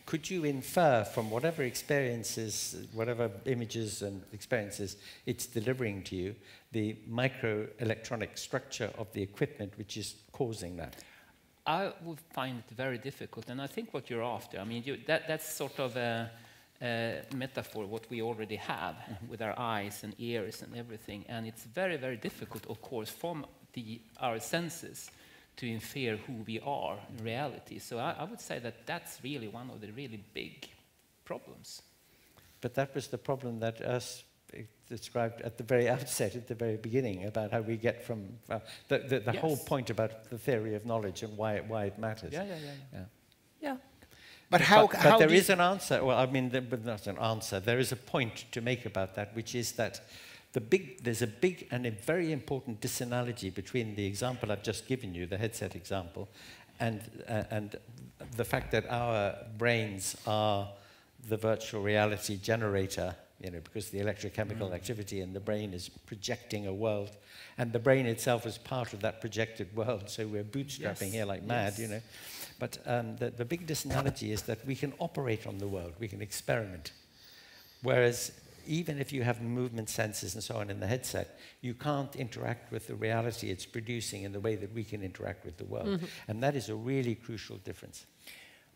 [SPEAKER 3] could you infer from whatever experiences, whatever images and experiences it's delivering to you, the microelectronic structure of the equipment which is causing that?
[SPEAKER 6] I would find it very difficult, and I think what you're after, I mean, that's sort of a metaphor, what we already have with our eyes and ears and everything, and it's very, very difficult, of course, from our senses to infer who we are in reality. So I would say that that's really one of the really big problems.
[SPEAKER 3] But that was the problem that us described at the very outset, at the very beginning, about how we get from the yes. whole point about the theory of knowledge and why it matters.
[SPEAKER 6] Yeah.
[SPEAKER 2] But how
[SPEAKER 3] there is an answer. Well, I mean, not an answer. There is a point to make about that, which is that there's a big and a very important disanalogy between the example I've just given you, the headset example, and the fact that our brains are the virtual reality generator, you know, because the electrochemical activity in the brain is projecting a world, and the brain itself is part of that projected world, so we're bootstrapping here like mad, you know. But the big disanalogy is that we can operate on the world, we can experiment, whereas even if you have movement sensors and so on in the headset, you can't interact with the reality it's producing in the way that we can interact with the world. And that is a really crucial difference.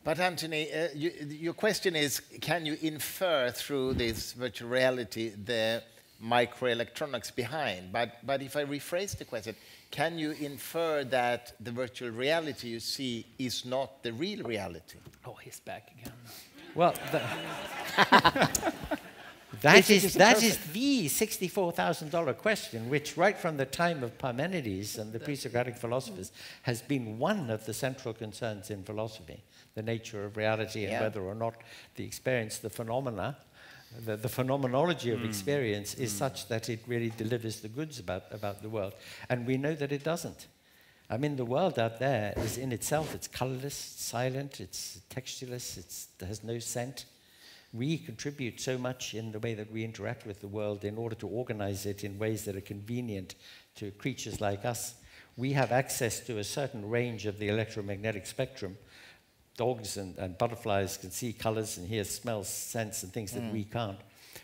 [SPEAKER 2] But Anthony, your question is, can you infer through this virtual reality the microelectronics behind? But if I rephrase the question, can you infer that the virtual reality you see is not the real reality?
[SPEAKER 6] Oh, he's back again.
[SPEAKER 3] Well, that is the $64,000 question, which right from the time of Parmenides and the pre-Socratic philosophers has been one of the central concerns in philosophy, the nature of reality and whether or not the experience, the phenomena, the phenomenology of experience is such that it really delivers the goods about the world. And we know that it doesn't. I mean, the world out there is in itself, it's colorless, it's silent, it's textureless, it has no scent. We contribute so much in the way that we interact with the world in order to organize it in ways that are convenient to creatures like us. We have access to a certain range of the electromagnetic spectrum. Dogs and butterflies can see colors and hear smells, scents, and things that we can't,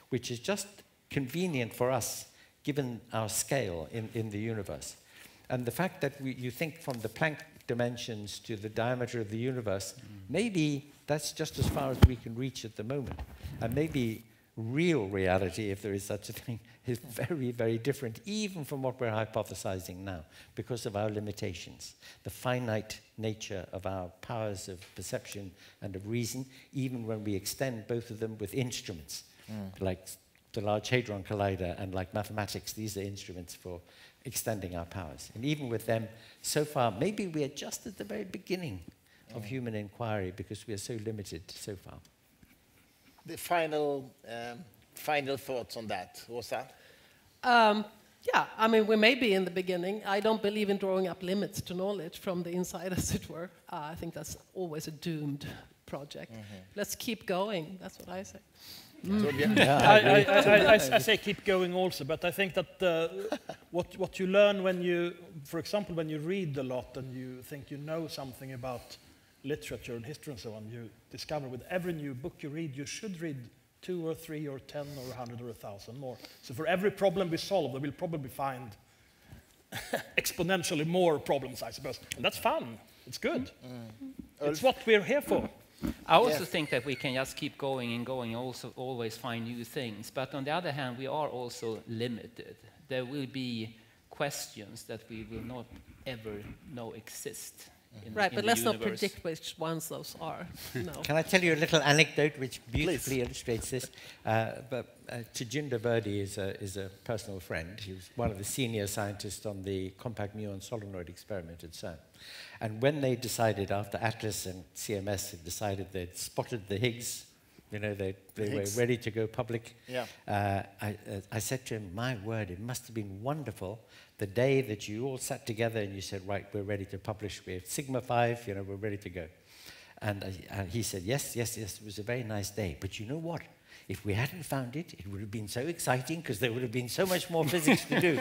[SPEAKER 3] which is just convenient for us, given our scale in the universe. And the fact that you think from the Planck dimensions to the diameter of the universe, maybe that's just as far as we can reach at the moment. And maybe real reality, if there is such a thing, is very, very different, even from what we're hypothesizing now, because of our limitations. The finite nature of our powers of perception and of reason, even when we extend both of them with instruments, like the Large Hadron Collider and like mathematics. These are instruments for extending our powers. And even with them, so far, maybe we are just at the very beginning of human inquiry because we are so limited so far.
[SPEAKER 2] The final thoughts on that, Åsa?
[SPEAKER 5] Yeah, I mean, we may be in the beginning. I don't believe in drawing up limits to knowledge from the inside, as it were. I think that's always a doomed project. Let's keep going, that's what I say.
[SPEAKER 7] I say keep going also, but I think that what you learn when you, for example, when you read a lot and you think you know something about literature and history and so on, you discover with every new book you read, you should read 2 or 3 or 10 or 100 or 1,000 more. So for every problem we solve, we will probably find exponentially more problems, I suppose. And that's fun. It's good. It's what we're here for.
[SPEAKER 6] I also think that we can just keep going and going, also always find new things. But on the other hand, we are also limited. There will be questions that we will not ever know exist.
[SPEAKER 5] Right, but let's not predict which ones those are. No.
[SPEAKER 3] Can I tell you a little anecdote which beautifully illustrates this? Tejinder Verdi is a personal friend. He was one of the senior scientists on the compact muon solenoid experiment at CERN. And when they decided, after Atlas and CMS had decided they'd spotted the Higgs, you know, they were ready to go public, I said to him, my word, it must have been wonderful the day that you all sat together and you said, right, we're ready to publish, we have Sigma 5, you know, we're ready to go. And he said, yes, it was a very nice day. But you know what? If we hadn't found it, it would have been so exciting because there would have been so much more physics to do.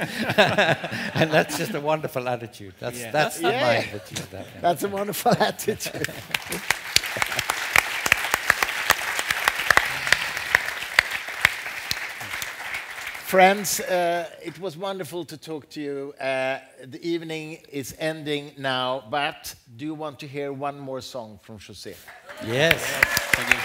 [SPEAKER 3] And that's just a wonderful attitude. That's the mind that you have.
[SPEAKER 2] That's a wonderful attitude. Friends, it was wonderful to talk to you. The evening is ending now, but do you want to hear one more song from José?
[SPEAKER 3] Yes.
[SPEAKER 6] Thank you.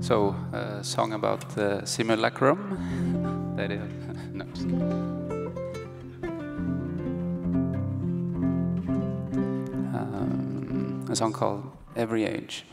[SPEAKER 4] So, a song about the simulacrum. That is, no. A song called Every Age.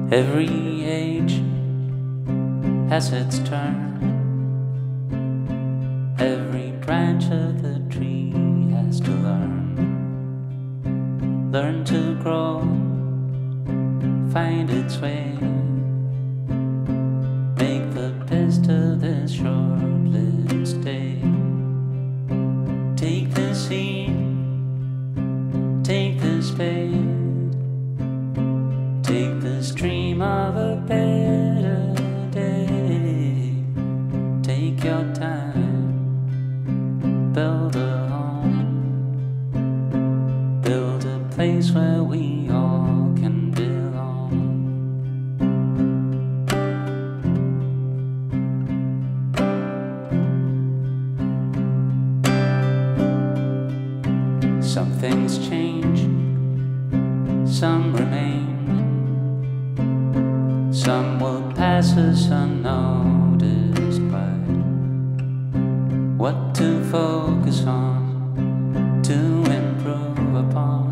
[SPEAKER 1] Every age has its turn. Every branch of the tree has to learn to grow, find its way, make the best of this short-lived stay. Take the seed, take the spade, take the stream of a better day. Take your time, build a home, build a place where we all can belong. Some things change, some remain. Some will pass us unnoticed by what to focus on, to improve upon.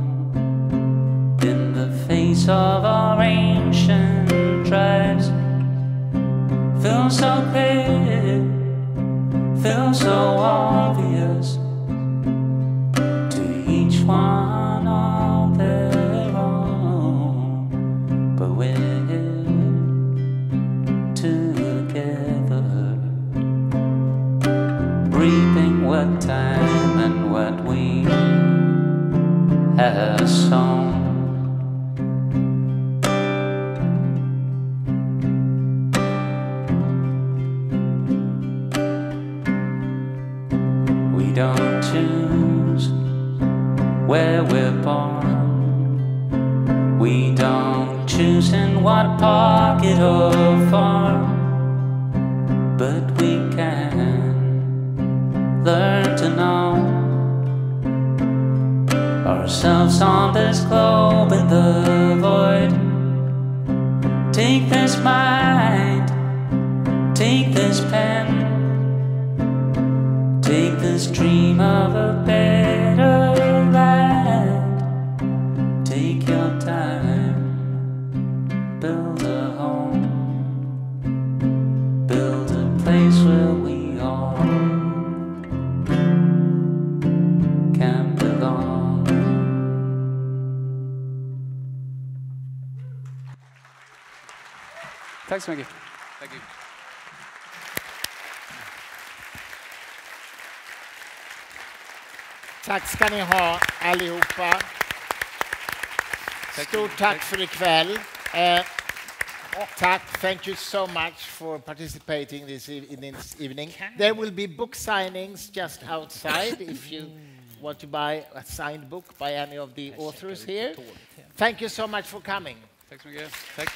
[SPEAKER 1] In the face of our ancient tribes, feel so clear, feel so obvious, to each one of their own. But we're here together, reaping what time and what we have sown. We don't choose where we're born. We don't choose in what pocket or farm. But we can learn to know ourselves on this globe in the void. Take this mind, take this pen, take this dream of a better land. Take your time, build a home, build a place where we all can belong.
[SPEAKER 4] Tack så mycket. Thank you.
[SPEAKER 2] Tack ska ni ha allihopa. Stort tack för ikväll. Tack, thank you so much for participating in this evening. There will be book signings just outside if you want to buy a signed book by any of the authors here. Thank you so much for coming.
[SPEAKER 4] Tack så mycket. Tack.